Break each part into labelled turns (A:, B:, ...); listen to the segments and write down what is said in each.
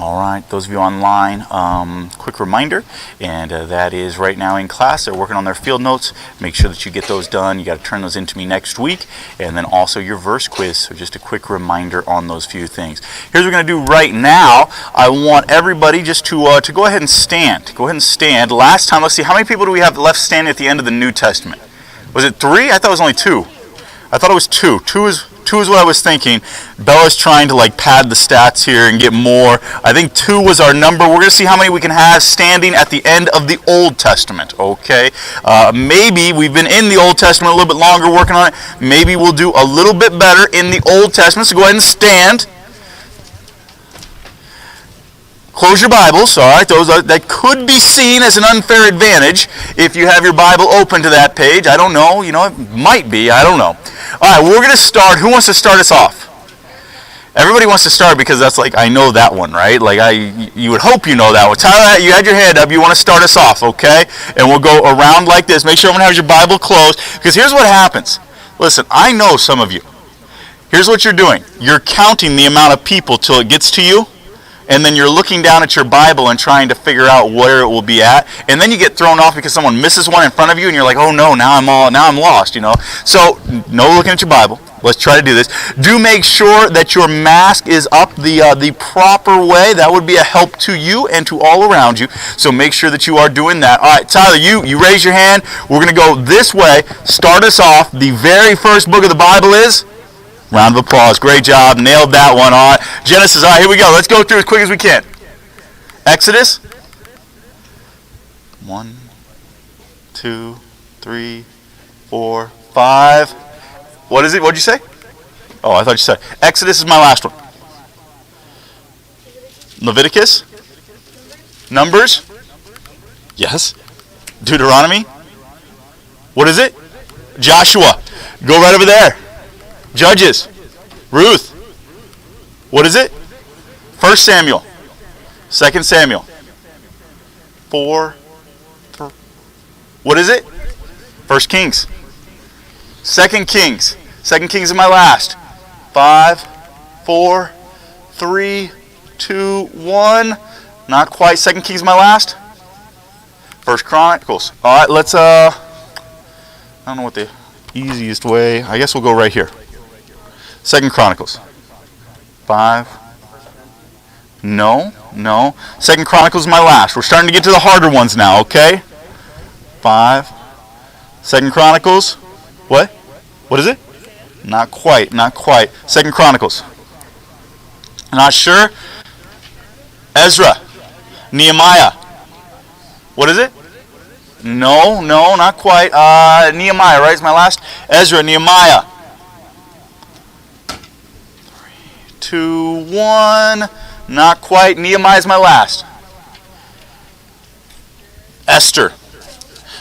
A: All right, those of you online, quick reminder, and that is right now in class, they're working on their field notes. Make sure that you get those done. You got to turn those in to me next week, and then also your verse quiz, so just a quick reminder on those few things. Here's what we're going to do right now. I want everybody just to go ahead and stand. Go ahead and stand. Last time, let's see, how many people do we have left standing at the end of the New Testament? Was it 3? I thought it was only 2. I thought it was 2. Two is what I was thinking. Bella's trying to pad the stats here and get more. I think 2 was our number. We're going to see how many we can have standing at the end of the Old Testament, okay? Maybe we've been in the Old Testament a little bit longer working on it. Maybe we'll do a little bit better in the Old Testament. So go ahead and stand. Close your Bibles, all right? That could be seen as an unfair advantage if you have your Bible open to that page. I don't know. It might be. I don't know. All right, we're going to start. Who wants to start us off? Everybody wants to start because that's I know that one, right? You would hope you know that one. Tyler, you had your hand up. You want to start us off, okay? And we'll go around like this. Make sure everyone has your Bible closed, because here's what happens. Listen, I know some of you. Here's what you're doing. You're counting the amount of people till it gets to you. And then you're looking down at your Bible and trying to figure out where it will be at, and then you get thrown off because someone misses one in front of you, and you're like, "Oh no, now I'm lost." So no looking at your Bible. Let's try to do this. Do make sure that your mask is up the proper way. That would be a help to you and to all around you. So make sure that you are doing that. All right, Tyler, you raise your hand. We're going to go this way. Start us off. The very first book of the Bible is. Round of applause. Great job. Nailed that one. All right. Genesis. All right, here we go. Let's go through as quick as we can. Exodus. 1, 2, 3, 4, 5. What is it? What'd you say? Oh, I thought you said. Exodus is my last one. Leviticus. Numbers. Yes. Deuteronomy. What is it? Joshua. Go right over there. Judges. Ruth. What is it? 1 Samuel. 2 Samuel. 4. What is it? 1 Kings. 2 Kings. 2 Kings is my last. 5, 4, 3, 2, 1. Not quite. 2 Kings is my last. 1 Chronicles. All right, let's, I don't know what the easiest way. I guess we'll go right here. 2 Chronicles. 5. No. 2 Chronicles is my last. We're starting to get to the harder ones now, okay? 5. 2 Chronicles. What? What is it? Not quite. 2 Chronicles. Not sure. Ezra. Nehemiah. What is it? No, not quite. Nehemiah, right? Is my last. Ezra, Nehemiah. 2, 1. Not quite. Nehemiah is my last. Esther.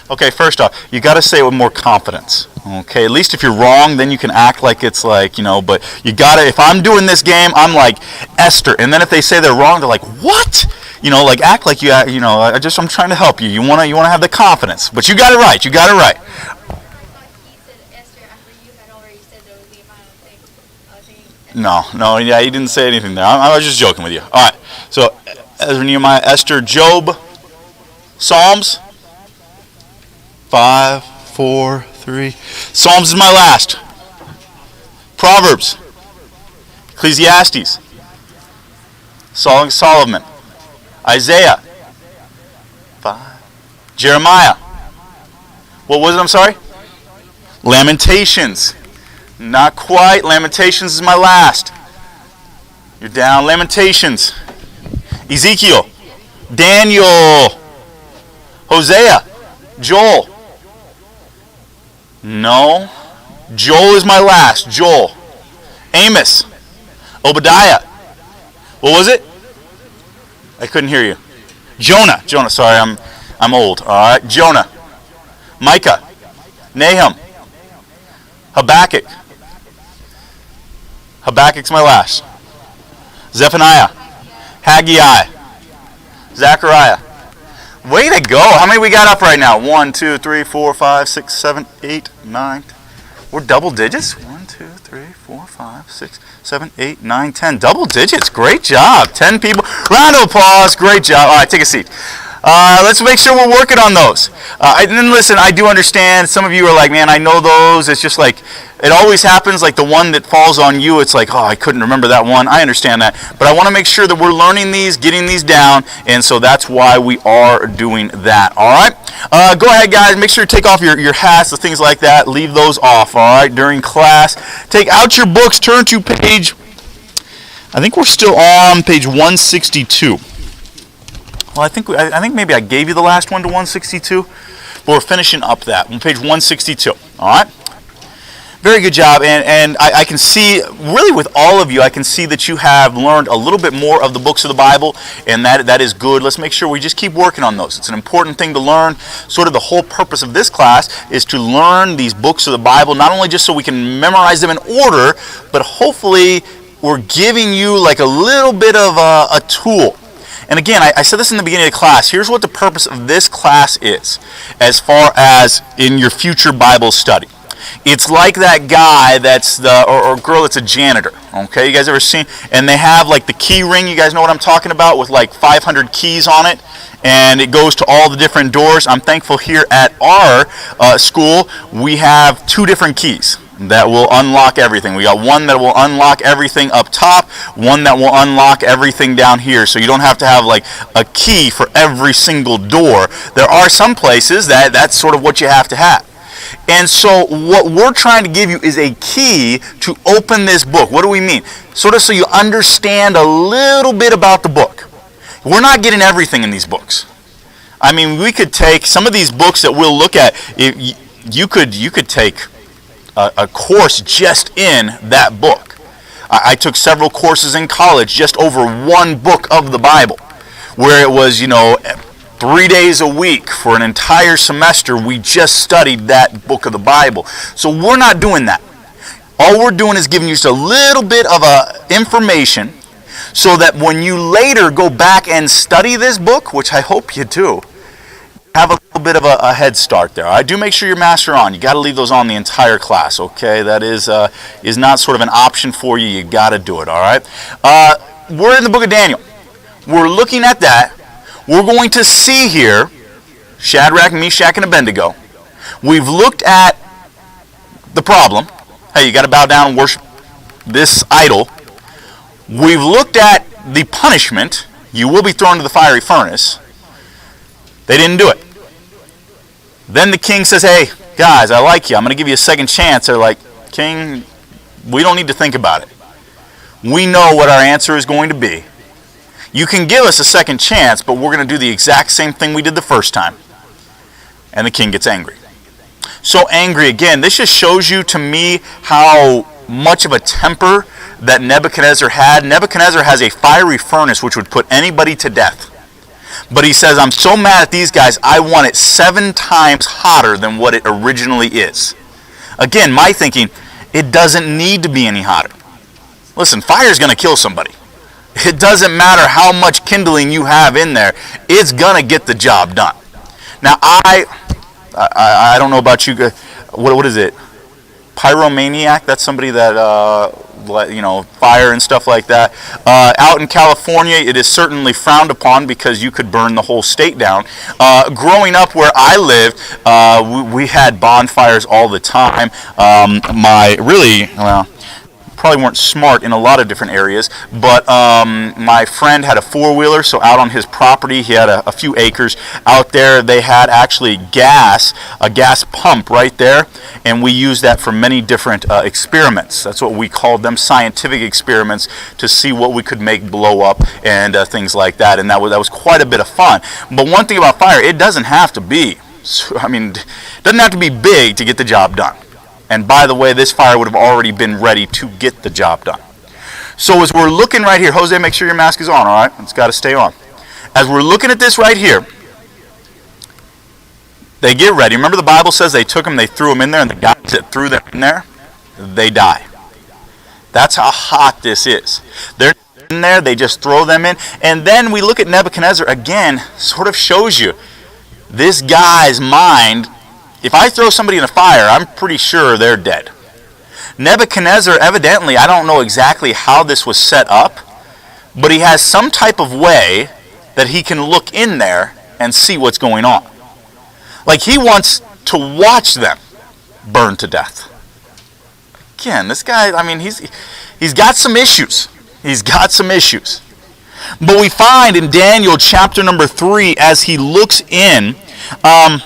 A: Okay, first off, you got to say it with more confidence. Okay, at least if you're wrong, then you can act like it's but you got to, if I'm doing this game, I'm like Esther. And then if they say they're wrong, they're like, what? Act like I'm trying to help you. You want to have the confidence. But you got it right. No, yeah, he didn't say anything there. I was just joking with you. All right, so Ezra, Nehemiah, Esther, Job, Psalms. 5, 4, 3. Psalms is my last. Proverbs. Ecclesiastes. Song of Solomon. Isaiah. 5. Jeremiah. What was it? I'm sorry? Lamentations. Not quite. Lamentations is my last. You're down. Lamentations. Ezekiel. Daniel. Hosea. Joel. No. Joel is my last. Joel. Amos. Obadiah. What was it? I couldn't hear you. Jonah. Sorry, I'm old. All right. Jonah. Micah. Nahum. Habakkuk. Habakkuk's my last. Zephaniah. Haggai. Zechariah. Way to go. How many we got up right now? 1, 2, 3, 4, 5, 6, 7, 8, 9. We're double digits? 1, 2, 3. 3, 4, 5, 6, 7, 8, 9, 10. Double digits. Great job. 10 people. Round of applause. Great job. All right, take a seat. Let's make sure we're working on those. And then listen, I do understand some of you are like, man, I know those. It's just like, it always happens, like the one that falls on you, it's like, oh, I couldn't remember that one. I understand that. But I want to make sure that we're learning these, getting these down, and so that's why we are doing that. All right? Go ahead, guys. Make sure you take off your hats, the things like that. Leave those off, all right, during class. Take out your books. Turn to page, I think we're still on page 162. Well, I think maybe I gave you the last one to 162, but we're finishing up that. On page 162, all right? Very good job, and I can see, really with all of you, I can see that you have learned a little bit more of the books of the Bible, and that is good. Let's make sure we just keep working on those. It's an important thing to learn. Sort of the whole purpose of this class is to learn these books of the Bible, not only just so we can memorize them in order, but hopefully we're giving you like a little bit of a tool. And again, I said this in the beginning of the class. Here's what the purpose of this class is, as far as in your future Bible study. It's like that guy that's or girl that's a janitor. Okay, you guys ever seen? And they have like the key ring. You guys know what I'm talking about, with like 500 keys on it, and it goes to all the different doors. I'm thankful here at our school we have 2 different keys that will unlock everything. We got one that will unlock everything up top, one that will unlock everything down here. So you don't have to have like a key for every single door. There are some places that's sort of what you have to have. And so what we're trying to give you is a key to open this book. What do we mean? Sort of so you understand a little bit about the book. We're not getting everything in these books. I mean, we could take some of these books that we'll look at. You could take a course just in that book. I took several courses in college just over one book of the Bible, where it was, 3 days a week for an entire semester. We just studied that book of the Bible. So we're not doing that. All we're doing is giving you just a little bit of information so that when you later go back and study this book, which I hope you do, have a little bit of a head start there. I do make sure your masks are on. You got to leave those on the entire class, okay? That is not sort of an option for you. You got to do it, all right? We're in the book of Daniel. We're looking at that. We're going to see here Shadrach, Meshach, and Abednego. We've looked at the problem. Hey, you got to bow down and worship this idol. We've looked at the punishment. You will be thrown into the fiery furnace. They didn't do it. Then the king says, hey, guys, I like you. I'm going to give you a second chance. They're like, king, we don't need to think about it. We know what our answer is going to be. You can give us a second chance, but we're going to do the exact same thing we did the first time. And the king gets angry. So angry again. This just shows you, to me, how much of a temper that Nebuchadnezzar had. Nebuchadnezzar has a fiery furnace which would put anybody to death. But he says, I'm so mad at these guys, I want it 7 times hotter than what it originally is. Again, my thinking, it doesn't need to be any hotter. Listen, fire is going to kill somebody. It doesn't matter how much kindling you have in there. It's going to get the job done. Now, I don't know about you guys. What is it? Pyromaniac? That's somebody that, fire and stuff like that. Out in California, it is certainly frowned upon because you could burn the whole state down. Growing up where I lived, we had bonfires all the time. Probably weren't smart in a lot of different areas, but my friend had a 4-wheeler, so out on his property, he had a few acres. Out there, they had actually a gas pump right there, and we used that for many different experiments. That's what we called them, scientific experiments, to see what we could make blow up and things like that, and that was quite a bit of fun. But one thing about fire, it doesn't have to be, it doesn't have to be big to get the job done. And by the way, this fire would have already been ready to get the job done. So as we're looking right here, Jose, make sure your mask is on, all right? It's got to stay on. As we're looking at this right here, they get ready. Remember the Bible says they took them, they threw them in there, and the guys that threw them in there, they die. That's how hot this is. They're in there, they just throw them in. And then we look at Nebuchadnezzar again, sort of shows you this guy's mind. If I throw somebody in a fire, I'm pretty sure they're dead. Nebuchadnezzar, evidently, I don't know exactly how this was set up, but he has some type of way that he can look in there and see what's going on. Like he wants to watch them burn to death. Again, this guy, I mean, he's got some issues. He's got some issues. But we find in Daniel chapter number 3, as he looks in, let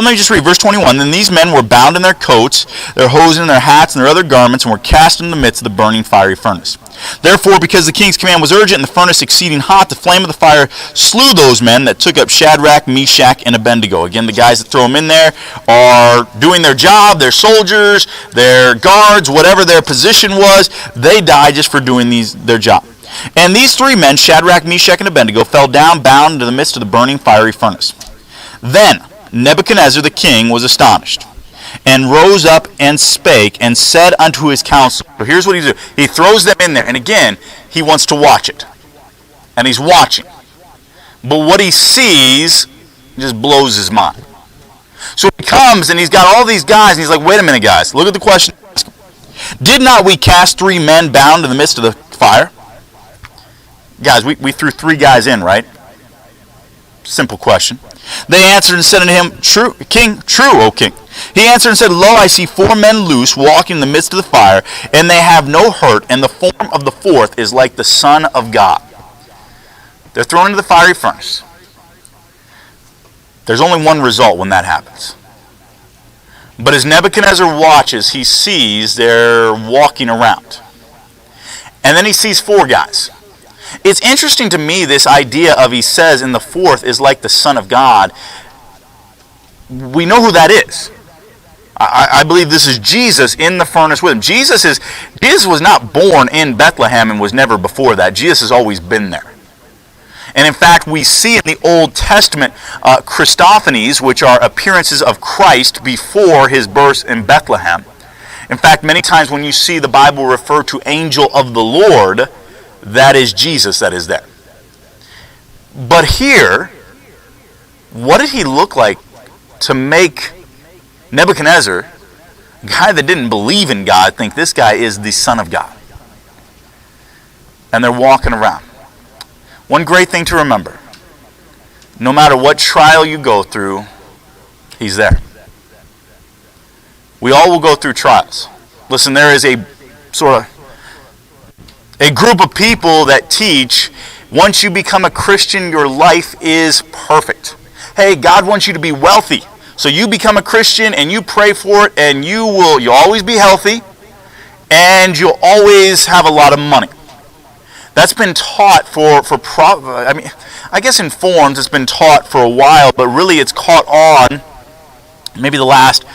A: me just read verse 21. Then these men were bound in their coats, their hosen, their hats, and their other garments, and were cast into the midst of the burning fiery furnace. Therefore, because the king's command was urgent, and the furnace exceeding hot, the flame of the fire slew those men that took up Shadrach, Meshach, and Abednego. Again, the guys that throw them in there are doing their job. They're soldiers, they're guards, whatever their position was, they die just for doing their job. And these three men, Shadrach, Meshach, and Abednego, fell down bound into the midst of the burning fiery furnace. Then Nebuchadnezzar the king was astonished, and rose up and spake, and said unto his council. So here's what he does. He throws them in there, and again, he wants to watch it. And he's watching. But what he sees just blows his mind. So he comes, and he's got all these guys, and he's like, wait a minute, guys. Look at the question. Did not we cast 3 men bound in the midst of the fire? Guys, we threw 3 guys in, right? Simple question. They answered and said unto him, True, King, true, O king. He answered and said, Lo, I see 4 men loose, walking in the midst of the fire, and they have no hurt, and the form of the 4th is like the Son of God. They're thrown into the fiery furnace. There's only one result when that happens. But as Nebuchadnezzar watches, he sees they're walking around. And then he sees 4 guys. It's interesting to me, this idea of, he says, in the 4th is like the Son of God. We know who that is. I believe this is Jesus in the furnace with him. Jesus was not born in Bethlehem and was never before that. Jesus has always been there. And in fact, we see in the Old Testament Christophanies, which are appearances of Christ before his birth in Bethlehem. In fact, many times when you see the Bible refer to angel of the Lord, that is Jesus that is there. But here, what did he look like to make Nebuchadnezzar, a guy that didn't believe in God, think this guy is the Son of God? And they're walking around. One great thing to remember, no matter what trial you go through, he's there. We all will go through trials. Listen, there is a group of people that teach, once you become a Christian, your life is perfect. Hey, God wants you to be wealthy. So you become a Christian and you pray for it, and you'll always be healthy, and you'll always have a lot of money. That's been taught I guess in forms it's been taught for a while, but really it's caught on maybe the last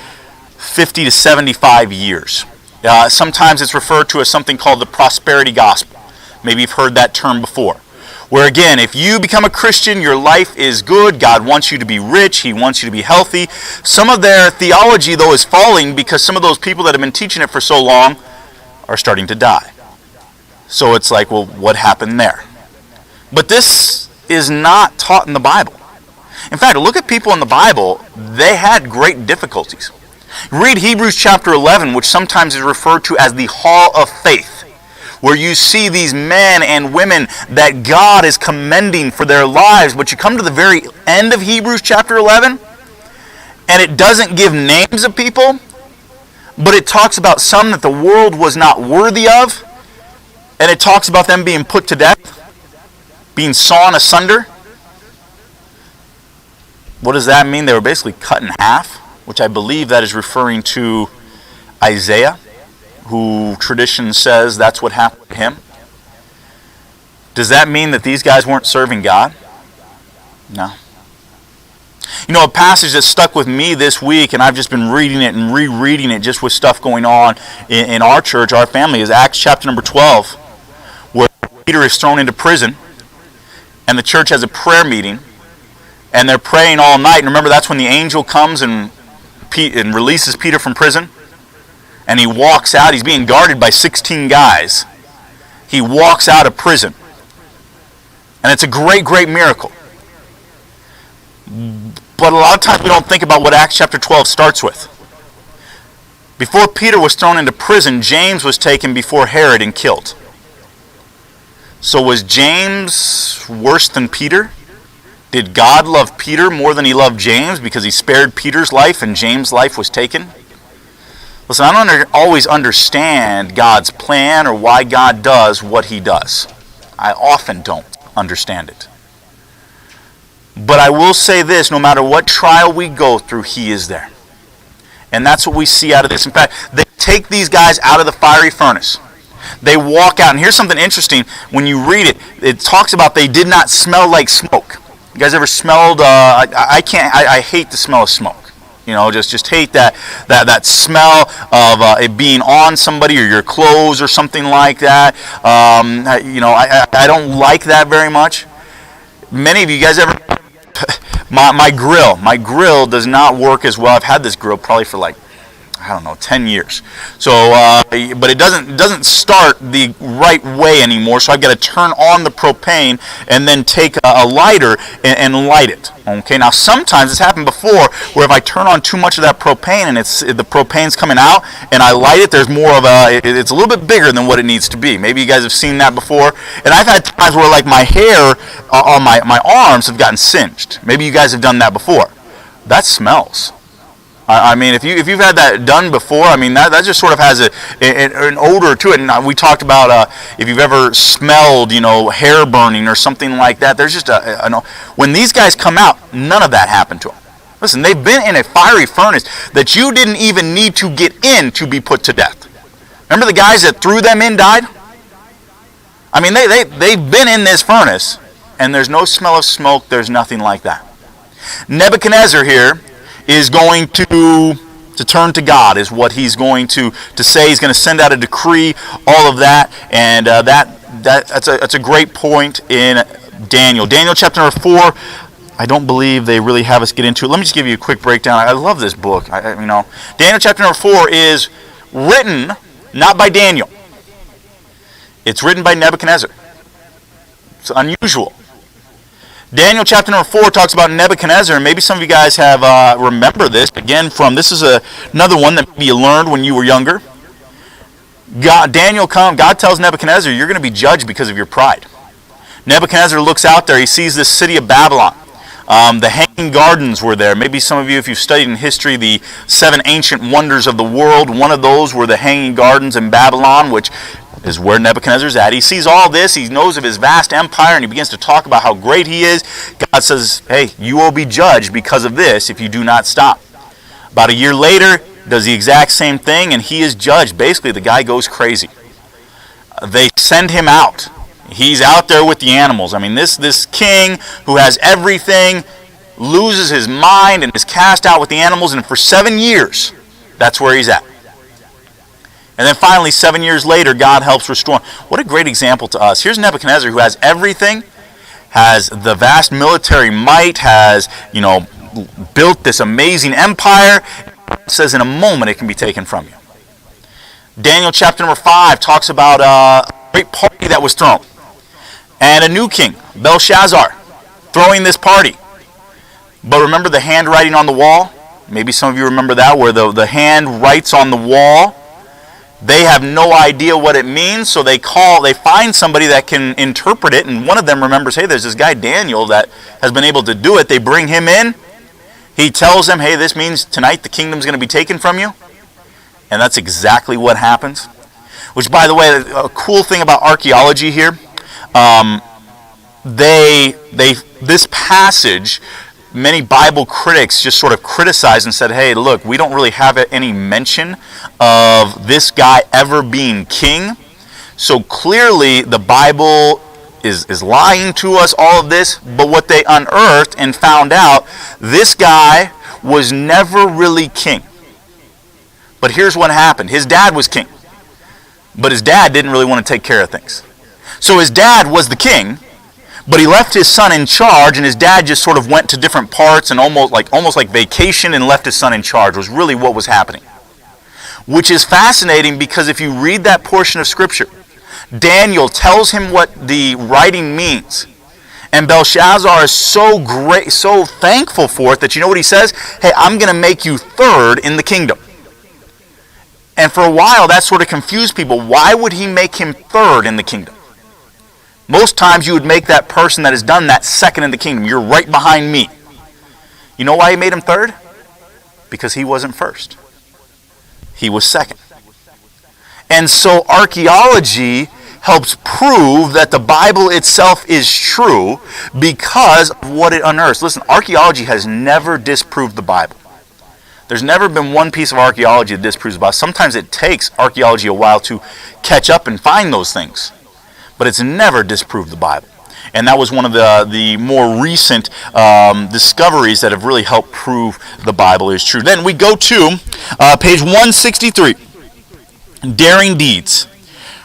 A: 50 to 75 years. Sometimes it's referred to as something called the prosperity gospel. Maybe you've heard that term before. Where again, if you become a Christian, your life is good. God wants you to be rich. He wants you to be healthy. Some of their theology, though, is falling because some of those people that have been teaching it for so long are starting to die. So it's like, well, what happened there? But this is not taught in the Bible. In fact, look at people in the Bible. They had great difficulties. Read Hebrews chapter 11, which sometimes is referred to as the Hall of Faith, where you see these men and women that God is commending for their lives. But you come to the very end of Hebrews chapter 11, and it doesn't give names of people, but it talks about some that the world was not worthy of, and it talks about them being put to death, being sawn asunder. What does that mean? They were basically cut in half, which I believe that is referring to Isaiah, who tradition says that's what happened to him. Does that mean that these guys weren't serving God? No. You know, a passage that stuck with me this week, and I've just been reading it and rereading it just with stuff going on in our church, our family, is Acts chapter number 12, where Peter is thrown into prison, and the church has a prayer meeting, and they're praying all night. And remember, that's when the angel comes and releases Peter from prison. And he walks out. He's being guarded by 16 guys. He walks out of prison. And it's a great, great miracle. But a lot of times we don't think about what Acts chapter 12 starts with. Before Peter was thrown into prison, James was taken before Herod and killed. So was James worse than Peter? Did God love Peter more than he loved James because he spared Peter's life and James' life was taken? Listen, I don't always understand God's plan or why God does what he does. I often don't understand it. But I will say this, no matter what trial we go through, he is there. And that's what we see out of this. In fact, they take these guys out of the fiery furnace. They walk out, and here's something interesting. When you read it, it talks about they did not smell like smoke. You guys ever smelled, I hate the smell of smoke. You know, just hate that smell of it being on somebody or your clothes or something like that. I don't like that very much. Many of you guys ever, my grill does not work as well. I've had this grill probably for 10 years. So, but it doesn't start the right way anymore. So I've got to turn on the propane and then take a lighter and light it. Okay. Now sometimes it's happened before where if I turn on too much of that propane and the propane's coming out and I light it, there's more of it's a little bit bigger than what it needs to be. Maybe you guys have seen that before. And I've had times where my hair on my arms have gotten singed. Maybe you guys have done that before. That smells. I mean, if you've had that done before, I mean, that just sort of has an odor to it. And we talked about if you've ever smelled, hair burning or something like that. There's just when these guys come out, none of that happened to them. Listen, they've been in a fiery furnace that you didn't even need to get in to be put to death. Remember the guys that threw them in died? I mean, they've been in this furnace, and there's no smell of smoke. There's nothing like that. Nebuchadnezzar here is going to turn to God, is what he's going to say. He's going to send out a decree, all of that, and that's a great point in Daniel. Daniel chapter number 4, I don't believe they really have us get into it. Let me just give you a quick breakdown. I love this book. Daniel chapter number 4 is written not by Daniel. It's written by Nebuchadnezzar. It's unusual. Daniel chapter number 4 talks about Nebuchadnezzar, and maybe some of you guys have remember this. Again, this is another one that maybe you learned when you were younger. God tells Nebuchadnezzar, you're going to be judged because of your pride. Nebuchadnezzar looks out there, he sees this city of Babylon. The Hanging Gardens were there. Maybe some of you, if you've studied in history, the 7 ancient wonders of the world, one of those were the Hanging Gardens in Babylon, which is where Nebuchadnezzar's at. He sees all this, he knows of his vast empire, and he begins to talk about how great he is. God says, hey, you will be judged because of this if you do not stop. About a year later, does the exact same thing, and he is judged. Basically, the guy goes crazy. They send him out. He's out there with the animals. I mean, this king who has everything loses his mind and is cast out with the animals, and for 7 years, that's where he's at. And then finally, 7 years later, God helps restore him. What a great example to us. Here's Nebuchadnezzar who has everything, has the vast military might, has, built this amazing empire. It says in a moment it can be taken from you. Daniel chapter number 5 talks about a great party that was thrown. And a new king, Belshazzar, throwing this party. But remember the handwriting on the wall? Maybe some of you remember that, where the hand writes on the wall. They have no idea what it means, so they find somebody that can interpret it, and one of them remembers, hey, there's this guy Daniel that has been able to do it. They bring him in. He tells them, hey, this means tonight the kingdom's going to be taken from you. And that's exactly what happens. Which, by the way, a cool thing about archaeology here, this passage, many Bible critics just sort of criticized and said, hey, look, we don't really have any mention of this guy ever being king. So clearly the Bible is lying to us, all of this. But what they unearthed and found out, this guy was never really king. But here's what happened. His dad was king. But his dad didn't really want to take care of things. So his dad was the king, but he left his son in charge, and his dad just sort of went to different parts and almost like vacation and left his son in charge was really what was happening. Which is fascinating because if you read that portion of Scripture, Daniel tells him what the writing means. And Belshazzar is so great, so thankful for it that you know what he says? Hey, I'm going to make you third in the kingdom. And for a while, that sort of confused people. Why would he make him third in the kingdom? Most times you would make that person that has done that second in the kingdom. You're right behind me. You know why he made him third? Because he wasn't first. He was second. And so archaeology helps prove that the Bible itself is true because of what it unearths. Listen, archaeology has never disproved the Bible. There's never been one piece of archaeology that disproves the Bible. Sometimes it takes archaeology a while to catch up and find those things. But it's never disproved the Bible. And that was one of the more recent discoveries that have really helped prove the Bible is true. Then we go to page 163, Daring Deeds.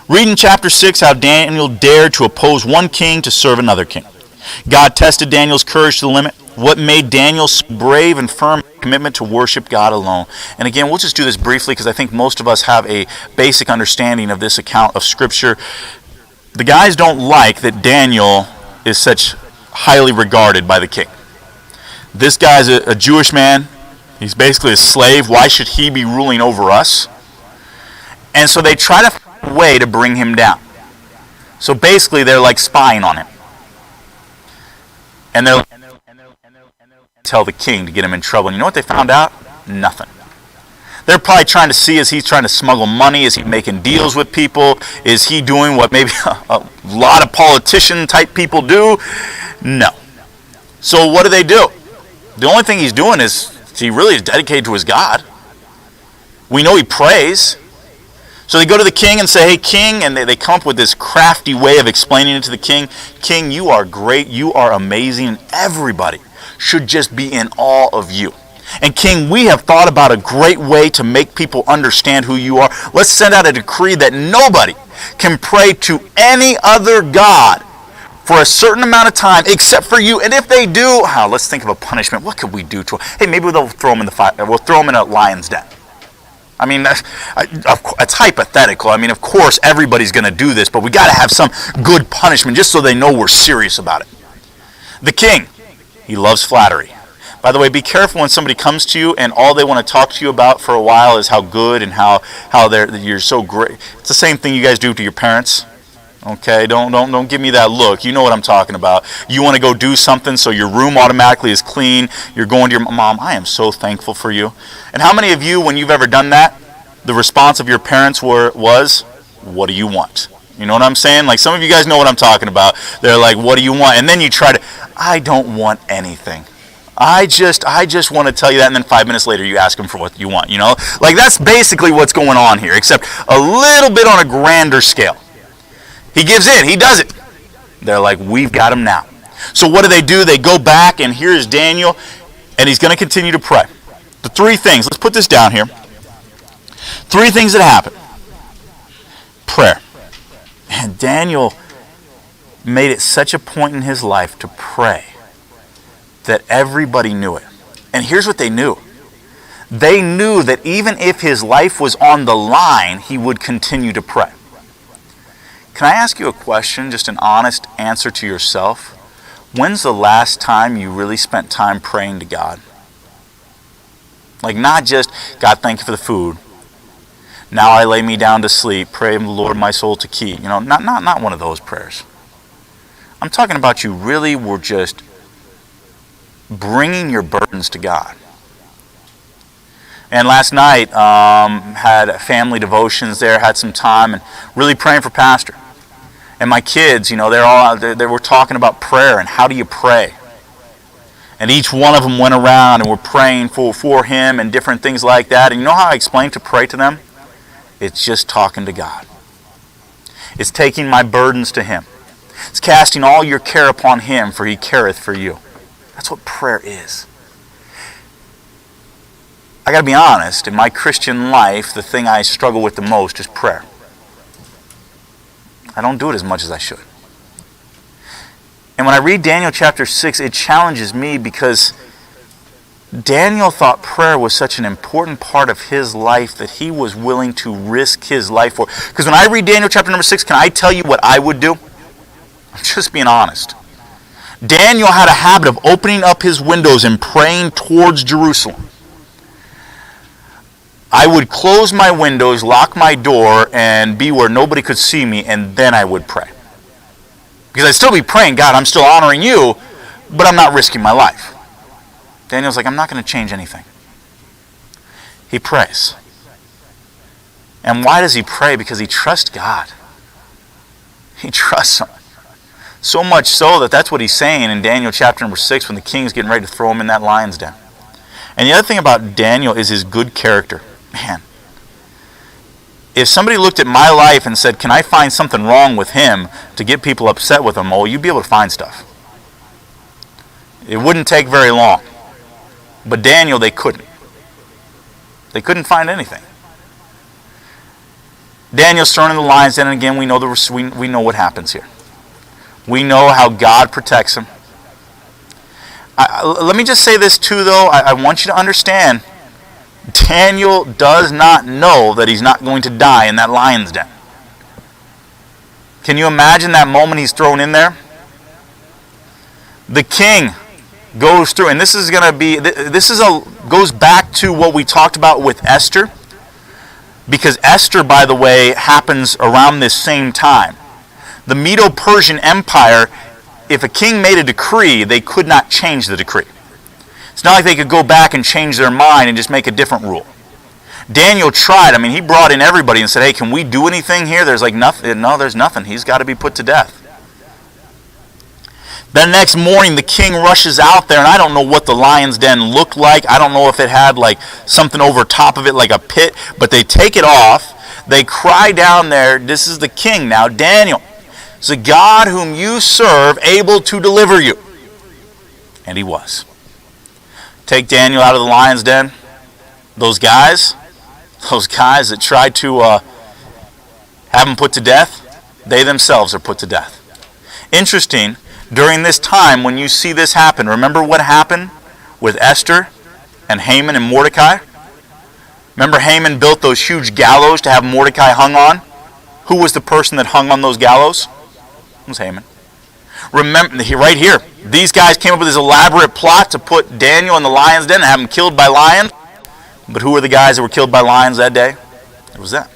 A: Read in chapter 6 how Daniel dared to oppose one king to serve another king. God tested Daniel's courage to the limit. What made Daniel brave and firm commitment to worship God alone? And again, we'll just do this briefly because I think most of us have a basic understanding of this account of Scripture. The guys don't like that Daniel is such highly regarded by the king. This guy's a Jewish man. He's basically a slave. Why should he be ruling over us? And so they try to find a way to bring him down. So basically they're like spying on him. And they're tell the king to get him in trouble. And you know what they found out? Nothing. They're probably trying to see, is he trying to smuggle money? Is he making deals with people? Is he doing what maybe a lot of politician type people do? No. So what do? The only thing he's doing is he really is dedicated to his God. We know he prays. So they go to the king and say, hey, king, and they come up with this crafty way of explaining it to the king. King, you are great, you are amazing, and everybody should just be in awe of you. And king, we have thought about a great way to make people understand who you are. Let's send out a decree that nobody can pray to any other god for a certain amount of time except for you. And if they do, let's think of a punishment. What could we do to them? Hey, maybe they'll throw them in the fire. We'll throw them in a lion's den. I mean, it's hypothetical. I mean, of course, everybody's going to do this, but we got to have some good punishment just so they know we're serious about it. The king, he loves flattery. By the way, be careful when somebody comes to you and all they want to talk to you about for a while is how good and how you're so great. It's the same thing you guys do to your parents. Okay, don't give me that look. You know what I'm talking about. You want to go do something so your room automatically is clean. You're going to your mom, I am so thankful for you. And how many of you, when you've ever done that, the response of your parents was, what do you want? You know what I'm saying? Like some of you guys know what I'm talking about. They're like, what do you want? And then you try to, I don't want anything. I just want to tell you that, and then 5 minutes later you ask them for what you want, you know? Like that's basically what's going on here, except a little bit on a grander scale. He gives in, he does it. They're like, we've got him now. So what do? They go back, and here's Daniel, and he's going to continue to pray. The three things, let's put this down here. Three things that happen. Prayer. And Daniel made it such a point in his life to pray that everybody knew it. And here's what they knew. They knew that even if his life was on the line, he would continue to pray. Can I ask you a question, just an honest answer to yourself? When's the last time you really spent time praying to God? Like not just, God, thank you for the food. Now I lay me down to sleep. Pray the Lord my soul to keep. You know, not one of those prayers. I'm talking about you really were just bringing your burdens to God. And last night, had family devotions there, had some time, and really praying for Pastor. And my kids, you know, they were talking about prayer and how do you pray. And each one of them went around and were praying for him and different things like that. And you know how I explained to pray to them? It's just talking to God. It's taking my burdens to him. It's casting all your care upon him, for he careth for you. That's what prayer is. I got to be honest, in my Christian life, the thing I struggle with the most is prayer. I don't do it as much as I should. And when I read Daniel chapter 6, it challenges me because Daniel thought prayer was such an important part of his life that he was willing to risk his life for. Because when I read Daniel chapter number 6, can I tell you what I would do? I'm just being honest. Daniel had a habit of opening up his windows and praying towards Jerusalem. I would close my windows, lock my door, and be where nobody could see me, and then I would pray. Because I'd still be praying, God, I'm still honoring you, but I'm not risking my life. Daniel's like, I'm not going to change anything. He prays. And why does he pray? Because he trusts God. He trusts him. So much so that that's what he's saying in Daniel chapter number 6 when the king's getting ready to throw him in that lion's den. And the other thing about Daniel is his good character. Man, if somebody looked at my life and said, can I find something wrong with him to get people upset with him? Oh, you'd be able to find stuff. It wouldn't take very long. But Daniel, they couldn't. They couldn't find anything. Daniel's thrown in the lion's den, and again, we know what happens here. We know how God protects him. Let me just say this too, though. I want you to understand, Daniel does not know that he's not going to die in that lion's den. Can you imagine that moment he's thrown in there? The king goes through, and this is going to be, goes back to what we talked about with Esther, because Esther, by the way, happens around this same time. The Medo-Persian Empire, if a king made a decree, they could not change the decree. It's not like they could go back and change their mind and just make a different rule. Daniel tried. I mean, he brought in everybody and said, hey, can we do anything here? There's like nothing. No, there's nothing. He's got to be put to death. Then next morning, the king rushes out there, and I don't know what the lion's den looked like. I don't know if it had like something over top of it, like a pit, but they take it off. They cry down there, this is the king now, Daniel. It's the God whom you serve, able to deliver you. And he was. Take Daniel out of the lion's den. Those guys that tried to have him put to death, they themselves are put to death. Interesting, during this time when you see this happen, remember what happened with Esther and Haman and Mordecai? Remember Haman built those huge gallows to have Mordecai hung on? Who was the person that hung on those gallows? It was Haman. Remember, right here, these guys came up with this elaborate plot to put Daniel in the lion's den and have him killed by lions. But who were the guys that were killed by lions that day? It was them.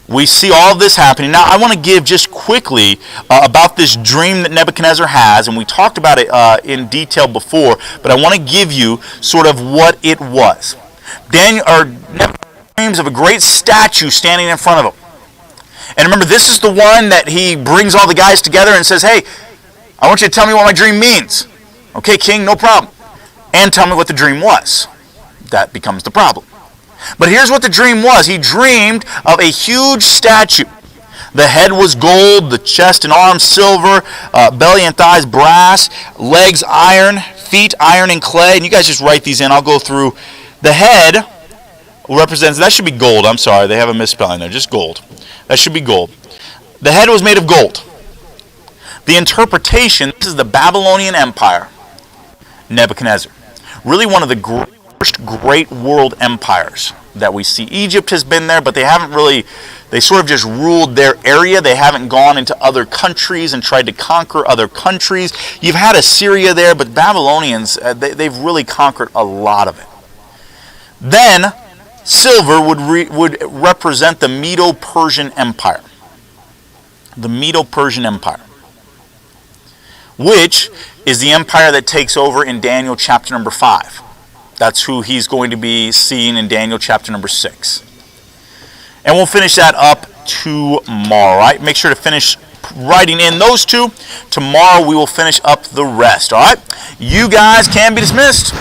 A: We see all of this happening. Now, I want to give just quickly about this dream that Nebuchadnezzar has, and we talked about it in detail before, but I want to give you sort of what it was. Nebuchadnezzar dreams of a great statue standing in front of him. And remember, this is the one that he brings all the guys together and says, hey, I want you to tell me what my dream means. Okay, king, no problem. And tell me what the dream was. That becomes the problem. But here's what the dream was. He dreamed of a huge statue. The head was gold, the chest and arms silver, belly and thighs brass, legs iron, feet iron and clay. And you guys just write these in. I'll go through. The head represents, that should be gold. I'm sorry, they have a misspelling there. Just gold. That should be gold. The head was made of gold. The interpretation, this is the Babylonian Empire, Nebuchadnezzar. Really one of the first great world empires that we see. Egypt has been there, but they haven't really, they sort of just ruled their area. They haven't gone into other countries and tried to conquer other countries. You've had Assyria there, but Babylonians, they've really conquered a lot of it. Then, silver would represent the Medo-Persian Empire. The Medo-Persian Empire, which is the empire that takes over in Daniel chapter number 5. That's who he's going to be seeing in Daniel chapter number 6. And we'll finish that up tomorrow, all right? Make sure to finish writing in those two. Tomorrow we will finish up the rest, all right? You guys can be dismissed.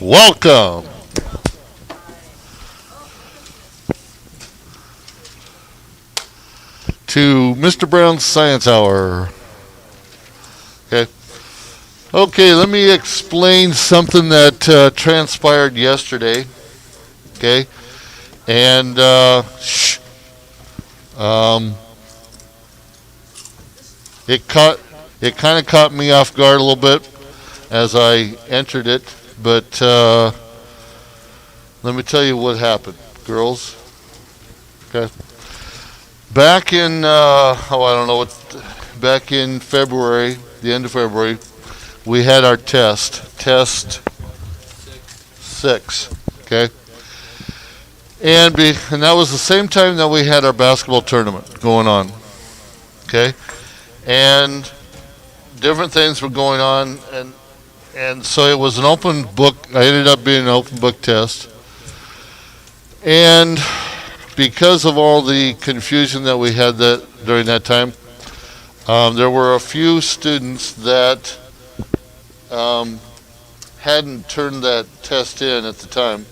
B: Welcome to Mr. Brown's Science Hour. Okay. Okay, let me explain something that transpired yesterday. Okay. And, it kind of caught me off guard a little bit as I entered it, but let me tell you what happened, girls. Okay. Back in back in February, the end of February, we had our test 6. Okay. And that was the same time that we had our basketball tournament going on. Okay. And different things were going on, and so it was an open book. I ended up being an open book test. And because of all the confusion that we had during that time, there were a few students that hadn't turned that test in at the time.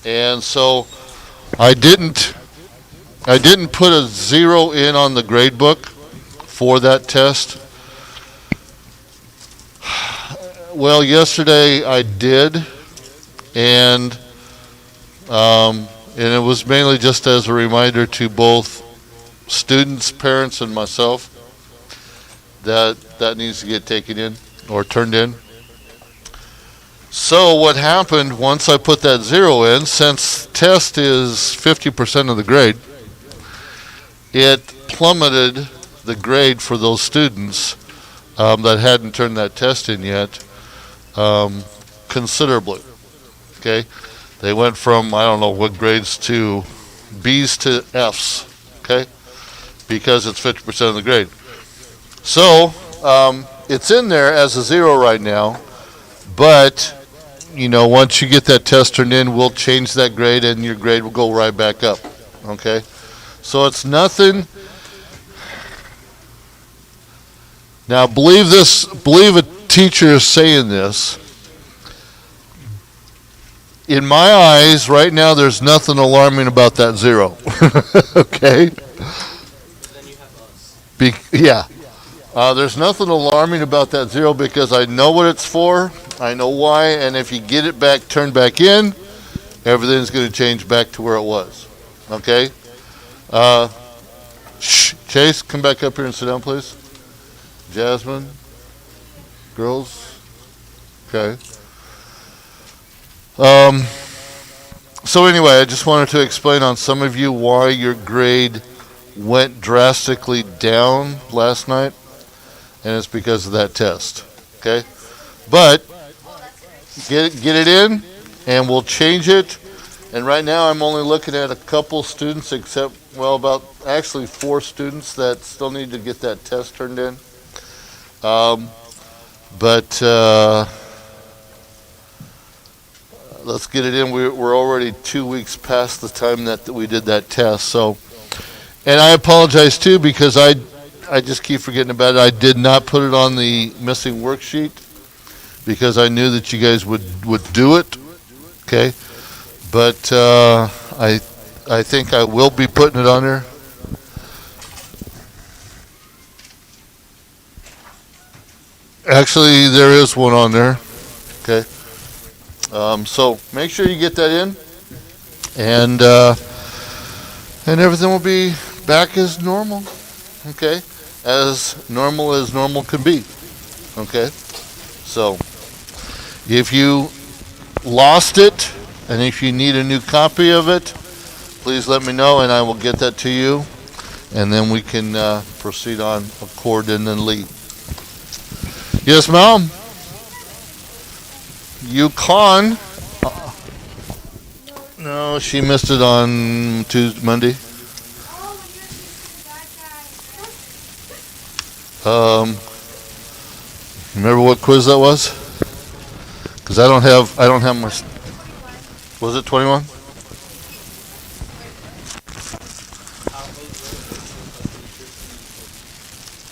B: And so I didn't put a 0 in on the grade book for that test. Well, yesterday I did, and it was mainly just as a reminder to both students, parents, and myself that needs to get taken in or turned in. So what happened once I put that 0 in, since test is 50% of the grade, it plummeted the grade for those students that hadn't turned that test in yet considerably. Okay, they went from I don't know what grades to B's to F's. Okay, because it's 50% of the grade. So it's in there as a 0 right now, but once you get that test turned in, we'll change that grade and your grade will go right back up. Okay, so it's nothing. Now, believe a teacher is saying this. In my eyes, right now, there's nothing alarming about that 0. Okay?
C: Then you have us.
B: Yeah. There's nothing alarming about that 0 because I know what it's for. I know why. And if you get it back, turned back in, everything's going to change back to where it was. Okay? Chase, come back up here and sit down, please. Jasmine, girls, okay. So anyway, I just wanted to explain on some of you why your grade went drastically down last night, and it's because of that test, okay? But get it in, and we'll change it. And right now, I'm only looking at a couple students, about 4 students that still need to get that test turned in. But let's get it in. We're already 2 weeks past the time that we did that test. So, and I apologize too because I just keep forgetting about it. I did not put it on the missing worksheet because I knew that you guys would do it. Okay, but I think I will be putting it on there. Actually, there is one on there. Okay. So make sure you get that in, and everything will be back as normal. Okay, as normal can be. Okay. So if you lost it, and if you need a new copy of it, please let me know, and I will get that to you, and then we can proceed on accordingly. Yes, Mom? UConn? No, she missed it on Monday. Remember what quiz that was? Because I don't have my. Was it 21?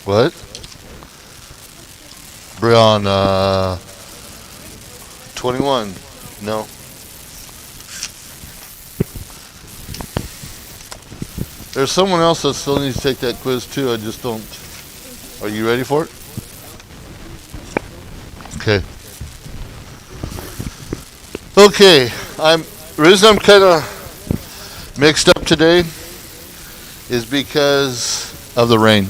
B: What? Brianna, 21. No. There's someone else that still needs to take that quiz too. I just don't. Are you ready for it? Okay. Okay. The reason I'm kind of mixed up today is because of the rain.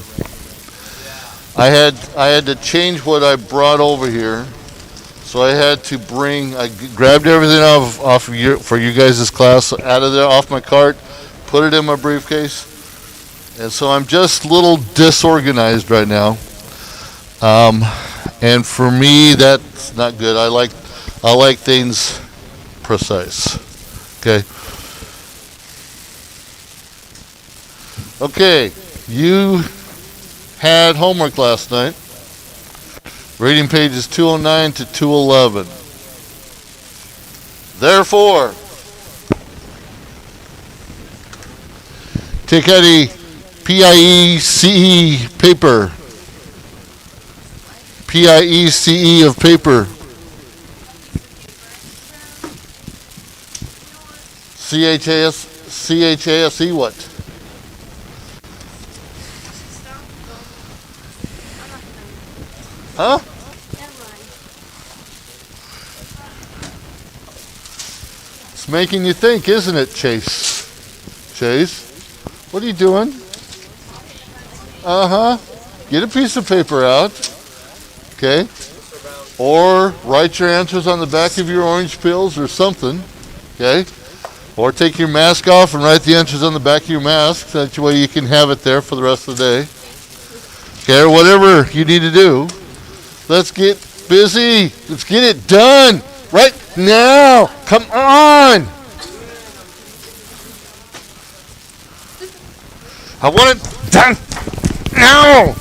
B: I had to change what I brought over here, so I had to I grabbed everything off of for you guys' class out of there off my cart, put it in my briefcase, and so I'm just a little disorganized right now. And for me, that's not good. I like things precise. Okay. Okay, you had homework last night. Reading pages 209 to 211. Therefore, take out a PIECE paper. PIECE of paper. CHASE what? Huh? It's making you think, isn't it, Chase? Chase? What are you doing? Uh-huh. Get a piece of paper out. Okay? Or write your answers on the back of your orange pills or something. Okay? Or take your mask off and write the answers on the back of your mask. That way you can have it there for the rest of the day. Okay? Or whatever you need to do. Let's get busy. Let's get it done right now. Come on. I want it done now.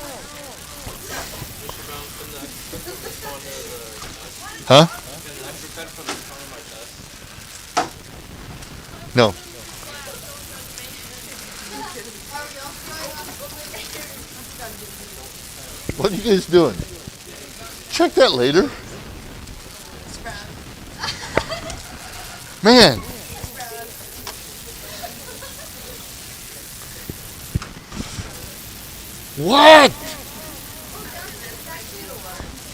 B: Huh? No. What are you guys doing? Check that later. Man. What?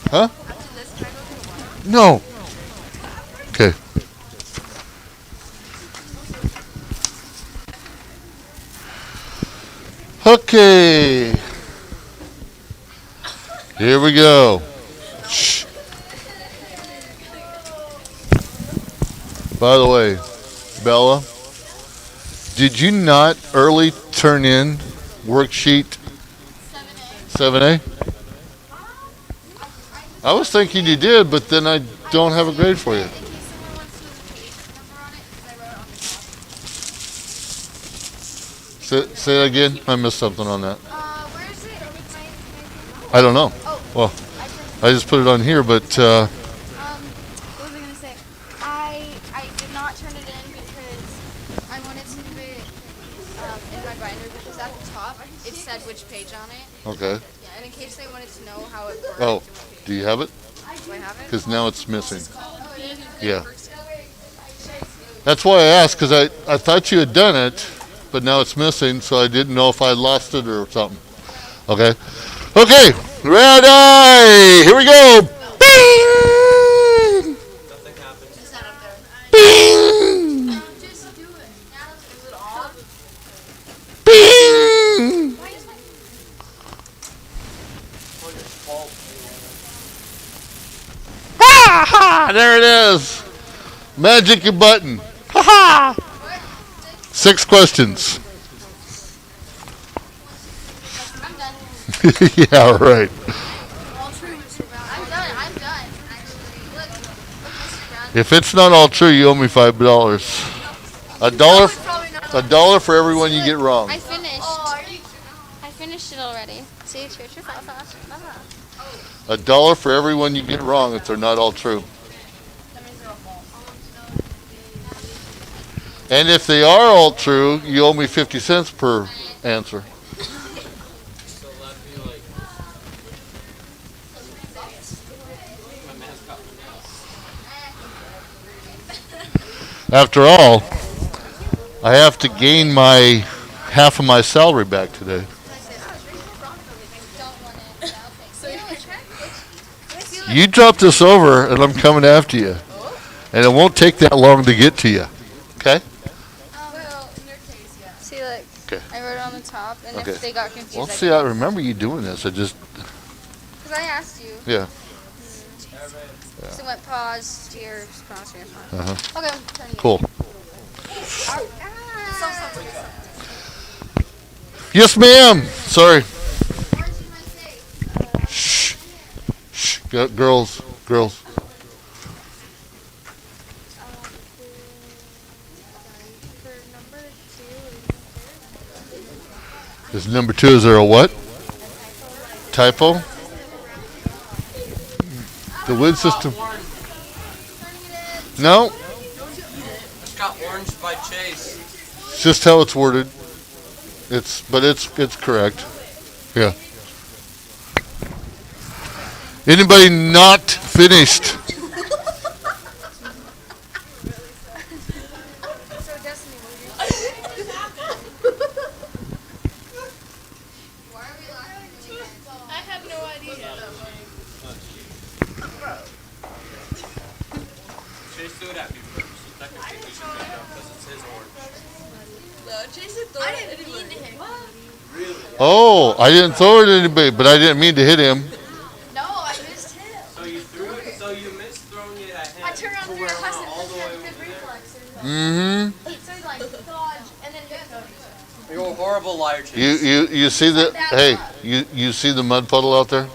B: Huh? No. Okay. Okay. Here we go. Shh. By the way, Bella, did you not early turn in worksheet 7A? I was thinking you did, but then I don't have a grade for you. Say that again. I missed something on that.
D: Where is it?
B: I don't know. Well, I just put it on here, but
D: What was I gonna say? I did not turn it in because I wanted to leave it in my binder because at the top it said which page on it.
B: okay.
D: Yeah, and in case they wanted to know how it worked.
B: Oh, do you have it?
D: Do I have it?
B: Because now it's missing.
D: Oh, it is?
B: Yeah. That's why I asked, because I thought you had done it, but now it's missing, so I didn't know if I lost it or something. Okay. Okay. Ready. Here we go. Bing!
C: Nothing happened.
D: It's not up there.
B: Bing!
D: Just do it. Is it all?
B: Bing! Ha ha! There it is. Magic your button. Ha ha! 6 questions.
D: I'm done.
B: Yeah, right.
D: All true, Mr. Brown. I'm done, actually. Look, Mr. Brown.
B: If it's not all true, you owe me $5. $1 for every one you get wrong.
E: I finished.
D: Oh, are you?
E: I finished it already. See, true, true, false, false.
B: $1 for every one you get wrong if they're not all true.
D: That means they're all false.
B: And if they are all true, you owe me 50 cents per answer.
C: So that'd be like my mask got my nails.
B: After all, I have to gain my half of my salary back today. You drop this over, and I'm coming after you. And it won't take that long to get to you. Okay?
D: Well, in their case, yeah.
E: See, look.
B: Okay.
E: I wrote it on the top, and
B: Okay.
E: if they got confused,
B: Well,
E: I
B: see, I remember you doing this.
E: because I asked you.
B: Yeah.
E: So it went pause, steer, sponsor,
B: Uh-huh.
E: Okay, I'm turning it.
B: Cool.
E: Ah.
B: Yes, ma'am. Sorry.
D: Orange in my safe.
B: Shh. Shh. Girls. Girls.
E: For number 2,
B: Is number 2, is there a what? Typo? The wood system. No,
C: It's got orange by Chase.
B: it's just how it's worded. It's correct. Yeah. Anybody not finished?
D: So Destiny, why are we laughing?
E: I have no idea.
C: Chase threw it at me first. So technically we should beat him because it's his orange.
D: I didn't mean to hit him.
B: Oh, I didn't throw it at anybody, but I didn't mean to hit him.
D: No, I missed him.
C: So you threw it. So you missed throwing it at him.
D: I turned around
C: to
D: through
C: where
D: a
C: it went
D: custom
C: all the way over
D: good
C: there.
D: reflex.
B: Mm-hmm.
D: So he's like, dodge, and then hit him.
C: You're a horrible liar, Chase.
B: You see the hey, you see the mud puddle out there?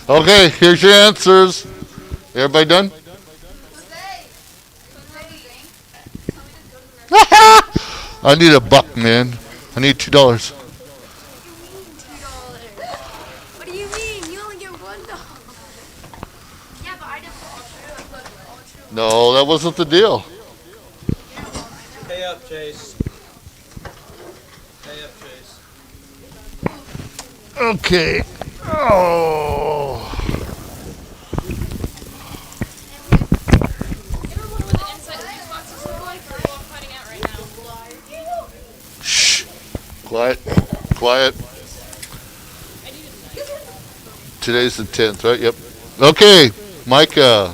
B: Okay, here's your answers. Everybody done? I need $1, man. I need $2.
D: What do you mean? You only get $1. Yeah, but I didn't put all true.
B: No, that wasn't the deal.
C: Pay up, Chase. Pay up, Chase.
B: Okay. Oh. Shh. Quiet. Quiet. Today's the 10th, right? Yep. Okay, Micah.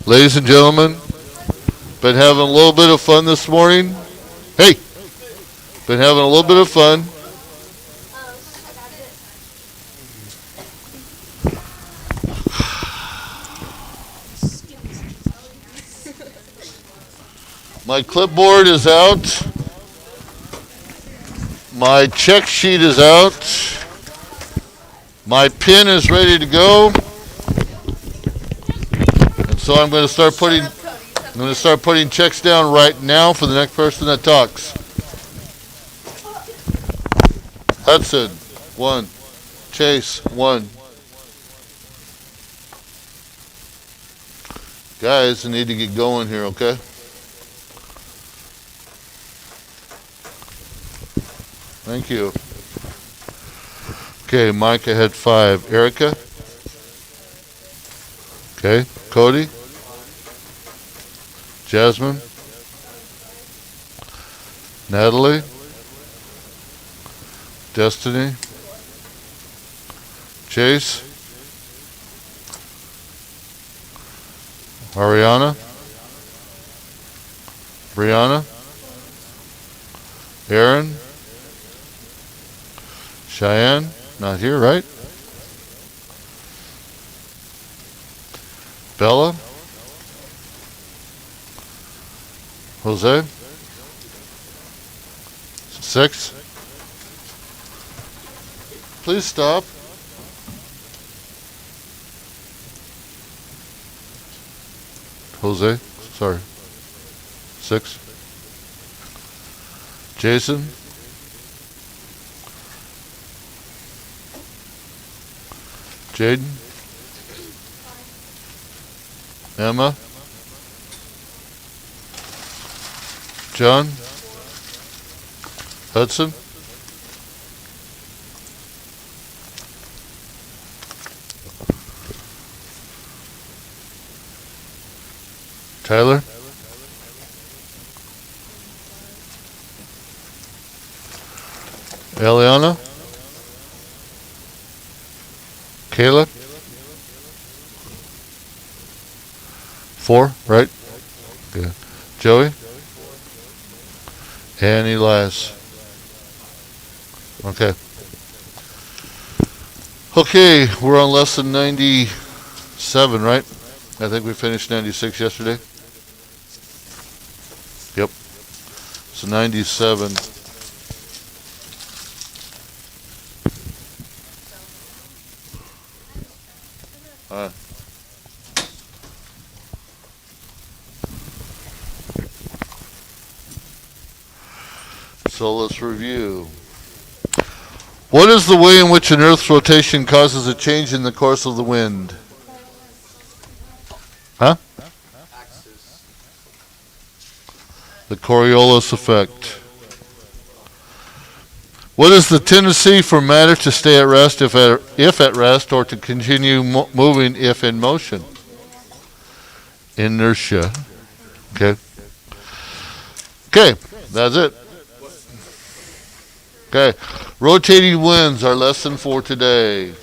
B: Ladies and gentlemen, been having a little bit of fun this morning. Hey, been having a little bit of fun. My clipboard is out. My check sheet is out. My pen is ready to go. And so I'm going to start putting checks down right now for the next person that talks. Hudson, 1. Chase, 1. Guys, I need to get going here, okay? Thank you. Okay, Micah had 5. Erica? Okay, Cody? Jasmine? Natalie? Destiny? Chase? Ariana? Brianna? Aaron? Cheyenne? Not here, right? Bella? Jose? 6? Please stop. Jose? Sorry. 6? Jason? Jaden? Emma? John? Hudson? Tyler? Eliana? Caleb? 4, right? Good. Joey? And Elias. Okay. Okay, we're on lesson 97, right? I think we finished 96 yesterday. Yep. So 97. So let's review. What is the way in which an Earth's rotation causes a change in the course of the wind? Huh?
C: Axis.
B: The Coriolis effect. What is the tendency for matter to stay at rest if at rest, or to continue moving if in motion? Inertia. Okay. Okay, that's it. Okay, rotating winds, our lesson for today.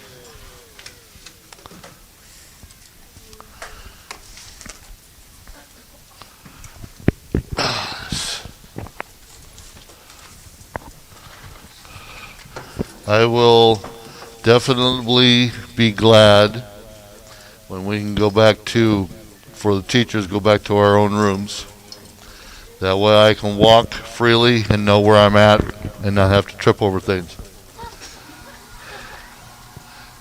B: I will definitely be glad when we can go back to, for the teachers, go back to our own rooms. That way I can walk freely and know where I'm at and not have to trip over things.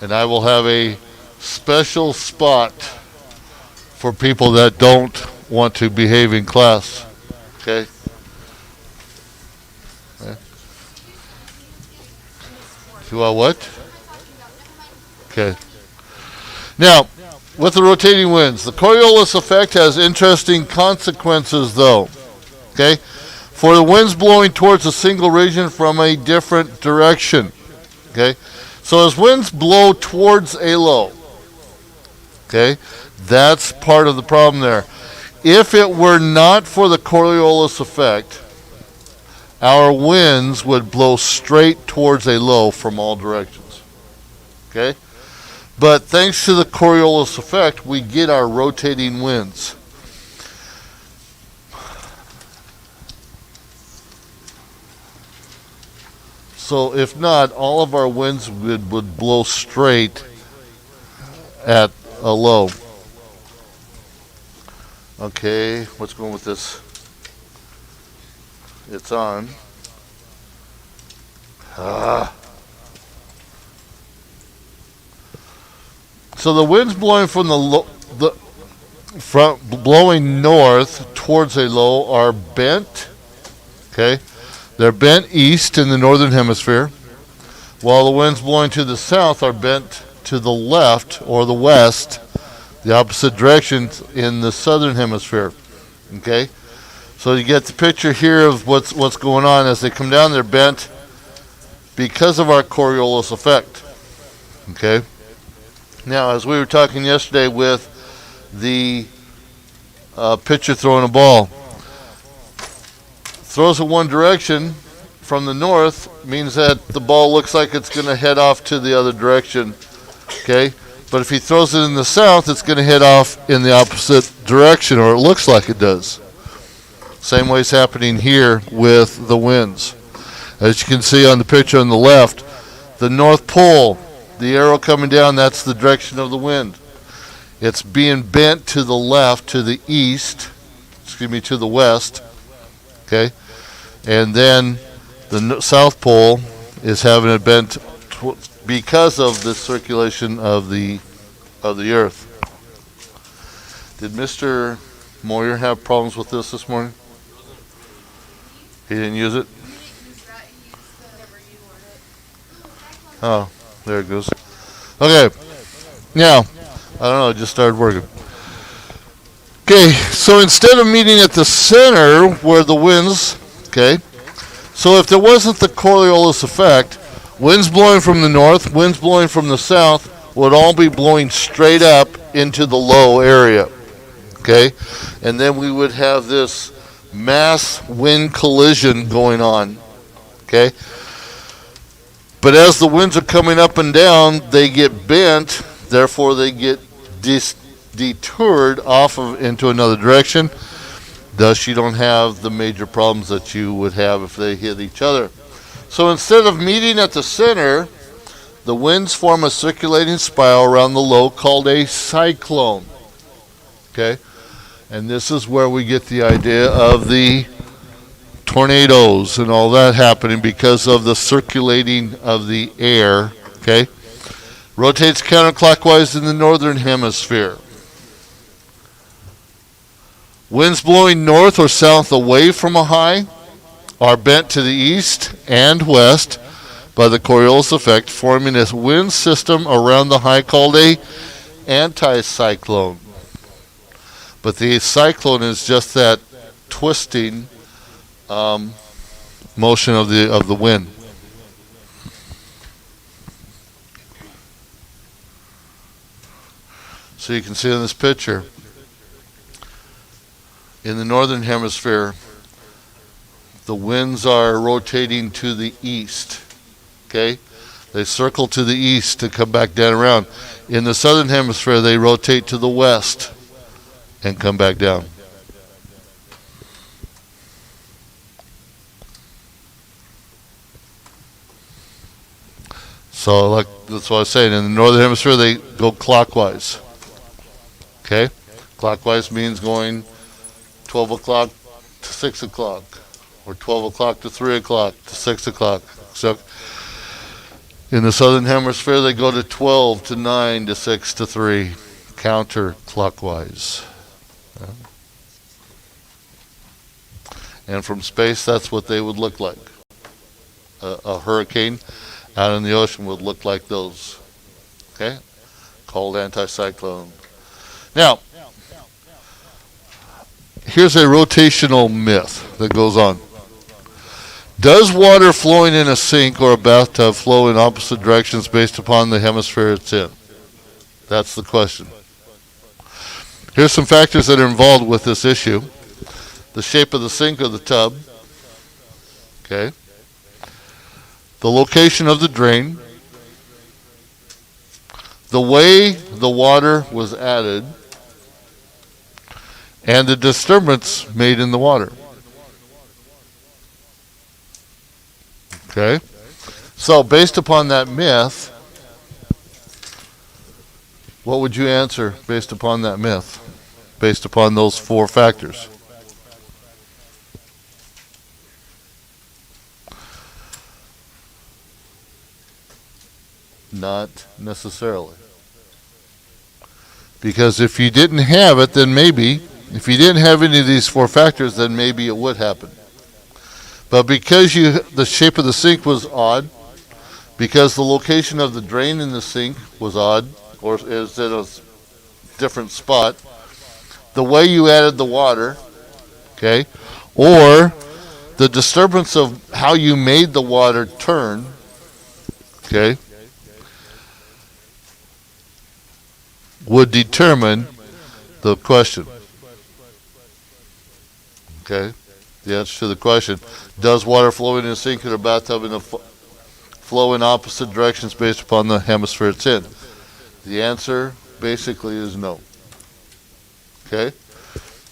B: And I will have a special spot for people that don't want to behave in class. Okay? Do I what? Okay. Now, with the rotating winds, the Coriolis effect has interesting consequences, though. Okay? For the winds blowing towards a single region from a different direction. Okay? So as winds blow towards a low, okay, that's part of the problem there. If it were not for the Coriolis effect, our winds would blow straight towards a low from all directions. Okay? But thanks to the Coriolis effect, we get our rotating winds. So if not, all of our winds would blow straight at a low. Okay, what's going with this? It's on. So the winds blowing from blowing north towards a low are bent. Okay, they're bent east in the northern hemisphere, while the winds blowing to the south are bent to the left or the west, the opposite direction in the southern hemisphere. Okay. So you get the picture here of what's going on. As they come down, they're bent because of our Coriolis effect. Okay? Now, as we were talking yesterday with the pitcher throwing a ball, throws it one direction from the north means that the ball looks like it's going to head off to the other direction. Okay? But if he throws it in the south, it's going to head off in the opposite direction, or it looks like it does. Same way it's happening here with the winds. As you can see on the picture on the left, the North Pole, the arrow coming down, that's the direction of the wind. It's being bent to the left, to the east, to the west. Okay? And then the South Pole is having it bent because of the circulation of the earth. Did Mr. Moyer have problems with this morning? He didn't use it? Oh, there it goes. Okay. Now, I don't know, it just started working. Okay, so instead of meeting at the center where the winds, okay, so if there wasn't the Coriolis effect, winds blowing from the north, winds blowing from the south would all be blowing straight up into the low area. Okay? And then we would have this mass wind collision going on. Okay? But as the winds are coming up and down, they get bent, therefore they get detoured off of into another direction. Thus, you don't have the major problems that you would have if they hit each other. So instead of meeting at the center, the winds form a circulating spiral around the low called a cyclone. Okay? And this is where we get the idea of the tornadoes and all that happening because of the circulating of the air. Okay? Rotates counterclockwise in the northern hemisphere. Winds blowing north or south away from a high are bent to the east and west by the Coriolis effect, forming a wind system around the high called a anticyclone. But the cyclone is just that twisting motion of the wind. So you can see in this picture, in the northern hemisphere, the winds are rotating to the east. Okay? They circle to the east to come back down around. In the southern hemisphere, they rotate to the west and come back down. So like that's what I was saying. In the northern hemisphere, they go clockwise. Okay? Clockwise means going 12 o'clock to 6 o'clock, or 12 o'clock to 3 o'clock to 6 o'clock. So in the southern hemisphere, they go to 12 to 9 to 6 to 3, counterclockwise. And from space, that's what they would look like. A hurricane out in the ocean would look like those. Okay? Called anticyclone. Now, here's a rotational myth that goes on. Does water flowing in a sink or a bathtub flow in opposite directions based upon the hemisphere it's in? That's the question. Here's some factors that are involved with this issue. The shape of the sink or the tub. Okay. The location of the drain. The way the water was added. And the disturbance made in the water. Okay? So, based upon that myth, what would you answer based upon that myth? Based upon those four factors? Not necessarily. Because if you didn't have it, then maybe. If you didn't have any of these four factors, then maybe it would happen. But because the shape of the sink was odd, because the location of the drain in the sink was odd, or is in a different spot, the way you added the water, okay, or the disturbance of how you made the water turn, okay, would determine the question. Okay? The answer to the question, does water flowing in a sink or a bathtub flow in opposite directions based upon the hemisphere it's in? The answer basically is no. Okay?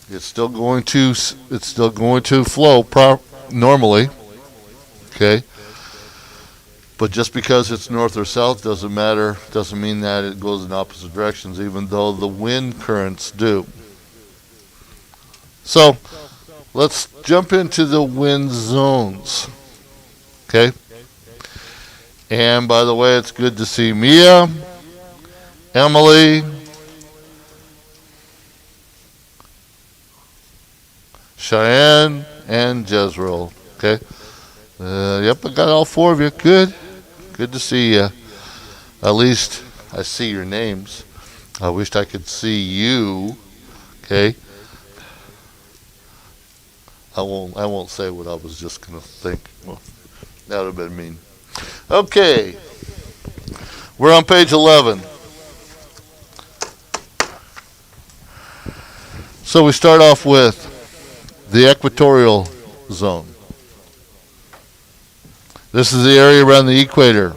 B: It's still going to flow normally. Okay? But just because it's north or south doesn't mean that it goes in opposite directions, even though the wind currents do. So, let's jump into the wind zones. Okay? And by the way, it's good to see Mia, Emily, Cheyenne, and Jezreel. Okay? Yep, I got all four of you. Good. Good to see you. At least I see your names. I wished I could see you. Okay? I won't say what I was just going to think. Well, that would have been mean. Okay. We're on page 11. So we start off with the equatorial zone. This is the area around the equator,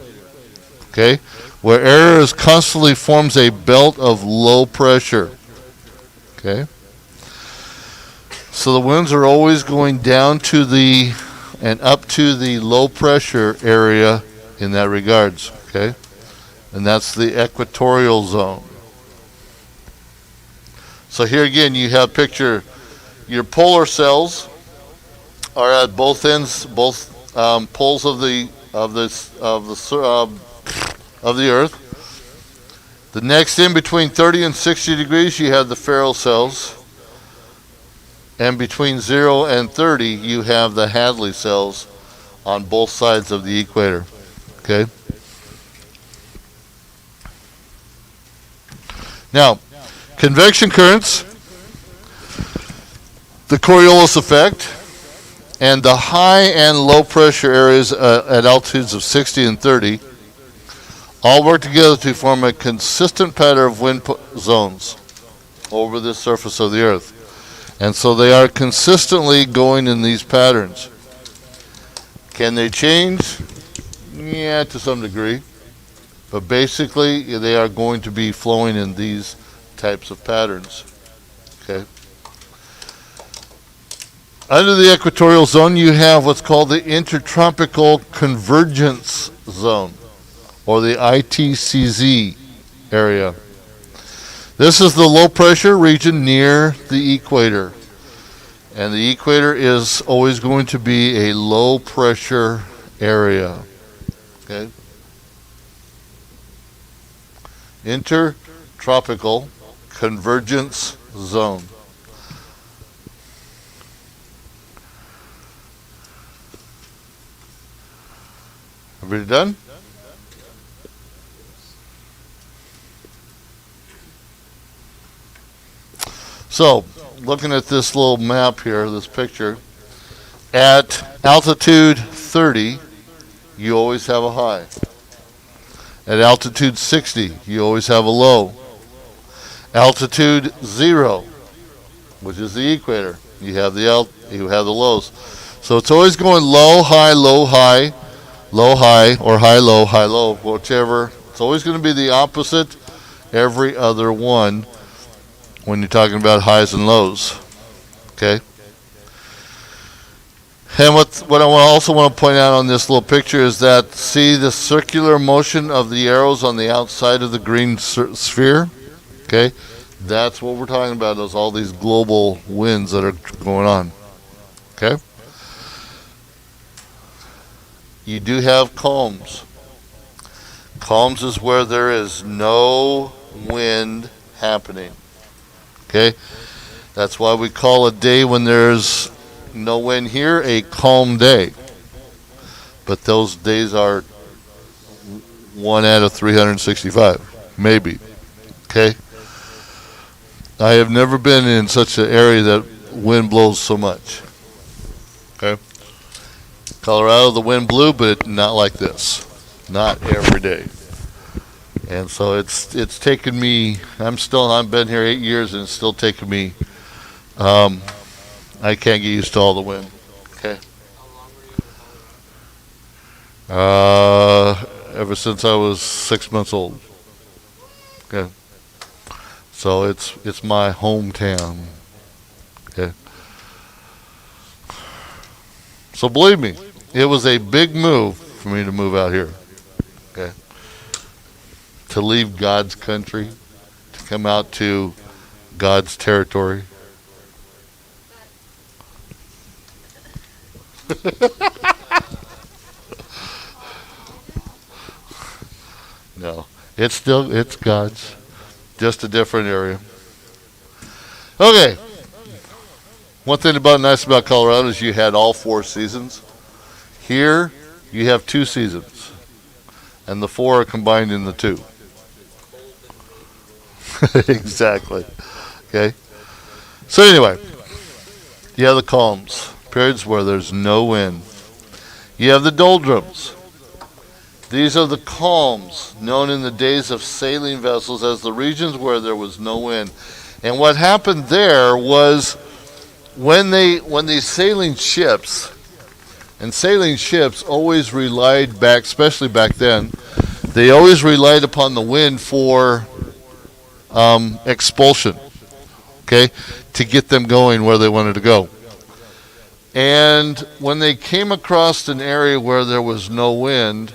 B: okay, where air is constantly forms a belt of low pressure, okay. So the winds are always going down to the and up to the low pressure area in that regards, okay, and that's the equatorial zone. So here again, you have picture your polar cells are at both ends, both poles of the Earth. The next, in between 30 and 60 degrees, you have the Ferrel cells, and between 0 and 30, you have the Hadley cells on both sides of the equator. Okay. Now, convection currents, the Coriolis effect, and the high and low pressure areas at altitudes of 60 and 30 all work together to form a consistent pattern of wind zones over the surface of the Earth. And so they are consistently going in these patterns. Can they change? Yeah, to some degree. But basically, they are going to be flowing in these types of patterns. Okay. Under the equatorial zone, you have what's called the intertropical convergence zone, or the ITCZ area. This is the low pressure region near the equator. And the equator is always going to be a low pressure area. Okay. Intertropical convergence zone. Everybody done? So, looking at this little map here, this picture, at altitude 30, you always have a high. At altitude 60, you always have a low. Altitude 0, which is the equator, you have the lows. So it's always going low, high, low, high, low, high, or high, low, whichever. It's always going to be the opposite every other one when you're talking about highs and lows. Okay? And what I also want to point out on this little picture is that, see the circular motion of the arrows on the outside of the green sphere? Okay? That's what we're talking about, is all these global winds that are going on. Okay? You do have calms. Calms is where there is no wind happening. Okay? That's why we call a day when there's no wind here a calm day. But those days are 1 out of 365, maybe. Okay? I have never been in such an area that wind blows so much. Okay? Colorado, the wind blew, but not like this. Not every day. And so it's taken me, I've been here 8 years, and it's still taking me, I can't get used to all the wind. Okay? Ever since I was 6 months old. Okay? So it's my hometown. Okay? So believe me, it was a big move for me to move out here. Okay? To leave God's country, to come out to God's territory. No, it's God's, just a different area. Okay. One thing nice about Colorado is you had all 4 seasons. Here, you have 2 seasons, and the 4 are combined in the 2. Exactly. Okay. So anyway, you have the calms, periods where there's no wind. You have the doldrums. These are the calms known in the days of sailing vessels as the regions where there was no wind. And what happened there was when these sailing ships, and sailing ships always relied back, especially back then, they always relied upon the wind for expulsion, okay, to get them going where they wanted to go. And when they came across an area where there was no wind,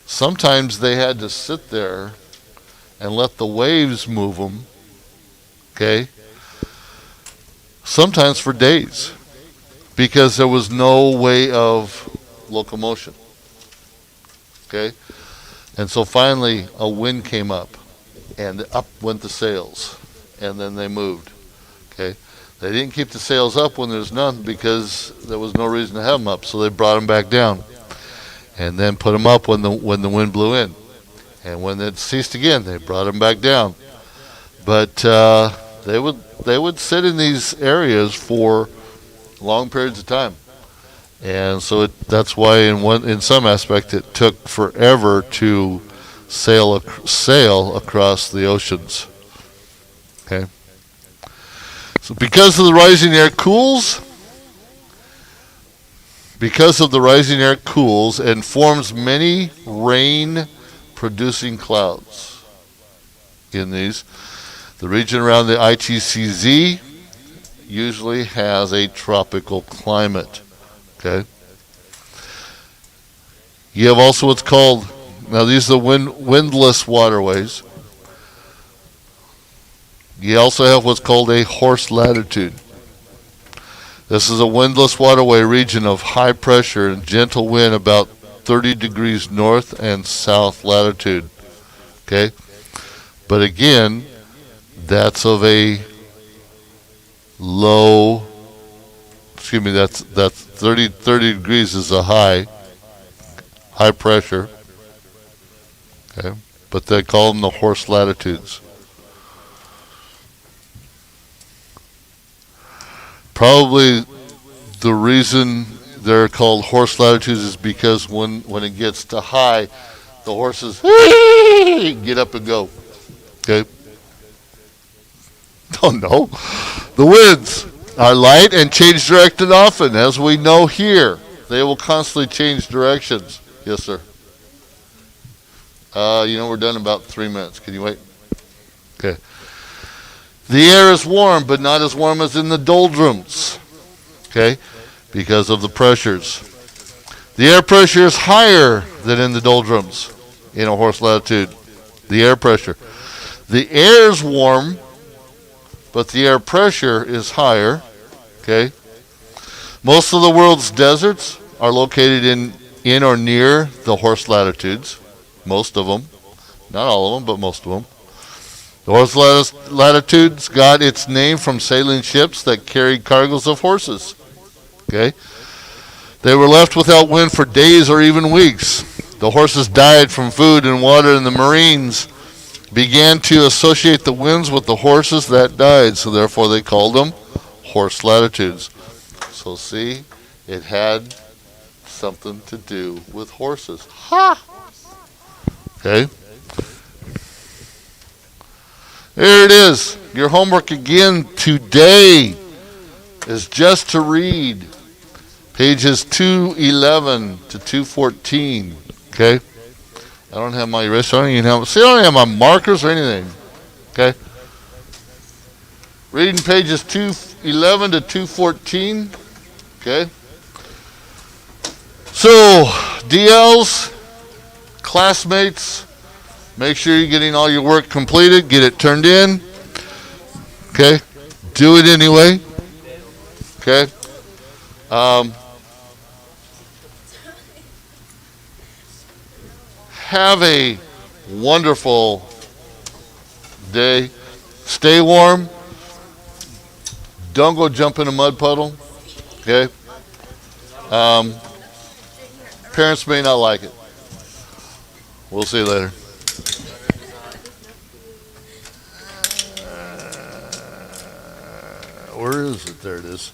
B: sometimes they had to sit there and let the waves move them, okay, sometimes for days, because there was no way of locomotion, okay. And so finally a wind came up, and up went the sails, and then they moved, okay. They didn't keep the sails up when there's none, because there was no reason to have them up, so they brought them back down, and then put them up when the wind blew in, and when it ceased again, they brought them back down. But they would sit in these areas for long periods of time, and so that's why in some aspect it took forever to sail across the oceans. Okay. So because of the rising air cools and forms many rain-producing clouds in these, the region around the ITCZ usually has a tropical climate. Okay. You have also what's called, now these are the windless waterways. You also have what's called a horse latitude. This is a windless waterway region of high pressure and gentle wind about 30 degrees north and south latitude. Okay? But again, that's of a low, that's 30 degrees is a high pressure. Okay? But they call them the horse latitudes. Probably the reason they're called horse latitudes is because when it gets to high, the horses get up and go. Okay? Oh no. The winds are light and change direction often, as we know here. They will constantly change directions. Yes, sir. We're done in about 3 minutes. Can you wait? Okay. The air is warm, but not as warm as in the doldrums, okay, because of the pressures. The air pressure is higher than in the doldrums in a horse latitude, the air pressure. The air is warm, but the air pressure is higher, okay. Most of the world's deserts are located in or near the horse latitudes, most of them, not all of them, but most of them. The horse latitudes got its name from sailing ships that carried cargoes of horses. Okay? They were left without wind for days or even weeks. The horses died from food and water, and the Marines began to associate the winds with the horses that died, so therefore they called them horse latitudes. So see, it had something to do with horses. Ha! Okay? There it is. Your homework again today is just to read pages 211 to 214. Okay? I don't have my erase. I don't even have my markers or anything. Okay? Reading pages 211 to 214. Okay? So, DLs, classmates, make sure you're getting all your work completed. Get it turned in. Okay? Do it anyway. Okay? Have a wonderful day. Stay warm. Don't go jump in a mud puddle. Okay? Parents may not like it. We'll see you later. Where is it? There it is.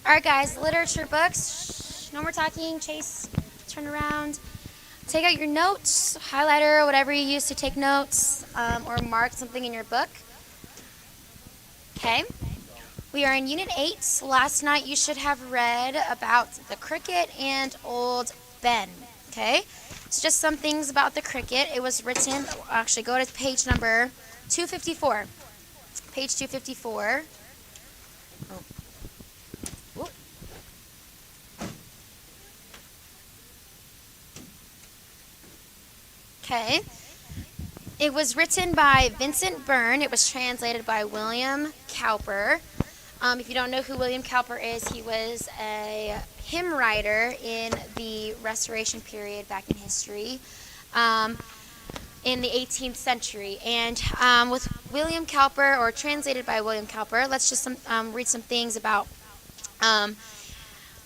F: All right, guys, literature books. No more talking. Chase, turn around. Take out your notes, highlighter, whatever you use to take notes, or mark something in your book. Okay. We are in Unit 8. Last night you should have read about the cricket and Old Ben. Okay. It's just some things about the cricket. It was written, actually go to page number 254. Page 254. Oh. Whoop. Okay. It was written by Vincent Byrne. It was translated by William Cowper. If you don't know who William Cowper is, he was a hymn writer in the Restoration period back in history in the 18th century. And with William Cowper, or translated by William Cowper, let's just read some things about.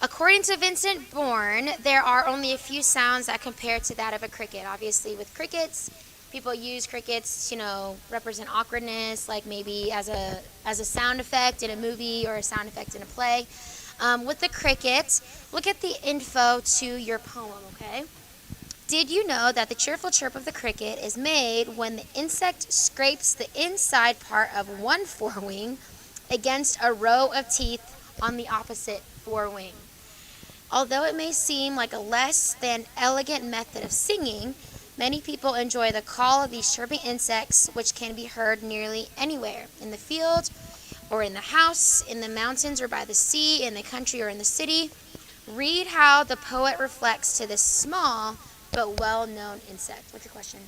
F: According to Vincent Bourne, there are only a few sounds that compare to that of a cricket. Obviously, with crickets, people use crickets, represent awkwardness, like maybe as a sound effect in a movie or a sound effect in a play. With the cricket, look at the info to your poem, okay? Did you know that the cheerful chirp of the cricket is made when the insect scrapes the inside part of one forewing against a row of teeth on the opposite forewing? Although it may seem like a less than elegant method of singing, many people enjoy the call of these chirping insects, which can be heard nearly anywhere, in the field or in the house, in the mountains or by the sea, in the country or in the city. Read how the poet reflects to this small but well-known insect. What's your question?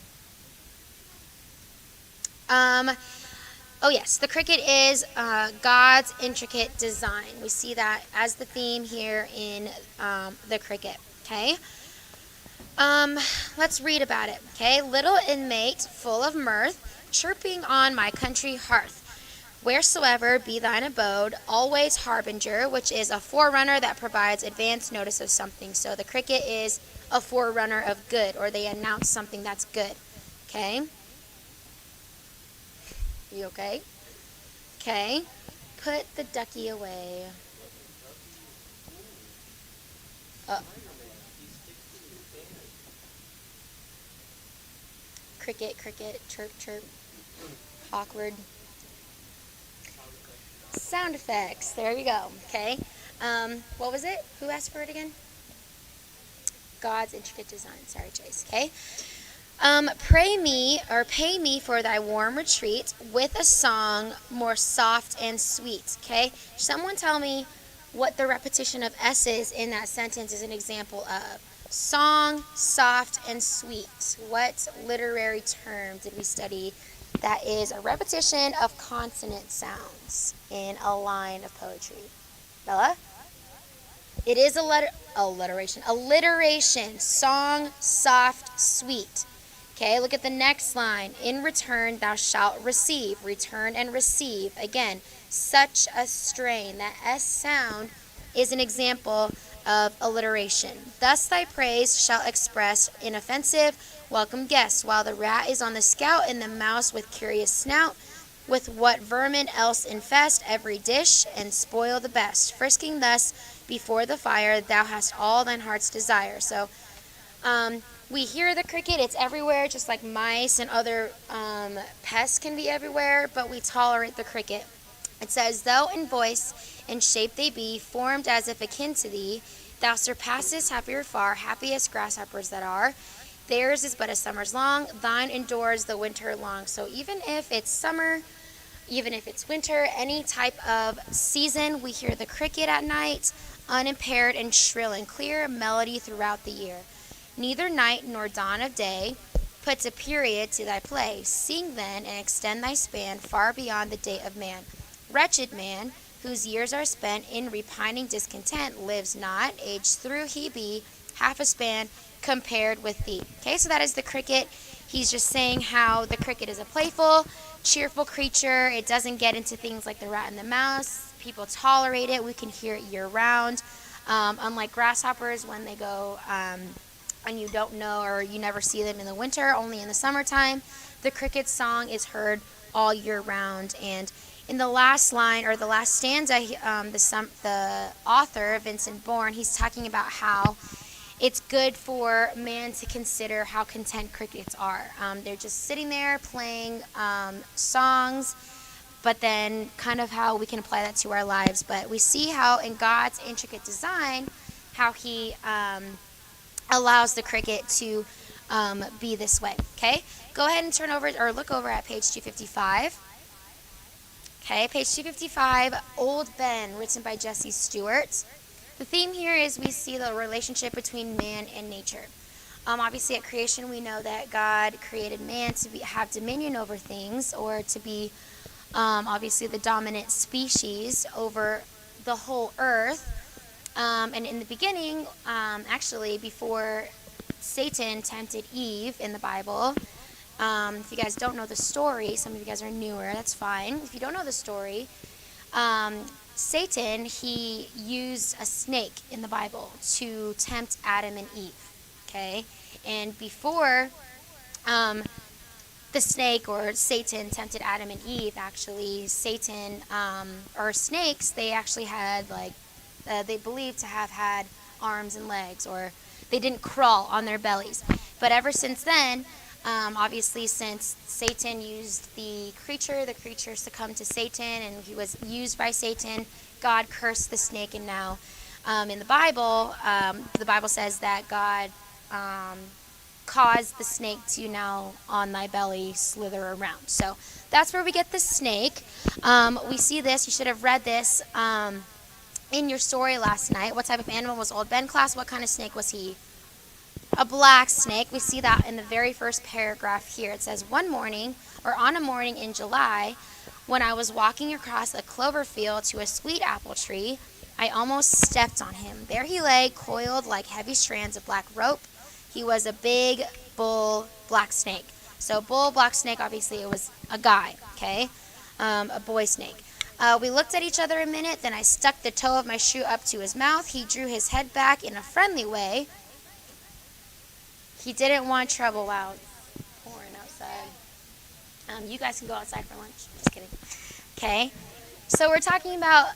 F: Oh yes, the cricket is God's intricate design. We see that as the theme here in the cricket, okay? Let's read about it, okay? Little inmate, full of mirth, chirping on my country hearth. Wheresoever be thine abode, always harbinger, which is a forerunner that provides advance notice of something. So the cricket is a forerunner of good, or they announce something that's good, okay? You okay? Okay. Put the ducky away. Cricket, cricket, chirp, chirp. Awkward. Sound effects. There you go. Okay. What was it? Who asked for it again? God's intricate design. Sorry, Chase. Okay. Pray me, or pay me for thy warm retreat with a song more soft and sweet. Okay. Someone tell me what the repetition of S's in that sentence is an example of. Song, soft, and sweet. What literary term did we study that is a repetition of consonant sounds in a line of poetry? Bella? It is alliteration. Alliteration. Song, soft, sweet. Okay, look at the next line. In return, thou shalt receive. Return and receive. Again, such a strain. That S sound is an example of alliteration. Thus thy praise shall express inoffensive, welcome guests, while the rat is on the scout and the mouse with curious snout, with what vermin else infest every dish and spoil the best. Frisking thus before the fire, thou hast all thine heart's desire. So, we hear the cricket, it's everywhere, just like mice and other pests can be everywhere, but we tolerate the cricket. It says, though in voice and shape they be, formed as if akin to thee, thou surpassest happier far, happiest grasshoppers that are. Theirs is but a summer's long, thine endures the winter long. So even if it's summer, even if it's winter, any type of season, we hear the cricket at night, unimpaired and shrill and clear, melody throughout the year. Neither night nor dawn of day puts a period to thy play. Sing then and extend thy span far beyond the date of man. Wretched man, whose years are spent in repining discontent, lives not, aged through he be, half a span compared with thee. Okay, so that is the cricket. He's just saying how the cricket is a playful, cheerful creature. It doesn't get into things like the rat and the mouse. People tolerate it. We can hear it year-round. Unlike grasshoppers, when they go and you don't know or you never see them in the winter, only in the summertime, the cricket's song is heard all year round. And in the last line or the last stanza, the author, Vincent Bourne, he's talking about how it's good for man to consider how content crickets are. They're just sitting there playing songs, but then kind of how we can apply that to our lives. But we see how in God's intricate design, how he allows the cricket to be this way. Okay, go ahead and turn over or look over at page 255. Okay, page 255, Old Ben, written by Jesse Stewart. The theme here is we see the relationship between man and nature. Obviously, at creation, we know that God created man to have dominion over things, or to be obviously the dominant species over the whole earth. And in the beginning, actually, before Satan tempted Eve in the Bible, if you guys don't know the story, some of you guys are newer, that's fine. If you don't know the story, Satan, he used a snake in the Bible to tempt Adam and Eve, okay? And before the snake or Satan tempted Adam and Eve, actually, Satan or snakes, they actually had they believed to have had arms and legs, or they didn't crawl on their bellies. But ever since then, obviously, since Satan used the creature succumbed to Satan, and he was used by Satan, God cursed the snake, and now in the Bible says that God caused the snake to now on thy belly slither around. So that's where we get the snake. We see this. You should have read this in your story last night. What type of animal was Old Ben, class? What kind of snake was he? A black snake. We see that in the very first paragraph here. It says, on a morning in July, when I was walking across a clover field to a sweet apple tree, I almost stepped on him. There he lay, coiled like heavy strands of black rope. He was a big bull black snake. So bull, black snake, obviously it was a guy, okay? A boy snake. We looked at each other a minute, then I stuck the toe of my shoe up to his mouth. He drew his head back in a friendly way. He didn't want trouble while pouring outside. You guys can go outside for lunch. Just kidding. Okay. So we're talking about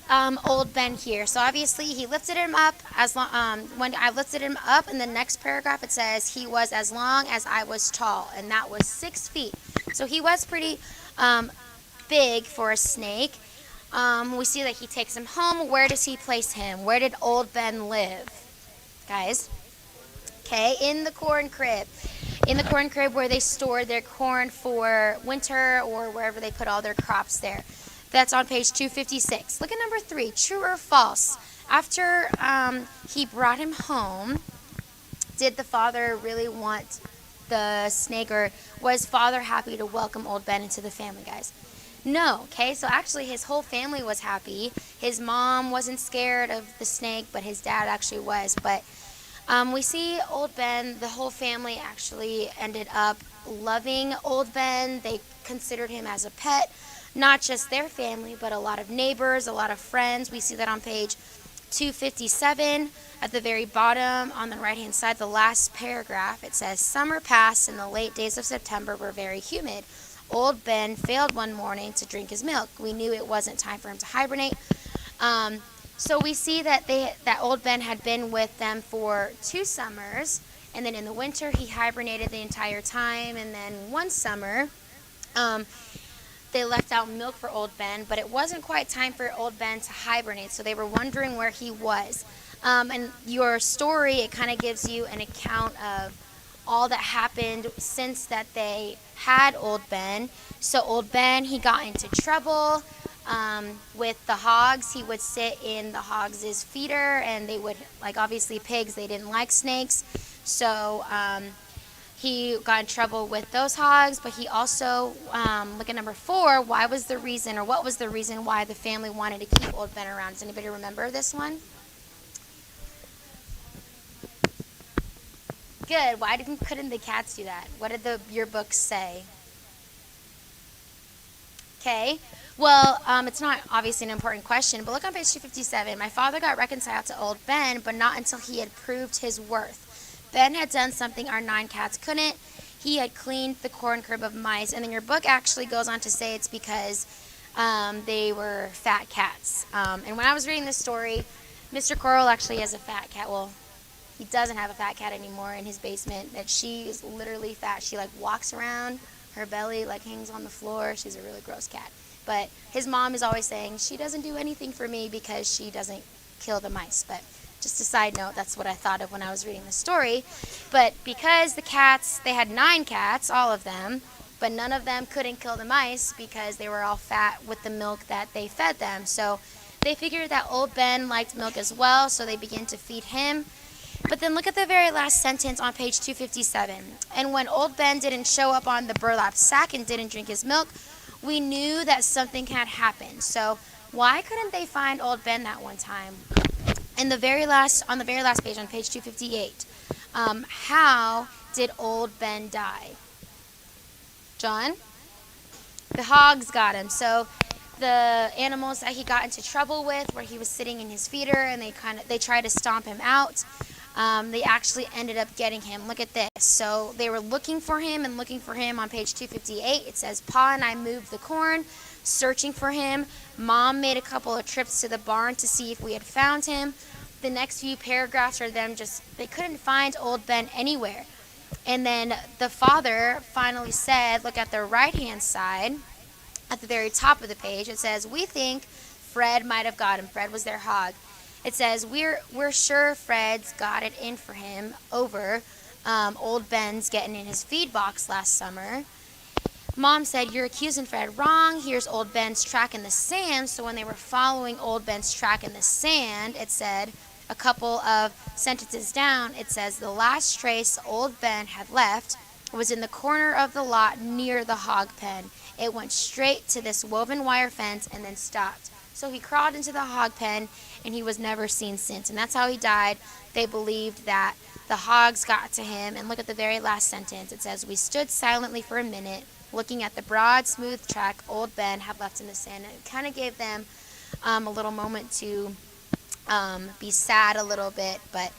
F: Old Ben here. So obviously he lifted him up when I lifted him up in the next paragraph, it says he was as long as I was tall, and that was 6 feet. So he was pretty big for a snake. We see that he takes him home. Where does he place him? Where did Old Ben live, guys? Okay, in the corn crib. In the corn crib where they stored their corn for winter, or wherever they put all their crops there. That's on page 256. Look at number 3, true or false. After he brought him home, did the father really want the snake, or was father happy to welcome Old Ben into the family, guys? No, okay, so actually his whole family was happy. His mom wasn't scared of the snake, but his dad actually was. But we see Old Ben, the whole family actually ended up loving Old Ben. They considered him as a pet, not just their family, but a lot of neighbors, a lot of friends. We see that on page 257 at the very bottom on the right-hand side, the last paragraph. It says, summer passed and the late days of September were very humid. Old Ben failed one morning to drink his milk. We knew it wasn't time for him to hibernate. So we see that that Old Ben had been with them for 2 summers, and then in the winter he hibernated the entire time, and then one summer they left out milk for Old Ben, but it wasn't quite time for Old Ben to hibernate, so they were wondering where he was. And your story, it kind of gives you an account of all that happened since that they had Old Ben. So Old Ben, he got into trouble with the hogs. He would sit in the hogs' feeder, and they would, like, obviously pigs, they didn't like snakes. So he got in trouble with those hogs, but he also, look at number 4, what was the reason why the family wanted to keep Old Ben around? Does anybody remember this one? Good. Why couldn't the cats do that? What did your books say? Okay. Well, it's not obviously an important question, but look on page 257. My father got reconciled to Old Ben, but not until he had proved his worth. Ben had done something our 9 cats couldn't. He had cleaned the corn crib of mice. And then your book actually goes on to say it's because They were fat cats. And when I was reading this story, Mr. Coral actually has a fat cat. Well, he doesn't have a fat cat anymore in his basement. That she is literally fat. She like walks around, her belly like hangs on the floor. She's a really gross cat. But his mom is always saying she doesn't do anything for me because she doesn't kill the mice. But just a side note, that's what I thought of when I was reading the story. But because the cats, they had 9 cats, all of them, but none of them couldn't kill the mice because they were all fat with the milk that they fed them. So they figured that old Ben liked milk as well, so they began to feed him. But then look at the very last sentence on page 257. And when old Ben didn't show up on the burlap sack and didn't drink his milk, we knew that something had happened. So why couldn't they find old Ben that one time? On the very last page, on page 258, how did old Ben die? John? The hogs got him. So the animals that he got into trouble with, where he was sitting in his feeder and they tried to stomp him out, they actually ended up getting him. Look at this. So they were looking for him on page 258. It says, Pa and I moved the corn, searching for him. Mom made a couple of trips to the barn to see if we had found him. The next few paragraphs are them they couldn't find old Ben anywhere. And then the father finally said, look at the right-hand side, at the very top of the page, it says, we think Fred might have got him. Fred was their hog. It says, we're sure Fred's got it in for him over old Ben's getting in his feed box last summer. Mom said, you're accusing Fred wrong. Here's old Ben's track in the sand. So when they were following old Ben's track in the sand, it said, a couple of sentences down, it says, the last trace old Ben had left was in the corner of the lot near the hog pen. It went straight to this woven wire fence and then stopped. So he crawled into the hog pen and he was never seen since. And that's how he died. They believed that the hogs got to him. And look at the very last sentence. It says, we stood silently for a minute, looking at the broad, smooth track old Ben had left in the sand. And it kind of gave them a little moment to be sad a little bit, but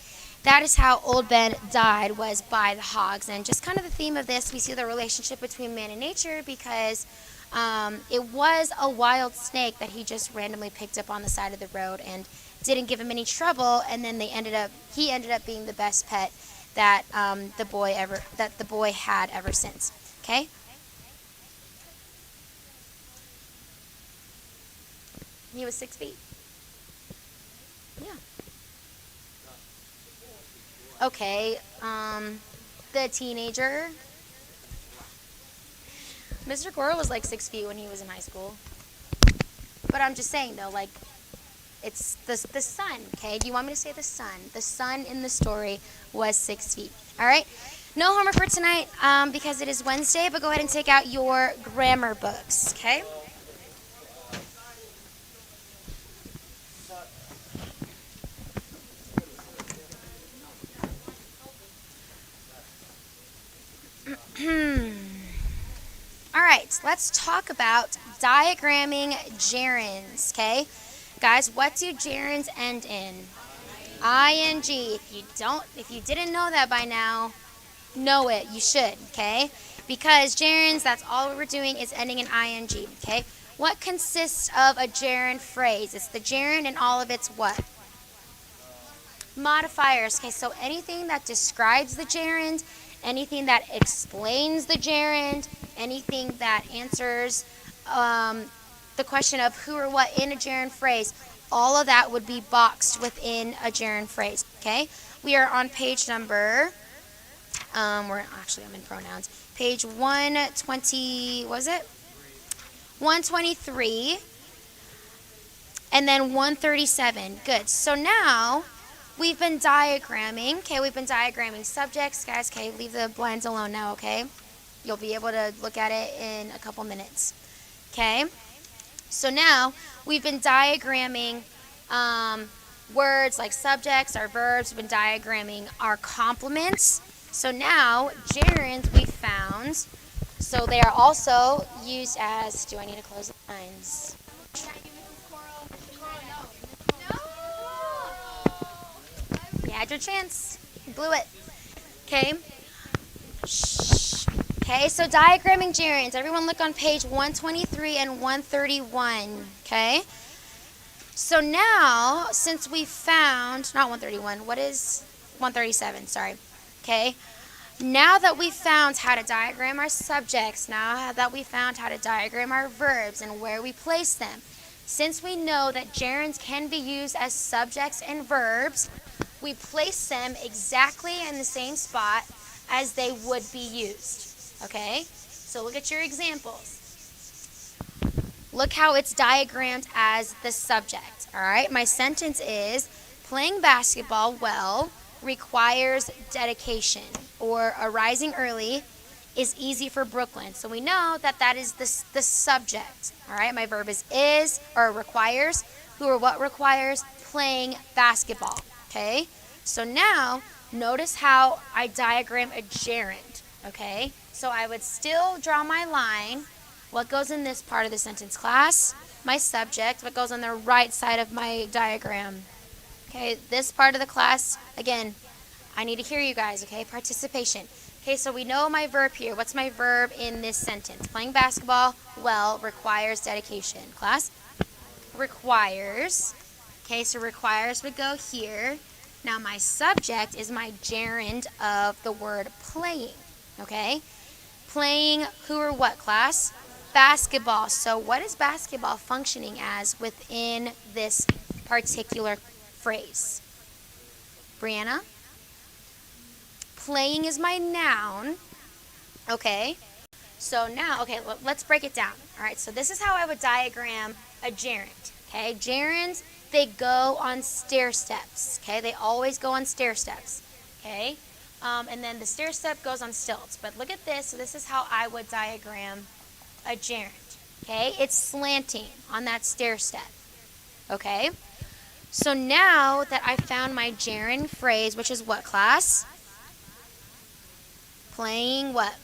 F: that is how old Ben died, was by the hogs. And just kind of the theme of this, we see the relationship between man and nature, because it was a wild snake that he just randomly picked up on the side of the road and didn't give him any trouble, and then he ended up being the best pet that the boy had ever since. Okay? He was 6 feet. Yeah. Okay, the teenager. Mr. Coral was like 6 feet when he was in high school. But I'm just saying though, like, it's the son, okay? Do you want me to say the son? The son in the story was 6 feet. All right? No homework for tonight because it is Wednesday, but go ahead and take out your grammar books, okay? All right, let's talk about diagramming gerunds, okay? Guys, what do gerunds end in? ing. If you didn't know that by now, know it. You should, okay? Because gerunds, that's all we're doing, is ending in ing, okay? What consists of a gerund phrase? It's the gerund and all of its what? Modifiers, okay? So anything that describes the gerund, anything that explains the gerund, anything that answers the question of who or what in a gerund phrase, all of that would be boxed within a gerund phrase, okay? We are on page number, I'm in pronouns, page 120, was it? 123, and then 137. Good. So now we've been diagramming, okay? We've been diagramming subjects. Guys, okay, leave the blinds alone now, okay? You'll be able to look at it in a couple minutes, okay? So now we've been diagramming words like subjects, our verbs. We've been diagramming our complements. So now gerunds we found. So they are also used as, do I need to close the lines? You had your chance. You blew it. Okay. Shh. Okay, so diagramming gerunds. Everyone look on page 123 and 131. Okay? So now, since we found, not 131, what is 137, sorry. Okay? Now that we found how to diagram our subjects, now that we found how to diagram our verbs and where we place them, since we know that gerunds can be used as subjects and verbs, we place them exactly in the same spot as they would be used. Okay? So look at your examples. Look how it's diagrammed as the subject. All right? My sentence is, playing basketball well requires dedication, or arising early is easy for Brooklyn. So we know that that is the subject. All right? My verb is or requires. Who or what requires? Playing basketball. Okay? So now, notice how I diagram a gerund. Okay? So I would still draw my line. What goes in this part of the sentence, class? My subject. What goes on the right side of my diagram? Okay, this part of the class, again, I need to hear you guys, okay? Participation. Okay, so we know my verb here. What's my verb in this sentence? Playing basketball well requires dedication. Class? Requires. Okay, so requires would go here. Now my subject is my gerund of the word playing. Okay? Playing who or what, class? Basketball. So what is basketball functioning as within this particular phrase? Brianna? Playing is my noun. Okay? So now, okay, let's break it down. All right, so this is how I would diagram a gerund. Okay? Gerunds, they go on stair steps. Okay? They always go on stair steps. Okay? And then the stair step goes on stilts. But look at this. So this is how I would diagram a gerund. Okay? It's slanting on that stair step. Okay? So now that I found my gerund phrase, which is what, class? Playing what?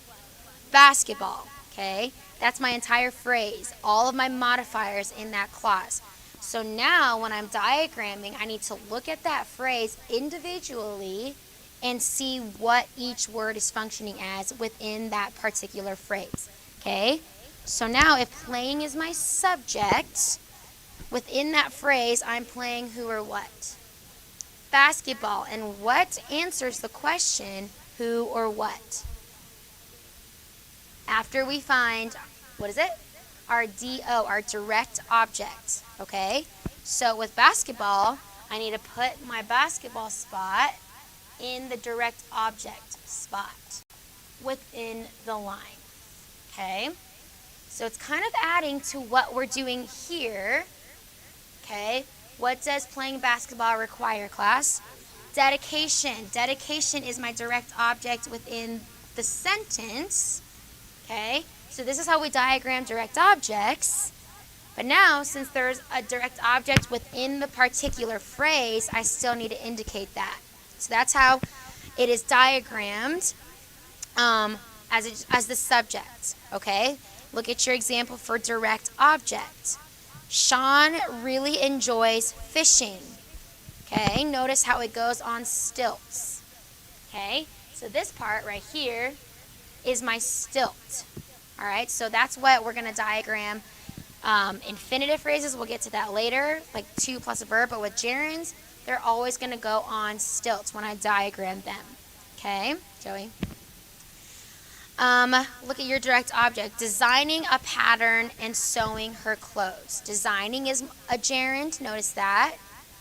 F: Basketball. Okay? That's my entire phrase. All of my modifiers in that clause. So now when I'm diagramming, I need to look at that phrase individually and see what each word is functioning as within that particular phrase. Okay? So now if playing is my subject, within that phrase, I'm playing who or what? Basketball. And what answers the question, who or what? After we find, what is it? Our DO, our direct object. Okay? So with basketball, I need to put my basketball spot in the direct object spot within the line. Okay? So it's kind of adding to what we're doing here. Okay? What does playing basketball require, class? Dedication. Dedication is my direct object within the sentence. Okay? So this is how we diagram direct objects. But now, since there's a direct object within the particular phrase, I still need to indicate that. So that's how it is diagrammed as the subject. Okay? Look at your example for direct object. Sean really enjoys fishing. Okay? Notice how it goes on stilts. Okay? So this part right here is my stilt. All right? So that's what we're going to diagram. Infinitive phrases, we'll get to that later, like to plus a verb, but with gerunds, they're always going to go on stilts when I diagram them. Okay, Joey? Look at your direct object. Designing a pattern and sewing her clothes. Designing is a gerund. Notice that.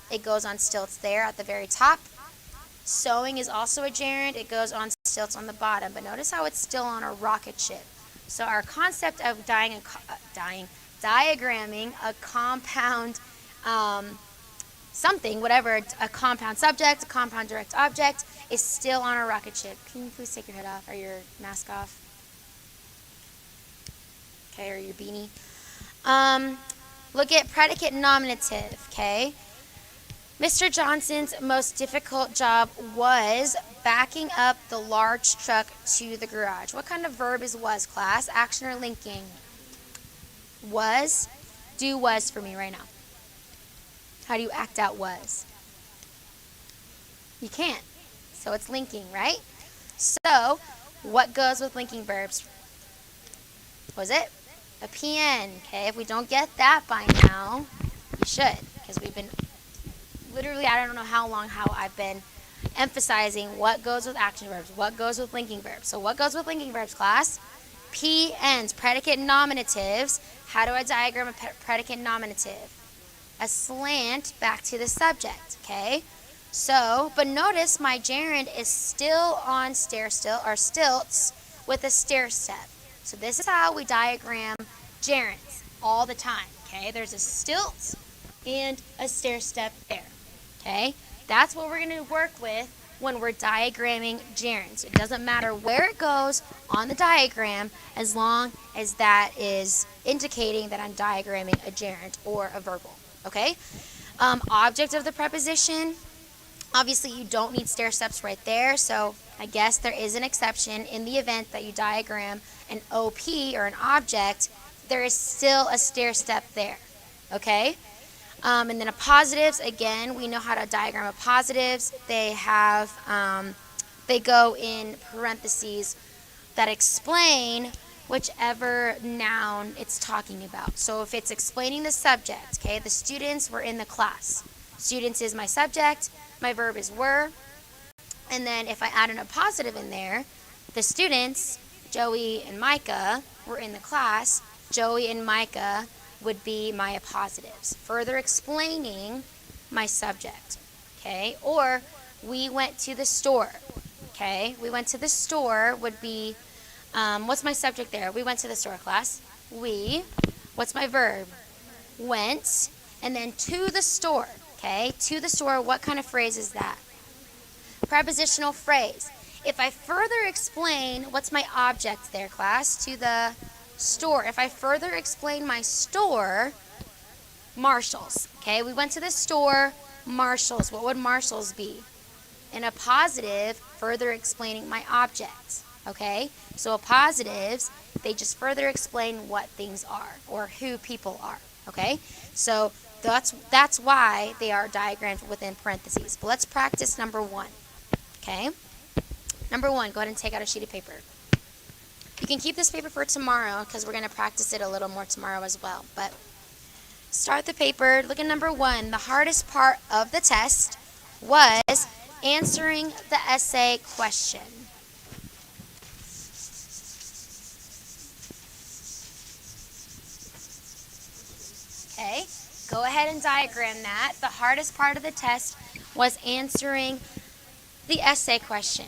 F: It goes on stilts there at the very top. Sewing is also a gerund. It goes on stilts on the bottom. But notice how it's still on a rocket ship. So our concept of diagramming a compound something, whatever, a compound subject, a compound direct object, is still on a rocket ship. Can you please take your hood off or your mask off? Okay, or your beanie. Look at predicate nominative, okay? Mr. Johnson's most difficult job was backing up the large truck to the garage. What kind of verb is was, class? Action or linking? Was. Do was for me right now. How do you act out was? You can't. So it's linking, right? So what goes with linking verbs? What was it? A PN, okay? If we don't get that by now, you should, because we've been literally, I don't know how long, how I've been emphasizing what goes with action verbs, what goes with linking verbs. So what goes with linking verbs, class? PNs, predicate nominatives. How do I diagram a predicate nominative? A slant back to the subject, okay? So, but notice my gerund is still on stilts with a stair step. So this is how we diagram gerunds all the time, okay? There's a stilt and a stair step there, okay? That's what we're going to work with when we're diagramming gerunds. It doesn't matter where it goes on the diagram as long as that is indicating that I'm diagramming a gerund or a verbal, okay? Object of the preposition, obviously you don't need stair steps right there, so I guess there is an exception. In the event that you diagram an OP or an object, there is still a stair step there, okay? And then a positives, again, we know how to diagram a positives. They have, they go in parentheses that explain whichever noun it's talking about. So if it's explaining the subject, okay, the students were in the class. Students is my subject, my verb is were. And then if I add in a positive in there, the students, Joey and Micah, were in the class. Joey and Micah would be my appositives, further explaining my subject, okay? Or we went to the store, okay? We went to the store would be, what's my subject there? We went to the store, class. We, what's my verb? Went, and then to the store, okay? To the store, what kind of phrase is that? Prepositional phrase. If I further explain, what's my object there, class? To the store. If I further explain my store, Marshalls. Okay, we went to the store, Marshalls. What would Marshalls be? And a positive, further explaining my object. Okay, so positives, they just further explain what things are or who people are. Okay, so that's why they are diagrammed within parentheses. But let's practice number one. Okay, number one, go ahead and take out a sheet of paper. You can keep this paper for tomorrow because we're going to practice it a little more tomorrow as well. But start the paper. Look at number one. The hardest part of the test was answering the essay question. Okay, go ahead and diagram that. The hardest part of the test was answering the essay question.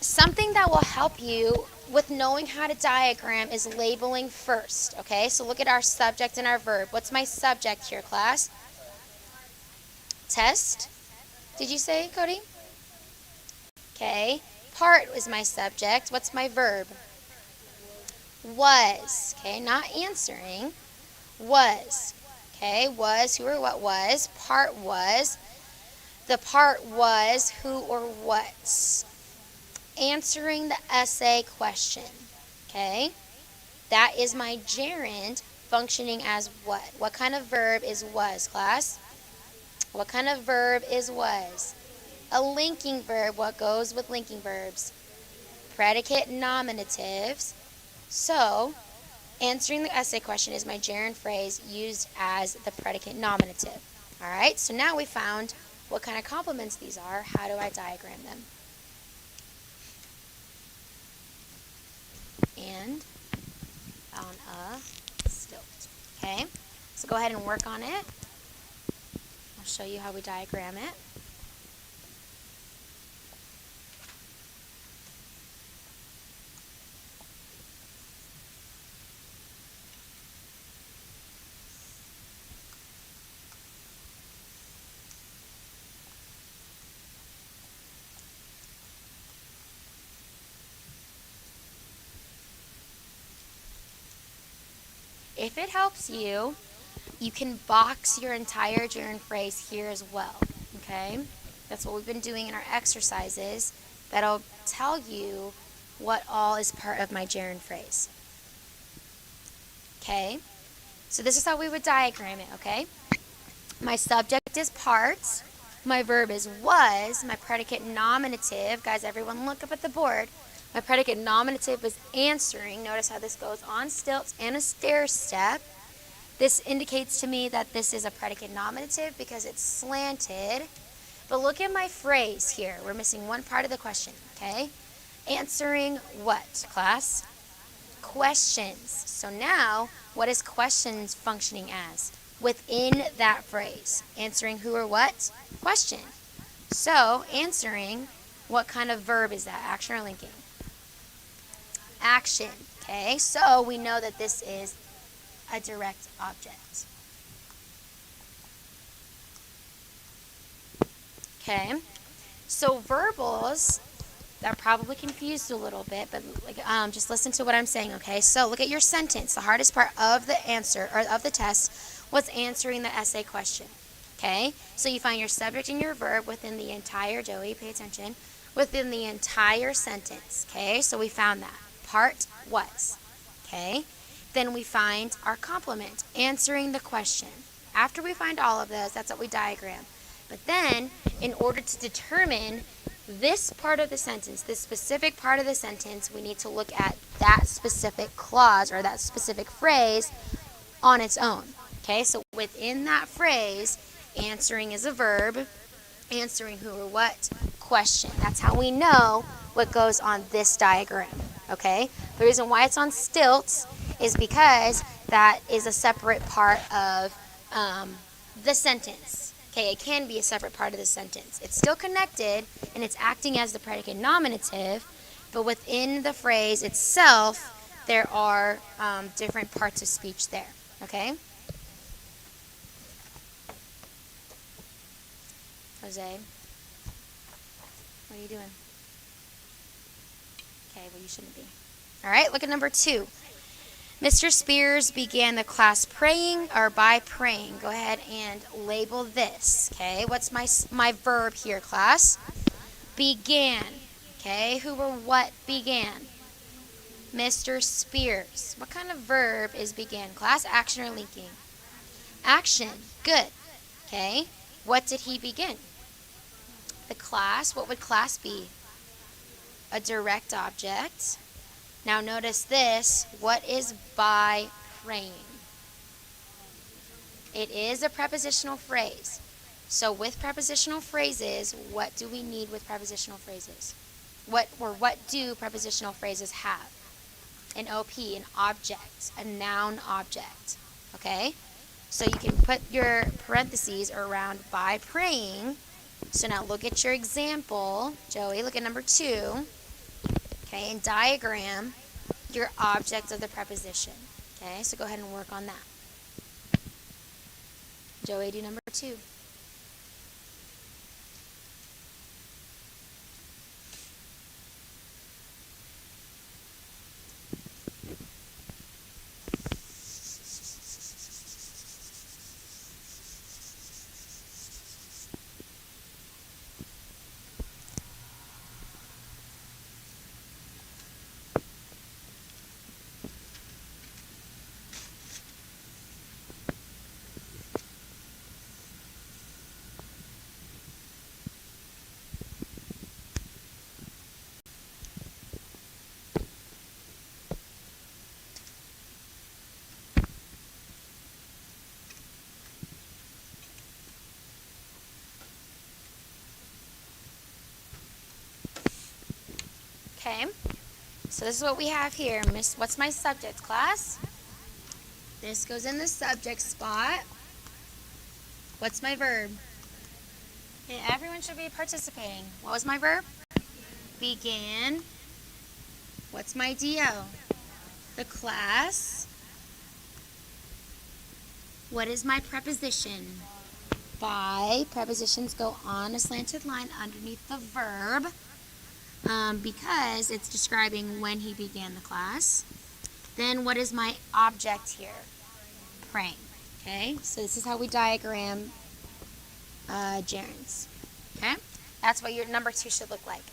F: Something that will help you with knowing how to diagram is labeling first, okay? So look at our subject and our verb. What's my subject here, class? Test. Did you say, Cody? Okay. Part is my subject. What's my verb? Was. Okay, not answering. Was. Okay, was, who or what was. Part was. The part was who or what. Answering the essay question, okay? That is my gerund functioning as what? What kind of verb is was, class? What kind of verb is was? A linking verb. What goes with linking verbs? Predicate nominatives. So, answering the essay question is my gerund phrase used as the predicate nominative. All right, so now we found what kind of complements these are. How do I diagram them? And on a stilt. Okay, so go ahead and work on it. I'll show you how we diagram it. If it helps you, you can box your entire gerund phrase here as well, okay? That's what we've been doing in our exercises. That'll tell you what all is part of my gerund phrase. Okay? So this is how we would diagram it, okay? My subject is part. My verb is was. My predicate nominative, guys, everyone look up at the board. My predicate nominative was answering. Notice how this goes on stilts and a stair step. This indicates to me that this is a predicate nominative because it's slanted. But look at my phrase here. We're missing one part of the question, okay? Answering what, class? Questions. So now, what is questions functioning as? Within that phrase. Answering who or what? Question. So, answering, what kind of verb is that? Action or linking? Action. Okay, so we know that this is a direct object. Okay, so verbals, that probably confused a little bit, but just listen to what I'm saying, okay? So look at your sentence. The hardest part of the answer, or of the test, was answering the essay question, okay? So you find your subject and your verb within the entire, Joey, pay attention, within the entire sentence, okay? So we found that. Part was, okay? Then we find our complement, answering the question. After we find all of those, that's what we diagram. But then, in order to determine this part of the sentence, this specific part of the sentence, we need to look at that specific clause or that specific phrase on its own. Okay, so within that phrase, answering is a verb, answering who or what, question. That's how we know what goes on this diagram. Okay, the reason why it's on stilts is because that is a separate part of the sentence. Okay, it can be a separate part of the sentence. It's still connected, and it's acting as the predicate nominative, but within the phrase itself, there are different parts of speech there. Okay? Jose, what are you doing? Okay, well, you shouldn't be. All right, look at number 2. Mr. Spears began the class praying or by praying. Go ahead and label this. Okay, what's my verb here, class? Began. Okay, who or what began? Mr. Spears. What kind of verb is began, class? Action or linking? Action. Good. Okay, what did he begin? The class. What would class be? A direct object. Now notice this, what is by praying? It is a prepositional phrase. So with prepositional phrases, what do we need with prepositional phrases? What do prepositional phrases have? An OP, an object, a noun object. Okay? So you can put your parentheses around by praying. So now look at your example. Joey, look at number 2. Okay, and diagram your object of the preposition. Okay, so go ahead and work on that. Joey, do number 2. Okay, so this is what we have here. What's my subject, class? This goes in the subject spot. What's my verb? Okay, everyone should be participating. What was my verb? Began. What's my DO? The class. What is my preposition? By. Prepositions go on a slanted line underneath the verb. Because it's describing when he began the class. Then what is my object here? Praying. Okay, so this is how we diagram gerunds. Okay, that's what your number 2 should look like.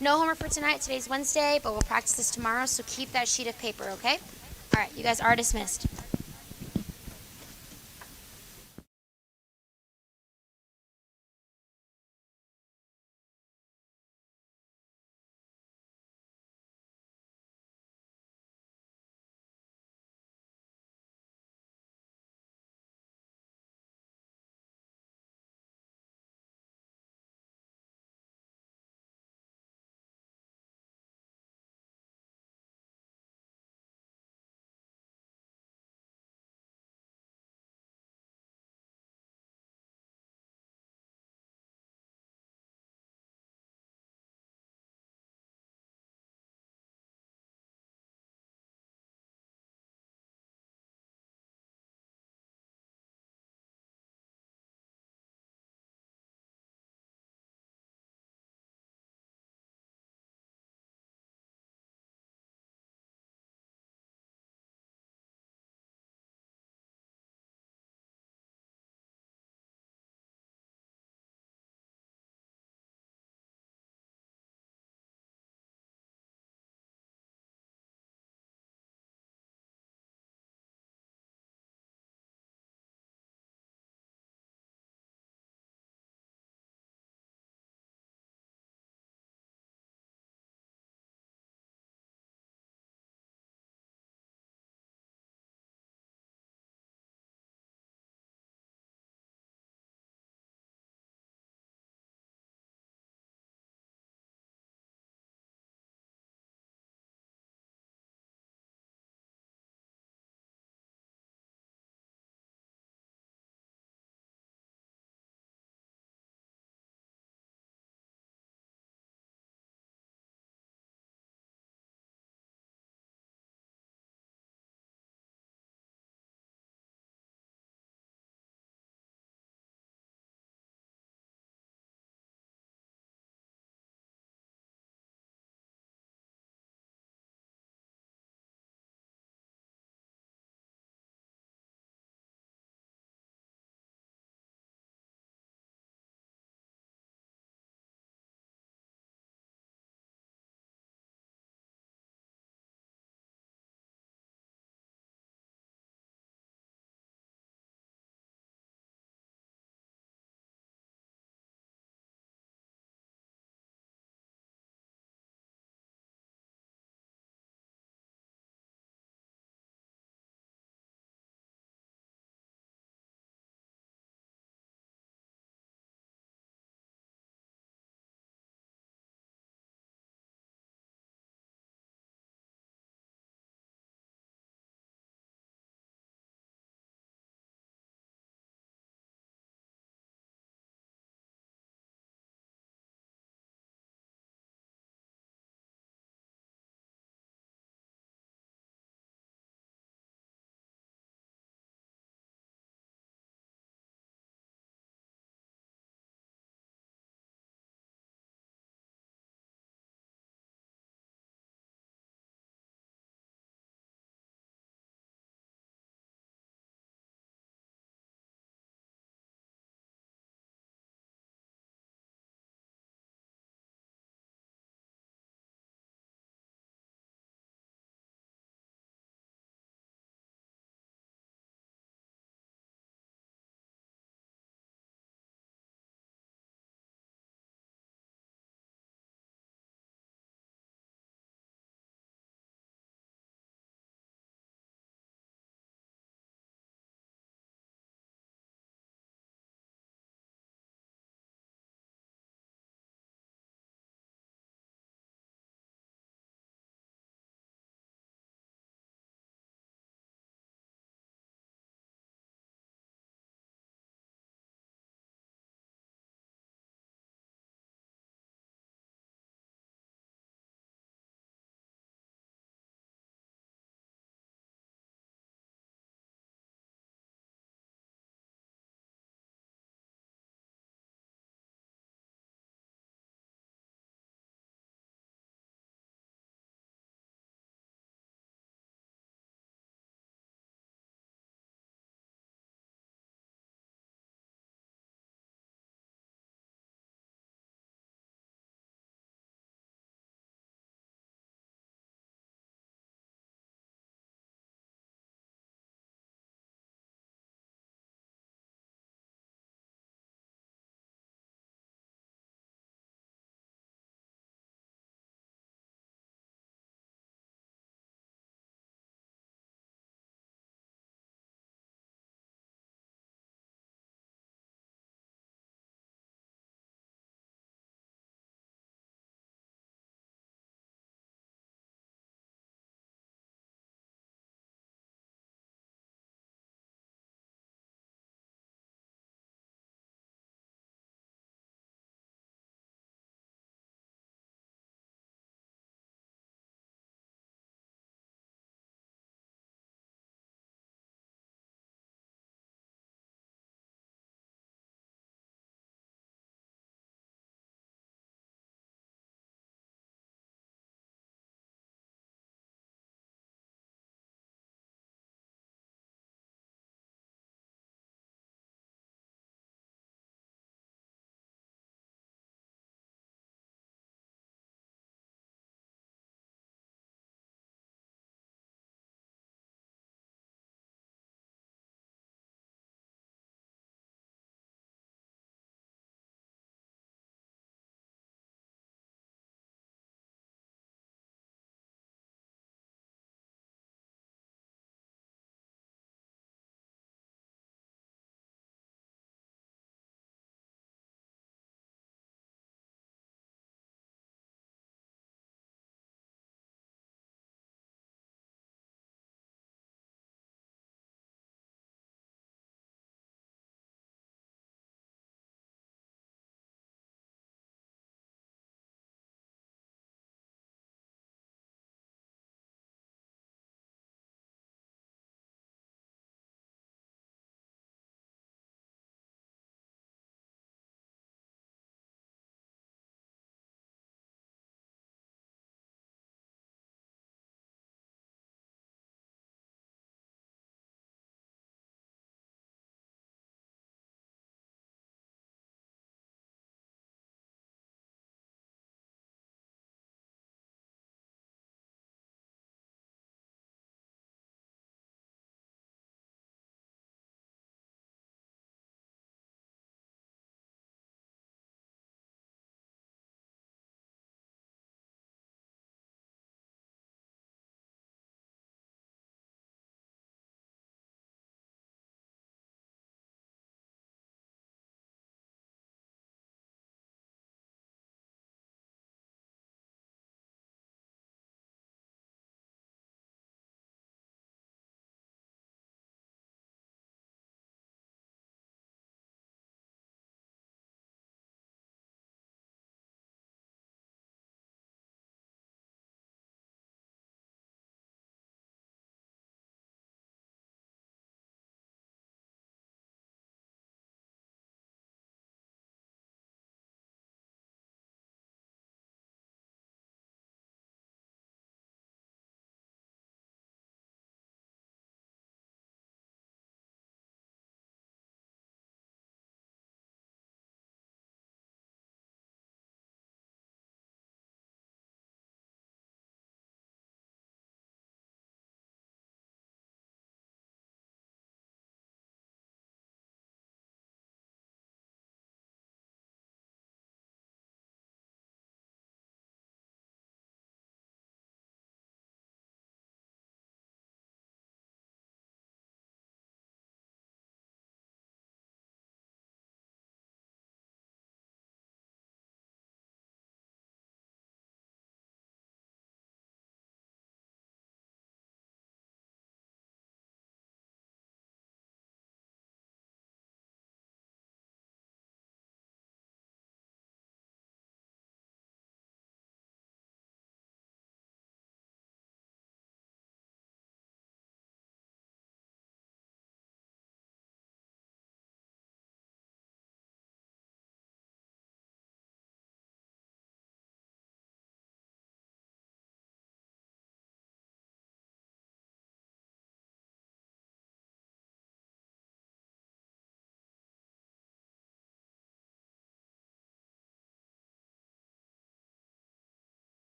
F: No homework for tonight. Today's Wednesday, but we'll practice this tomorrow, so keep that sheet of paper, okay? All right, you guys are dismissed.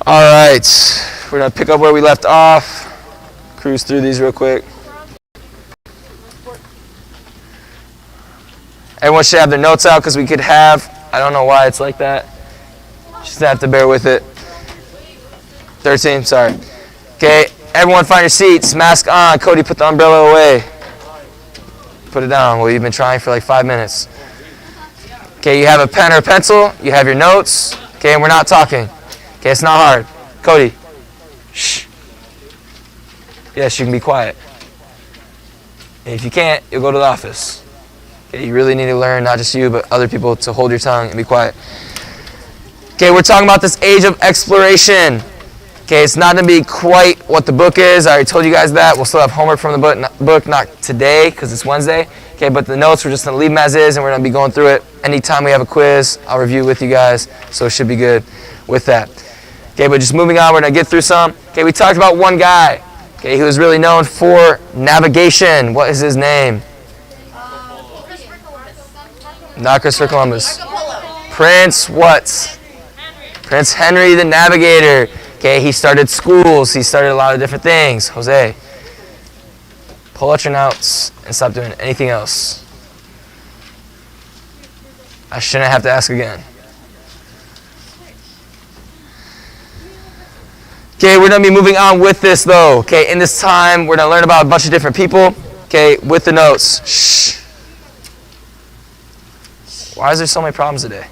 G: All right, we're gonna pick up where we left off. Cruise through these real quick. Everyone should have their notes out because we could have, I don't know why it's like that. Just have to bear with it. 13, sorry. Okay, everyone find your seats, mask on. Cody, put the umbrella away. Put it down. Well, you've been trying for like 5 minutes. Okay, you have a pen or a pencil, you have your notes. Okay, and we're not talking. Okay, it's not hard. Cody, shh. Yes, you can be quiet. And if you can't, you'll go to the office. Okay, you really need to learn, not just you, but other people, to hold your tongue and be quiet. Okay, we're talking about this age of exploration. Okay, it's not going to be quite what the book is. I already told you guys that. We'll still have homework from the book, not today because it's Wednesday. Okay, but the notes, we're just going to leave them as is, and we're going to be going through it. Anytime we have a quiz, I'll review with you guys, so it should be good with that. Okay, but just moving on, we're going to get through some. Okay, we talked about one guy. Okay, he was really known for navigation. What is his name? Not Christopher Columbus. Prince what? Prince Henry the Navigator. Okay, he started schools. He started a lot of different things. Jose, pull out your notes and stop doing anything else. I shouldn't have to ask again. Okay, we're going to be moving on with this though. Okay, in this time, we're going to learn about a bunch of different people. Okay, with the notes. Shh. Why is there so many problems today?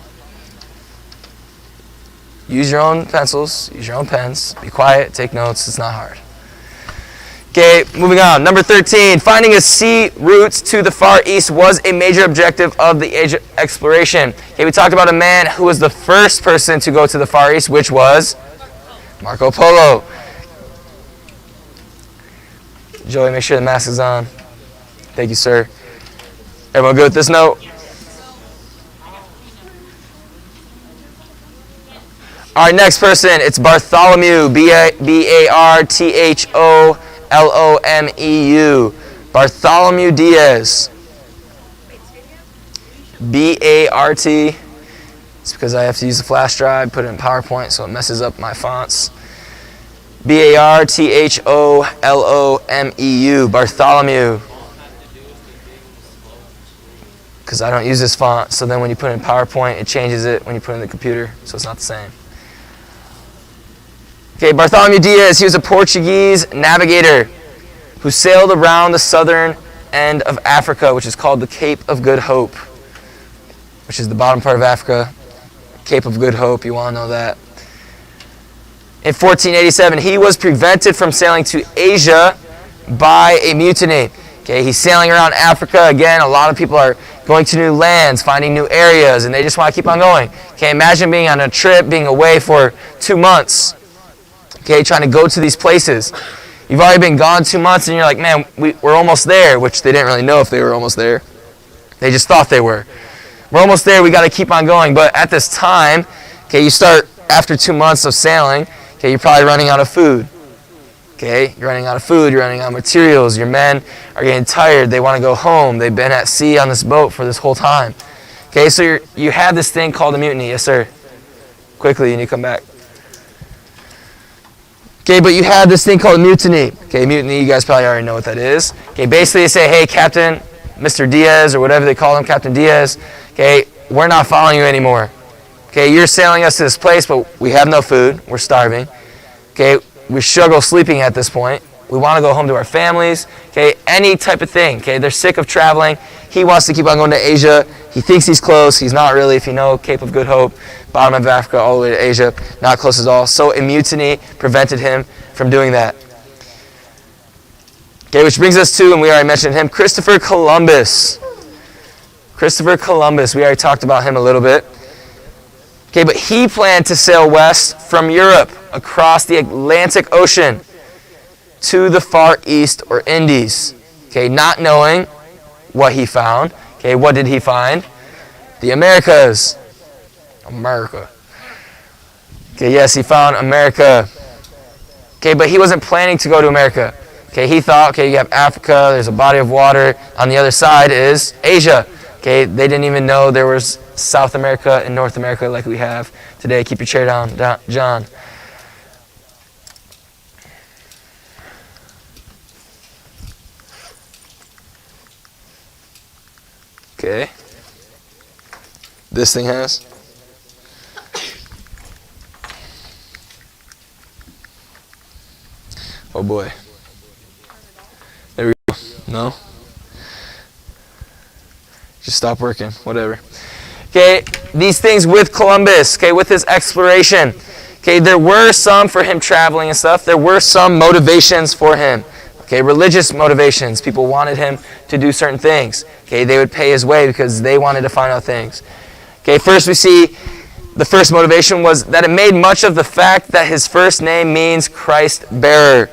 G: Use your own pencils, use your own pens, be quiet, take notes, it's not hard. Okay, moving on. Number 13, finding a sea route to the Far East was a major objective of the age of exploration. Okay, we talked about a man who was the first person to go to the Far East, which was Marco Polo. Joey, make sure the mask is on. Thank you, sir. Everyone good with this note? All right, next person, it's Bartholomew, B-A-R-T-H-O-L-O-M-E-U. Bartholomew Diaz. B-A-R-T. It's because I have to use the flash drive, put it in PowerPoint, so it messes up my fonts. B-A-R-T-H-O-L-O-M-E-U. Bartholomew. Because I don't use this font, so then when you put it in PowerPoint, it changes it when you put it in the computer, so it's not the same. Okay, Bartholomew Diaz, he was a Portuguese navigator who sailed around the southern end of Africa, which is called the Cape of Good Hope, which is the bottom part of Africa. Cape of Good Hope, you want to know that. In 1487, he was prevented from sailing to Asia by a mutiny. Okay, he's sailing around Africa. Again, a lot of people are going to new lands, finding new areas, and they just want to keep on going. Okay, imagine being on a trip, being away for 2 months. Okay, trying to go to these places. You've already been gone 2 months and you're like, man, we're almost there, which they didn't really know if they were almost there. They just thought they were. We're almost there, we got to keep on going. But at this time, okay, you start after 2 months of sailing, okay, you're probably running out of food. Okay, you're running out of food, you're running out of materials, your men are getting tired, they want to go home. They've been at sea on this boat for this whole time. Okay, so you have this thing called a mutiny. Yes, sir. Quickly, you need to come back. Okay, but you have this thing called mutiny. Okay, mutiny, you guys probably already know what that is. Okay, basically they say, hey, Captain, Mr. Diaz, or whatever they call him, Captain Diaz, okay, we're not following you anymore. Okay, you're sailing us to this place, but we have no food. We're starving. Okay, we struggle sleeping at this point. We want to go home to our families. Okay, any type of thing. Okay, they're sick of traveling. He wants to keep on going to Asia. He thinks he's close. He's not really, if you know, Cape of Good Hope, bottom of Africa, all the way to Asia, not close at all. So a mutiny prevented him from doing that. Okay, which brings us to, and we already mentioned him, Christopher Columbus. Christopher Columbus, we already talked about him a little bit. Okay, but he planned to sail west from Europe across the Atlantic Ocean to the Far East or Indies. Okay, not knowing what he found. Okay, what did he find? The Americas. America. Okay, yes, he found America. Okay, but he wasn't planning to go to America. Okay, he thought, okay, you have Africa, there's a body of water. On the other side is Asia. Okay, they didn't even know there was South America and North America like we have today. Keep your chair down, John. Okay. This thing has. Oh boy. There we go. No? Just stop working. Whatever. Okay, these things with Columbus, okay, with his exploration. Okay, there were some for him traveling and stuff. There were some motivations for him. Okay, religious motivations. People wanted him to do certain things. Okay, they would pay his way because they wanted to find out things. Okay, first we see the first motivation was that it made much of the fact that his first name means Christ bearer.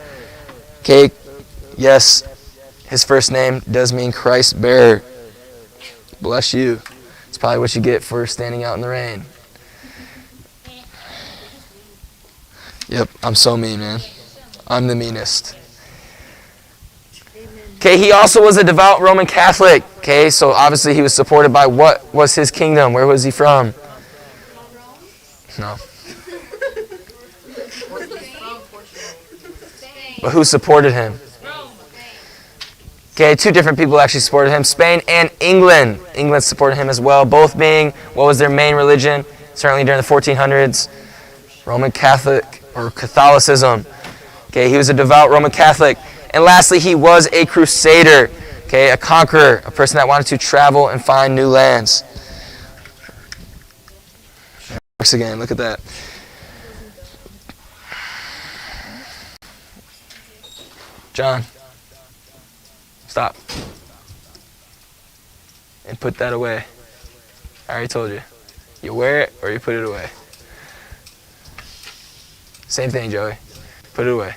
G: Okay, yes, his first name does mean Christ bearer. Bless you. It's probably what you get for standing out in the rain. Yep, I'm so mean, man. I'm the meanest. Okay, he also was a devout Roman Catholic. Okay, so obviously he was supported by what was his kingdom? Where was he from? No. But who supported him? Okay, two different people actually supported him. Spain and England. England supported him as well, both being, what was their main religion? Certainly during the 1400s, Roman Catholic or Catholicism. Okay, he was a devout Roman Catholic. And lastly, he was a crusader, okay, a conqueror, a person that wanted to travel and find new lands. Works again, look at that. John, stop. And put that away. I already told you. You wear it or you put it away. Same thing, Joey. Put it away.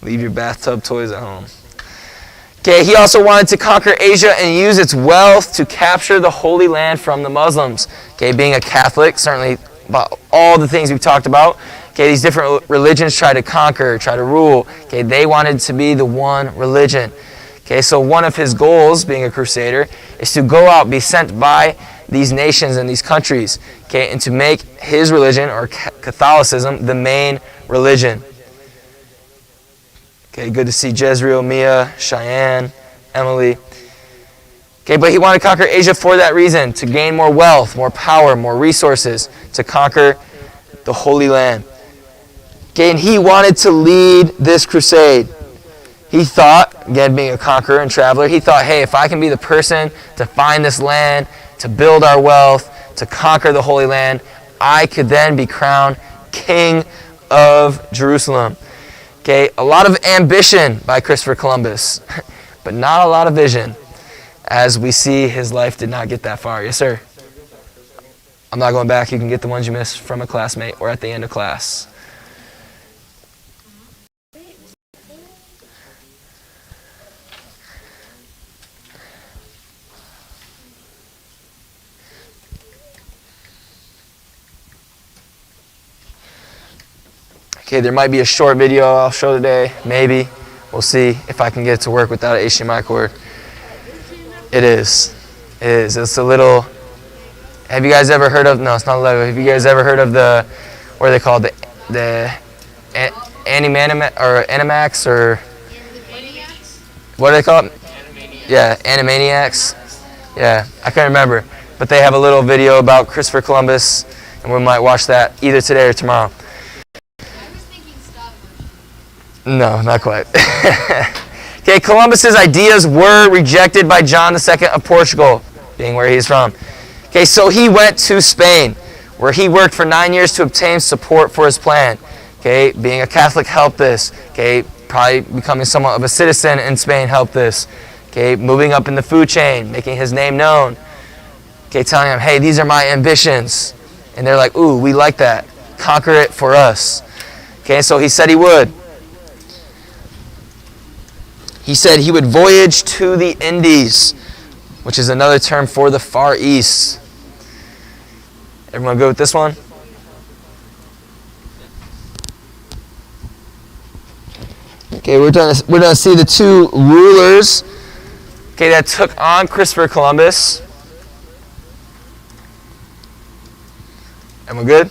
G: Leave your bathtub toys at home. Okay, he also wanted to conquer Asia and use its wealth to capture the Holy Land from the Muslims. Okay, being a Catholic, certainly about all the things we've talked about. Okay, these different religions try to conquer, try to rule. Okay, they wanted to be the one religion. Okay, so one of his goals, being a crusader, is to go out, be sent by these nations and these countries, okay, and to make his religion, or Catholicism, the main religion. Okay, good to see Jezreel, Mia, Cheyenne, Emily. Okay, but he wanted to conquer Asia for that reason, to gain more wealth, more power, more resources, to conquer the Holy Land. Okay, and he wanted to lead this crusade. He thought, again, being a conqueror and traveler, he thought, hey, if I can be the person to find this land, to build our wealth, to conquer the Holy Land, I could then be crowned King of Jerusalem. Okay, a lot of ambition by Christopher Columbus, but not a lot of vision, as we see his life did not get that far. Yes, sir? I'm not going back. You can get the ones you missed from a classmate or at the end of class. Okay, there might be a short video I'll show today, maybe. We'll see if I can get it to work without an HDMI cord. It is. It is. It's a little... Have you guys ever heard of... No, it's not Lego. Have you guys ever heard of the... What are they called? The Animax or... What do they call it? Yeah, Animaniacs. Yeah, I can't remember. But they have a little video about Christopher Columbus, and we might watch that either today or tomorrow. No, not quite. Okay, Columbus's ideas were rejected by John II of Portugal, being where he's from. Okay, so he went to Spain, where he worked for 9 years to obtain support for his plan. Okay, being a Catholic helped this. Okay, probably becoming somewhat of a citizen in Spain helped this. Okay, moving up in the food chain, making his name known. Okay, telling him, hey, these are my ambitions. And they're like, ooh, we like that. Conquer it for us. Okay, so he said he would. He said he would voyage to the Indies, which is another term for the Far East. Everyone good with this one? Okay, we're gonna see the two rulers, okay, that took on Christopher Columbus. Everyone good?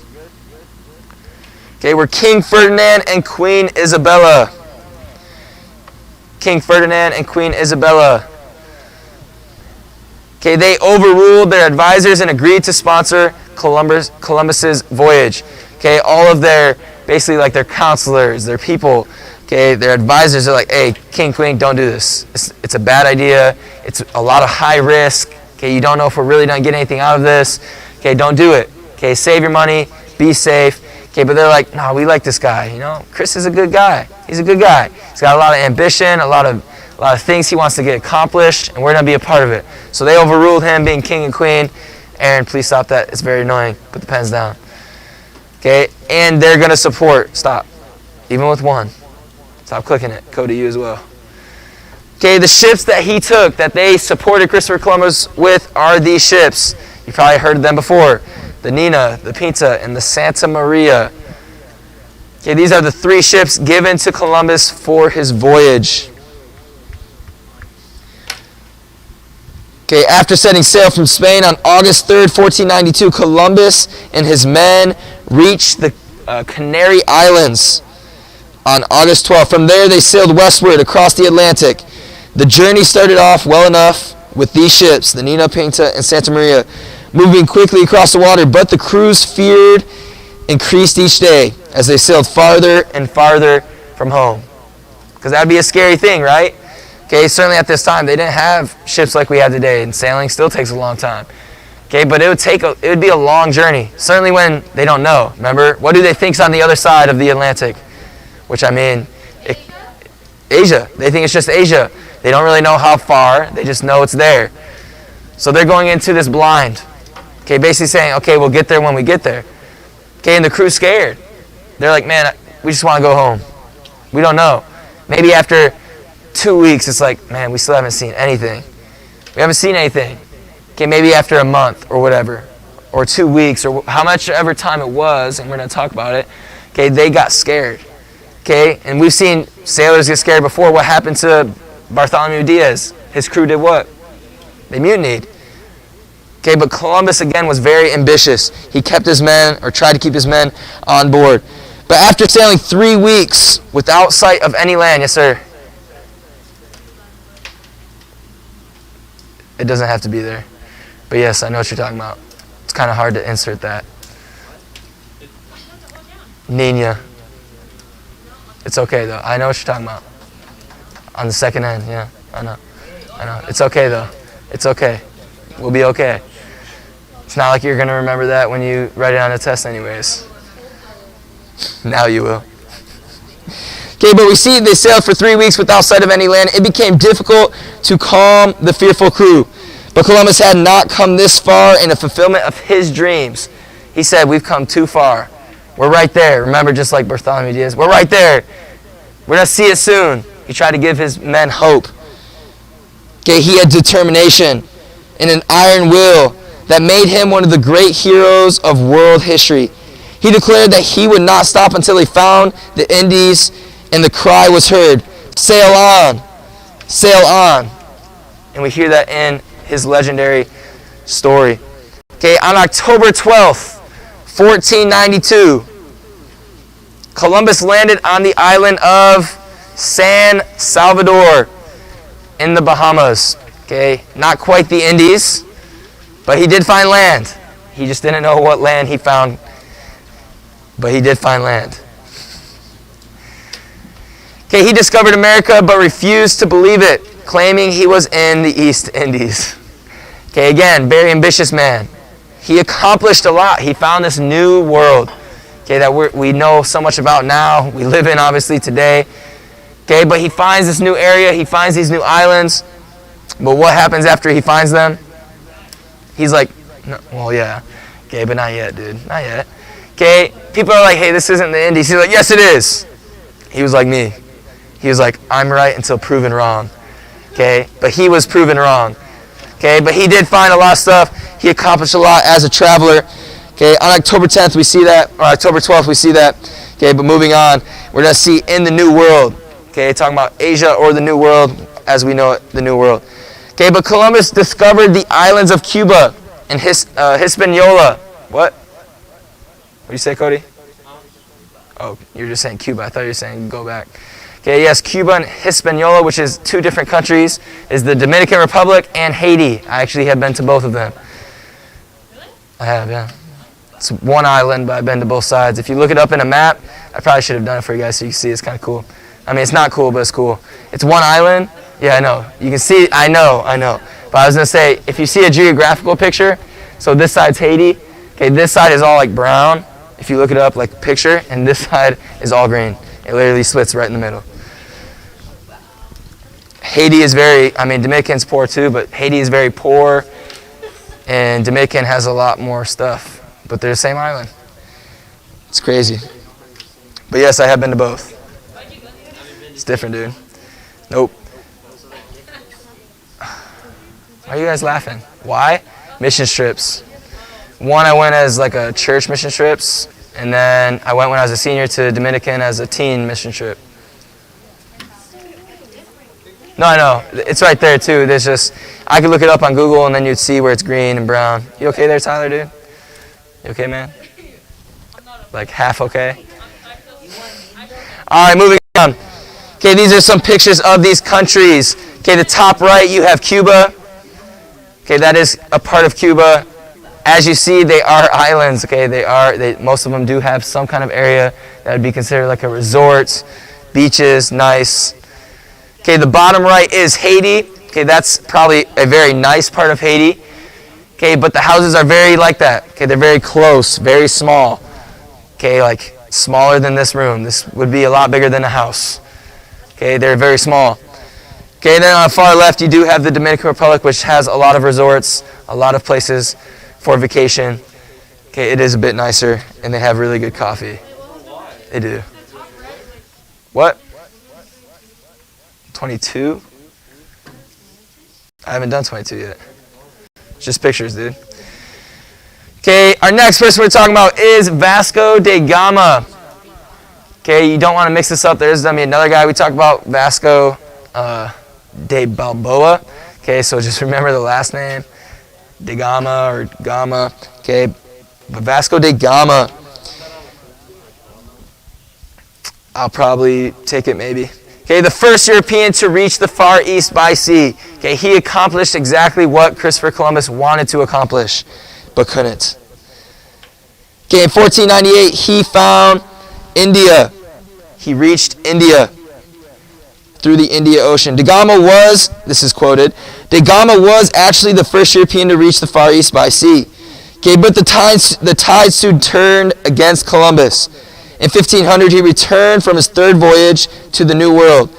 G: Okay, were King Ferdinand and Queen Isabella. King Ferdinand and Queen Isabella. Okay, they overruled their advisors and agreed to sponsor Columbus's voyage. Okay, all of their, basically like their counselors, their people, okay, their advisors are like, hey, King, Queen, don't do this. It's a bad idea. It's a lot of high risk. Okay, you don't know if we're really going to get anything out of this. Okay, don't do it. Okay, save your money, be safe. Okay, but they're like, no, we like this guy. You know, Chris is a good guy. He's a good guy. He's got a lot of ambition, a lot of things he wants to get accomplished, and we're going to be a part of it. So they overruled him being king and queen. Aaron, please stop that. It's very annoying. Put the pens down. Okay, and they're going to support. Stop. Even with one. Stop clicking it. Cody, you as well. Okay, the ships that he took, that they supported Christopher Columbus with, are these ships. You've probably heard of them before. The Nina, the Pinta, and the Santa Maria. Okay, these are the 3 ships given to Columbus for his voyage. Okay, after setting sail from Spain on August 3rd, 1492, Columbus and his men reached the Canary Islands on August 12th. From there, they sailed westward across the Atlantic. The journey started off well enough with these ships, the Nina, Pinta, and Santa Maria, moving quickly across the water, but the crew's fear increased each day as they sailed farther and farther from home. Because that would be a scary thing, right? Okay, certainly at this time, they didn't have ships like we have today, and sailing still takes a long time. Okay, but it would be a long journey, certainly when they don't know. Remember, what do they think's on the other side of the Atlantic? Which, I mean, Asia. They think it's just Asia. They don't really know how far, they just know it's there. So they're going into this blind. Okay, basically saying, okay, we'll get there when we get there. Okay, and the crew's scared. They're like, man, we just want to go home. We don't know. Maybe after 2 weeks, it's like, man, we still haven't seen anything. We haven't seen anything. Okay, maybe after a month or whatever, or 2 weeks, or how much ever time it was, and we're going to talk about it. Okay, they got scared. Okay, and we've seen sailors get scared before. What happened to Bartholomew Diaz? His crew did what? They mutinied. Okay, but Columbus again was very ambitious. He kept his men, or tried to keep his men, on board. But after sailing 3 weeks without sight of any land, yes sir? It doesn't have to be there. But yes, I know what you're talking about. It's kind of hard to insert that. Nina. It's okay though. I know what you're talking about. On the second end, yeah. I know. It's okay though. It's okay. We'll be okay. It's not like you're going to remember that when you write it on a test anyways. Now you will. Okay, but we see they sailed for 3 weeks without sight of any land. It became difficult to calm the fearful crew. But Columbus had not come this far in the fulfillment of his dreams. He said, we've come too far. We're right there. Remember, just like Bartholomew Diaz, we're right there. We're going to see it soon. He tried to give his men hope. Okay, he had determination and an iron will that made him one of the great heroes of world history. He declared that he would not stop until he found the Indies, and the cry was heard, sail on, sail on. And we hear that in his legendary story. Okay, on October 12th, 1492, Columbus landed on the island of San Salvador in the Bahamas. Okay, not quite the Indies, but he did find land. He just didn't know what land he found, but he did find land. Okay, he discovered America but refused to believe it, claiming he was in the East Indies. Okay, again, very ambitious man. He accomplished a lot. He found this new world, okay, that we know so much about now. We live in, obviously, today. Okay, but he finds this new area. He finds these new islands. But what happens after he finds them? He's like, no, well, yeah. Okay, but not yet, dude. Not yet. Okay, people are like, hey, this isn't the Indies. He's like, yes, it is. He was like me. He was like, I'm right until proven wrong. Okay, but he was proven wrong. Okay, but he did find a lot of stuff. He accomplished a lot as a traveler. Okay, on October 10th, we see that, or October 12th, we see that. Okay, but moving on, we're going to see in the New World. Okay, talking about Asia or the New World as we know it, the New World. Okay, but Columbus discovered the islands of Cuba and Hispaniola. What? What do you say, Cody? Oh, you're just saying Cuba. I thought you were saying go back. Okay, yes, Cuba and Hispaniola, which is 2 different countries, is the Dominican Republic and Haiti. I actually have been to both of them. I have, yeah. It's one island, but I've been to both sides. If you look it up in a map, I probably should have done it for you guys so you can see. It's kind of cool. I mean, it's not cool, but it's cool. It's one island. Yeah, I know. You can see, I know. But I was going to say, if you see a geographical picture, so this side's Haiti. Okay, this side is all like brown. If you look it up like picture, and this side is all green. It literally splits right in the middle. Haiti is Dominican's poor too, but Haiti is very poor, and Dominican has a lot more stuff, but they're the same island. It's crazy. But yes, I have been to both. It's different, dude. Nope. Why are you guys laughing? Why? Mission trips. One, I went as like a church mission trips, and then I went when I was a senior to Dominican as a teen mission trip. No, I know. It's right there too. There's just, I could look it up on Google and then you'd see where it's green and brown. You okay there, Tyler, dude? You okay, man? Like half okay? All right, moving on. Okay, these are some pictures of these countries. Okay, the top right, you have Cuba. Okay, that is a part of Cuba. As you see, they are islands. Okay, most of them do have some kind of area that would be considered like a resort, beaches, nice. Okay, the bottom right is Haiti. Okay, that's probably a very nice part of Haiti. Okay, but the houses are very like that. Okay, they're very close, very small. Okay, like smaller than this room. This would be a lot bigger than a house. Okay, they're very small. Okay, then on the far left, you do have the Dominican Republic, which has a lot of resorts, a lot of places for vacation. Okay, it is a bit nicer, and they have really good coffee. They do. What? 22? I haven't done 22 yet. It's just pictures, dude. Okay, our next person we're talking about is Vasco da Gama. Okay, you don't want to mix this up. There's another guy we talked about, Vasco de Balboa. Okay, so just remember the last name, da Gama or Gama. Okay, but Vasco da Gama, I'll probably take it maybe. Okay, the first European to reach the Far East by sea. Okay, he accomplished exactly what Christopher Columbus wanted to accomplish, but couldn't. Okay, in 1498, he found India. He reached India through the Indian Ocean. Da Gama was, this is quoted, Da Gama was actually the first European to reach the Far East by sea. Okay, but the tide soon turned against Columbus. In 1500, he returned from his third voyage to the New World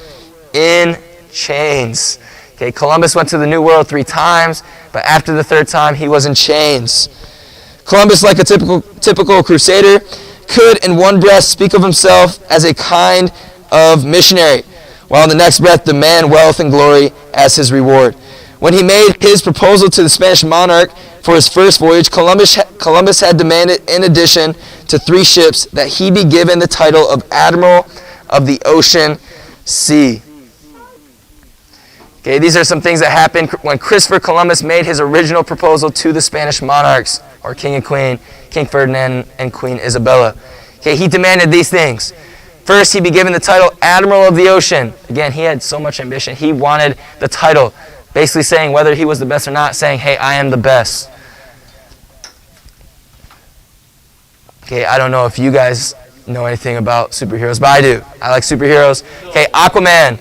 G: in chains. Okay, Columbus went to the New World 3 times, but after the 3rd time, he was in chains. Columbus, like a typical crusader, could in one breath speak of himself as a kind of missionary, while in the next breath demand wealth and glory as his reward. When he made his proposal to the Spanish monarch for his first voyage, Columbus had demanded, in addition to 3 ships, that he be given the title of Admiral of the Ocean Sea. Okay, these are some things that happened when Christopher Columbus made his original proposal to the Spanish monarchs, or king and queen, King Ferdinand and Queen Isabella. Okay, he demanded these things. First, he be given the title Admiral of the Ocean. Again, he had so much ambition. He wanted the title, basically saying whether he was the best or not, saying, hey, I am the best. Okay, I don't know if you guys know anything about superheroes, but I do. I like superheroes. Okay, Aquaman.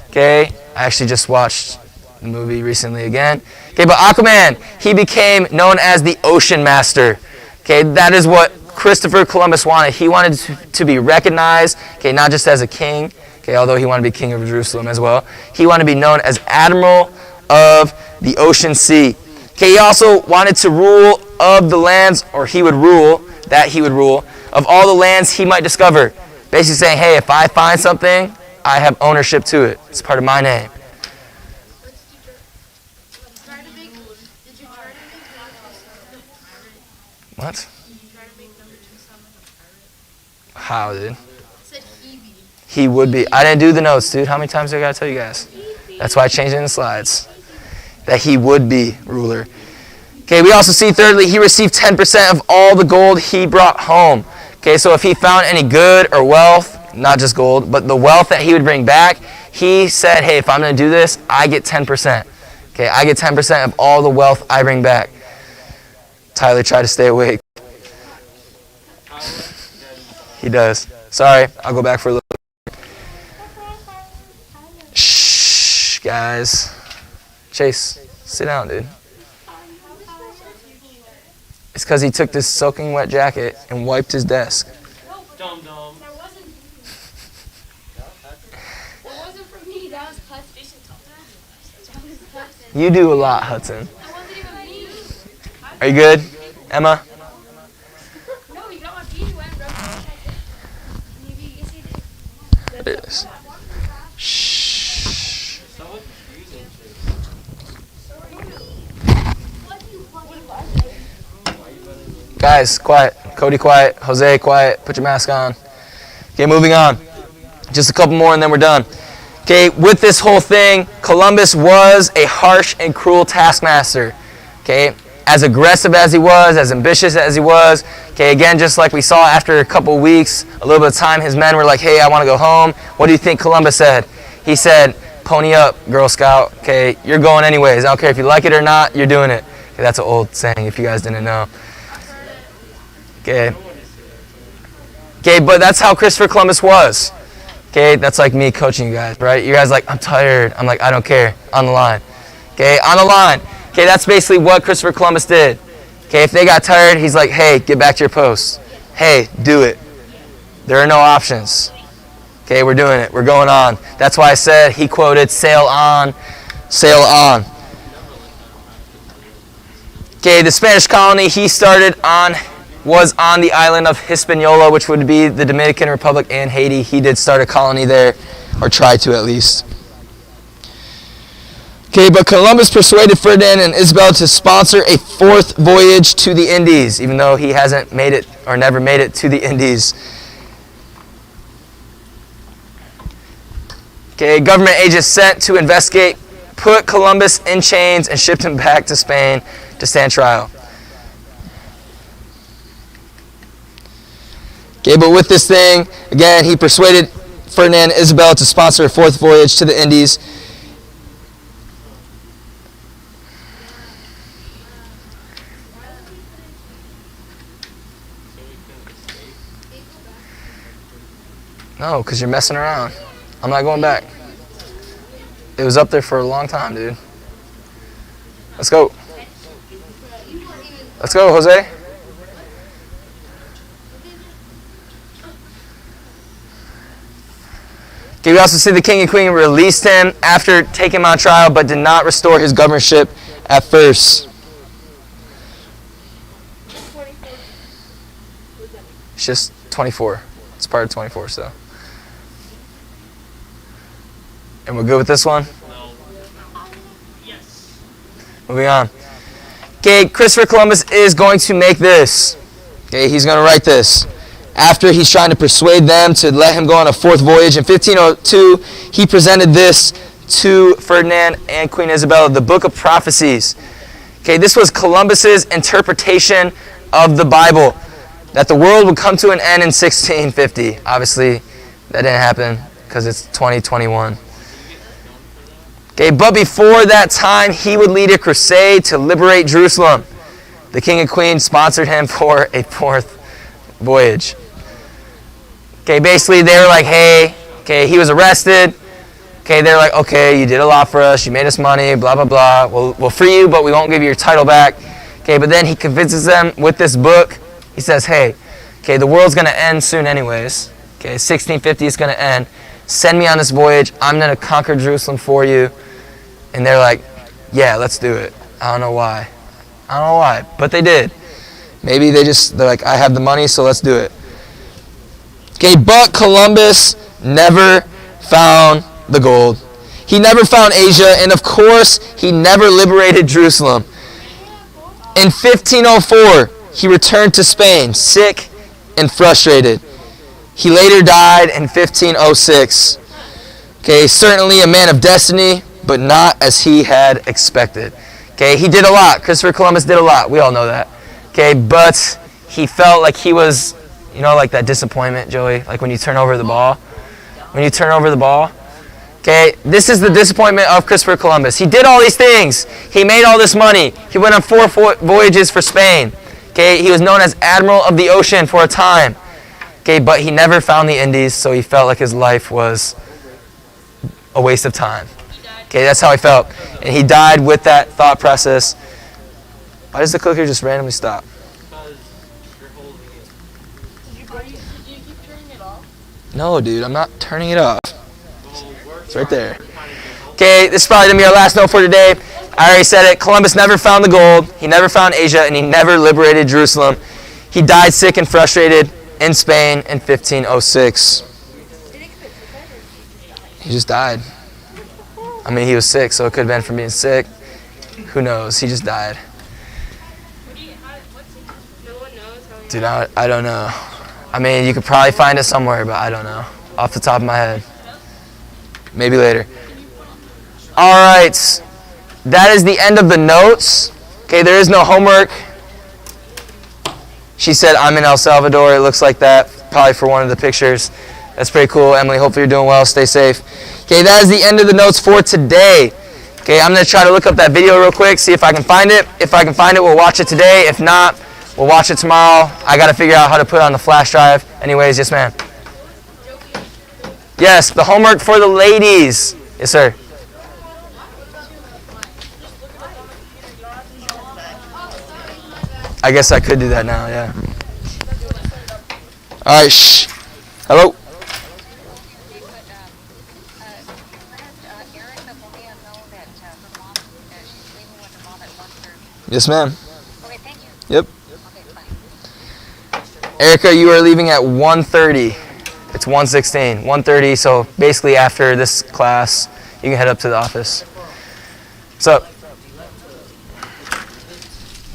G: Okay, I actually just watched the movie recently again. Okay, but Aquaman, he became known as the Ocean Master. Okay, that is what Christopher Columbus wanted. He wanted to be recognized, okay, not just as a king, okay, although he wanted to be king of Jerusalem as well. He wanted to be known as Admiral of the Ocean Sea. Okay, he also wanted to rule of the lands, or he would rule of all the lands he might discover. Basically saying, hey, if I find something, I have ownership to it. It's part of my name. What? How, dude? He would be. I didn't do the notes, dude. How many times do I gotta tell you guys? That's why I changed it in the slides. That he would be ruler. Okay, we also see thirdly, he received 10% of all the gold he brought home. Okay, so if he found any good or wealth, not just gold, but the wealth that he would bring back, he said, hey, if I'm going to do this, I get 10%. Okay, I get 10% of all the wealth I bring back. Tyler tried to stay awake. He does. Sorry, I'll go back for a little bit. Shh, guys. Chase, sit down, dude. It's because he took this soaking wet jacket and wiped his desk.
C: Dum dum.
D: That wasn't from me. That was Hudson.
G: You do a lot, Hudson.
D: That wasn't even me.
G: Are you good, Emma?
D: No, you got my feet wet, bro. Maybe you see this.
G: It is. Shh. Guys, quiet. Cody, quiet. Jose, quiet. Put your mask on. Okay, moving on. Just a couple more and then we're done. Okay, with this whole thing, Columbus was a harsh and cruel taskmaster. Okay, as aggressive as he was, as ambitious as he was. Okay, again, just like we saw after a couple weeks, a little bit of time, his men were like, hey, I want to go home. What do you think Columbus said? He said, pony up, Girl Scout. Okay, you're going anyways. I don't care if you like it or not, you're doing it. Okay, that's an old saying if you guys didn't know. Okay. Okay, but that's how Christopher Columbus was. Okay, that's like me coaching you guys, right? You guys like, I'm tired. I'm like, I don't care. On the line. Okay, on the line. Okay, that's basically what Christopher Columbus did. Okay, if they got tired, he's like, hey, get back to your post. Hey, do it. There are no options. Okay, we're doing it. We're going on. That's why I said he quoted, sail on, sail on. Okay, the Spanish colony he started on was on the island of Hispaniola, which would be the Dominican Republic and Haiti. He did start a colony there, or tried to at least. Okay, but Columbus persuaded Ferdinand and Isabel to sponsor a fourth voyage to the Indies, even though he hasn't made it or never made it to the Indies. Okay, government agents sent to investigate put Columbus in chains and shipped him back to Spain to stand trial. Okay, but with this thing, again, he persuaded Ferdinand and Isabel to sponsor a fourth voyage to the Indies. No, because you're messing around. I'm not going back. It was up there for a long time, dude. Let's go. Let's go, Jose. Okay, we also see the king and queen released him after taking him on trial, but did not restore his governorship at first. It's just 24. It's part of 24, so. And we're good with this one?
C: Yes.
G: Moving on. Okay, Christopher Columbus is going to make this. Okay, he's going to write this. After he's trying to persuade them to let him go on a fourth voyage, in 1502, he presented this to Ferdinand and Queen Isabella, the Book of Prophecies. Okay, this was Columbus's interpretation of the Bible, that the world would come to an end in 1650. Obviously, that didn't happen because it's 2021. Okay, but before that time, he would lead a crusade to liberate Jerusalem. The king and queen sponsored him for a fourth voyage. Okay, basically they were like, hey, okay, he was arrested. Okay, they're like, okay, you did a lot for us, you made us money, blah, blah, blah. We'll free you, but we won't give you your title back. Okay, but then he convinces them with this book. He says, hey, okay, the world's going to end soon anyways. Okay, 1650 is going to end. Send me on this voyage. I'm going to conquer Jerusalem for you. And they're like, yeah, let's do it. I don't know why. But they did. Maybe they're like, I have the money, so let's do it. Okay, but Columbus never found the gold. He never found Asia, and of course, he never liberated Jerusalem. In 1504, he returned to Spain, sick and frustrated. He later died in 1506. Okay, certainly a man of destiny, but not as he had expected. Okay, he did a lot. Christopher Columbus did a lot. We all know that. Okay, but he felt like he was You know, like that disappointment, Joey? Like when you turn over the ball? When you turn over the ball? Okay, this is the disappointment of Christopher Columbus. He did all these things. He made all this money. He went on 4 voyages for Spain. Okay, he was known as Admiral of the Ocean for a time. Okay, but he never found the Indies, so he felt like his life was a waste of time. Okay, that's how he felt. And he died with that thought process. Why does the clicker just randomly stop? No, dude, I'm not turning it off. It's right there. Okay, this is probably going to be our last note for today. I already said it. Columbus never found the gold. He never found Asia, and he never liberated Jerusalem. He died sick and frustrated in Spain in 1506. He just died. I mean, he was sick, so it could have been from being sick. Who knows? He just died. Dude, I don't know. I mean, you could probably find it somewhere, but I don't know. Off the top of my head. Maybe later. All right. That is the end of the notes. Okay, there is no homework. She said, I'm in El Salvador. It looks like that, probably for one of the pictures. That's pretty cool. Emily, hopefully you're doing well. Stay safe. Okay, that is the end of the notes for today. Okay, I'm going to try to look up that video real quick, see if I can find it. If I can find it, we'll watch it today. If not, we'll watch it tomorrow. I got to figure out how to put it on the flash drive. Anyways, yes, ma'am. Yes, the homework for the ladies. Yes, sir. I guess I could do that now, yeah. All right, shh. Hello? Yes, ma'am.
H: Okay, thank you.
G: Yep.
H: Okay, bye.
G: Erica, you are leaving at 1:30. It's 1:16. 1:30, so basically after this class, you can head up to the office. What's up?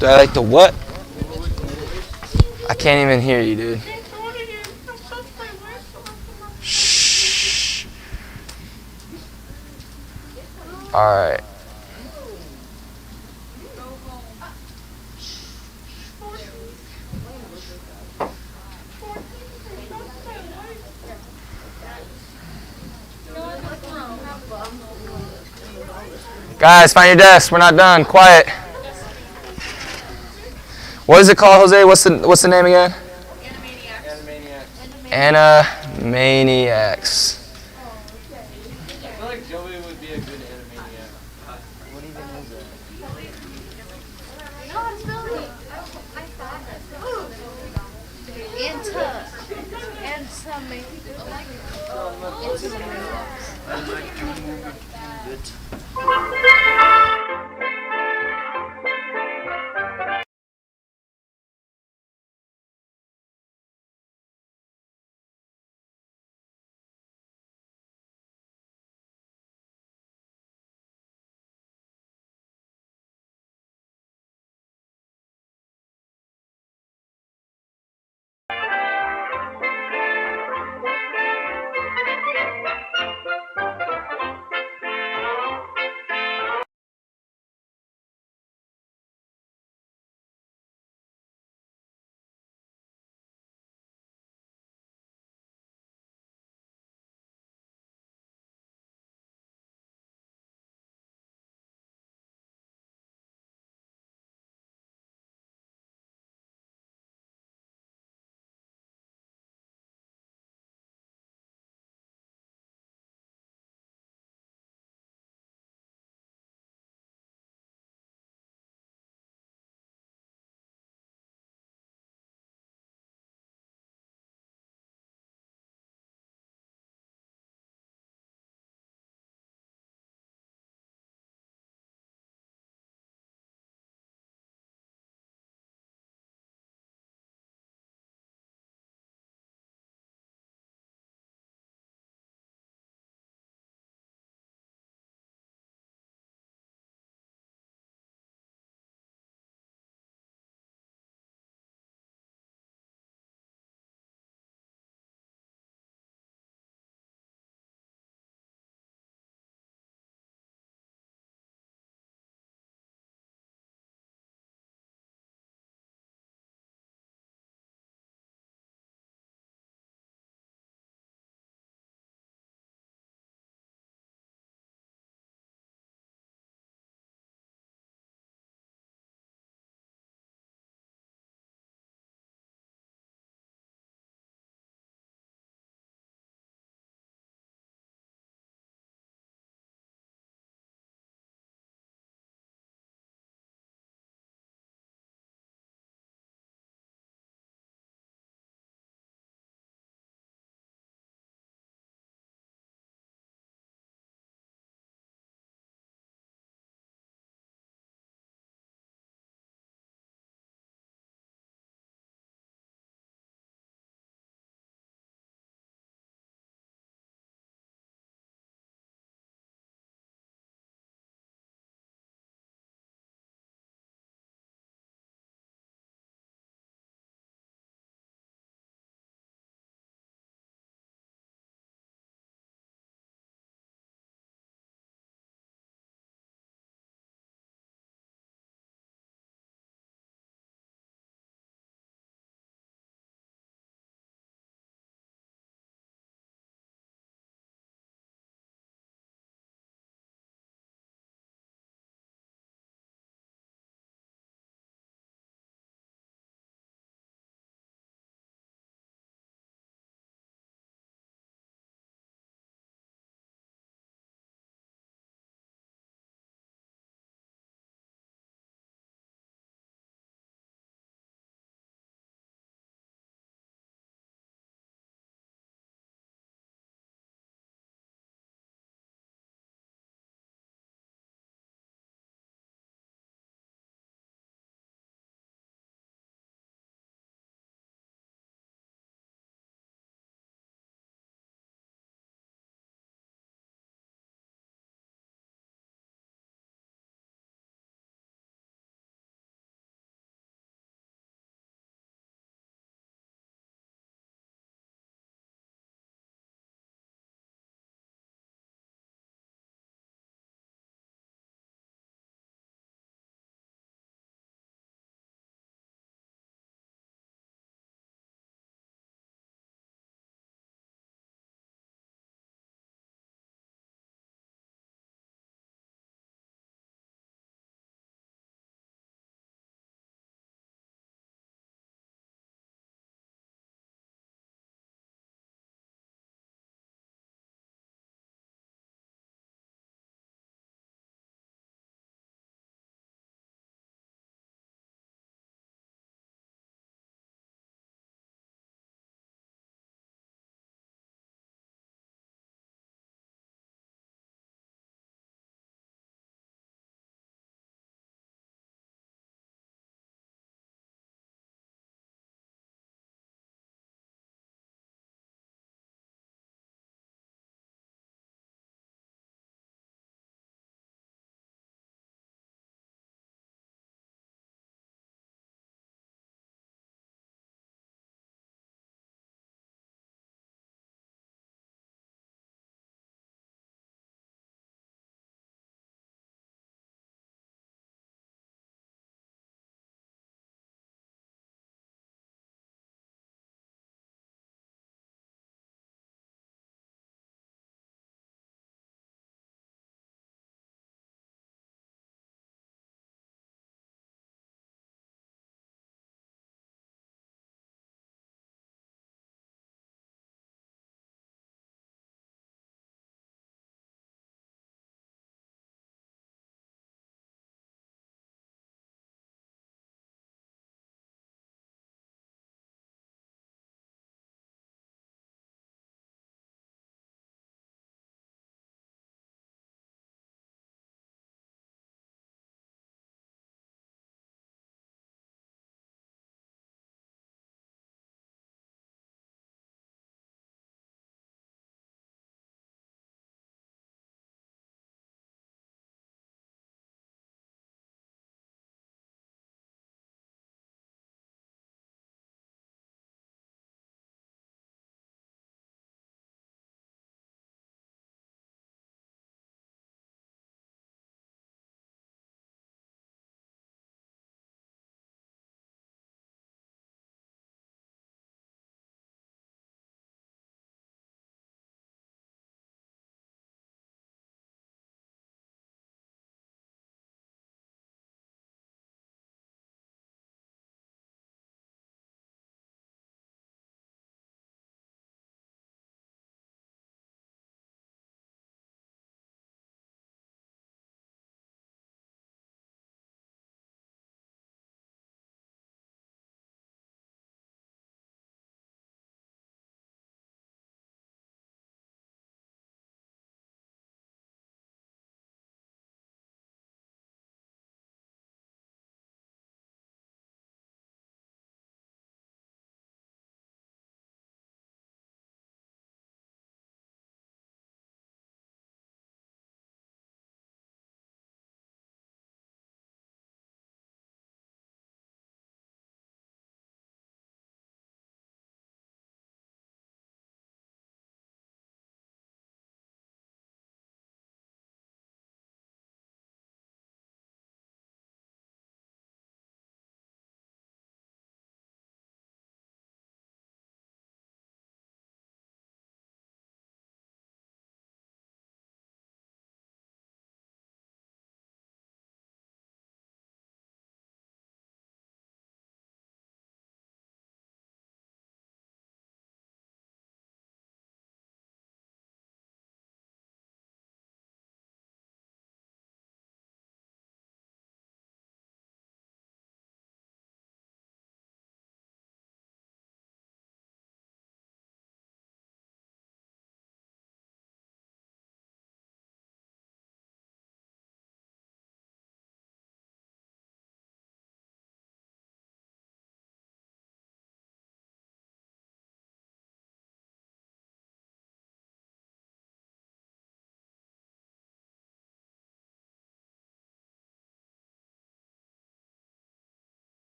G: Do I like the what? I can't even hear you, dude. Shh. All right. Guys, find your desk. We're not done. Quiet. What is it called, Jose? What's the name again? Animaniacs.
C: I feel like Joey would be a good Animaniac. What even is it?
D: And some maybe.
C: I like doing movie. Good.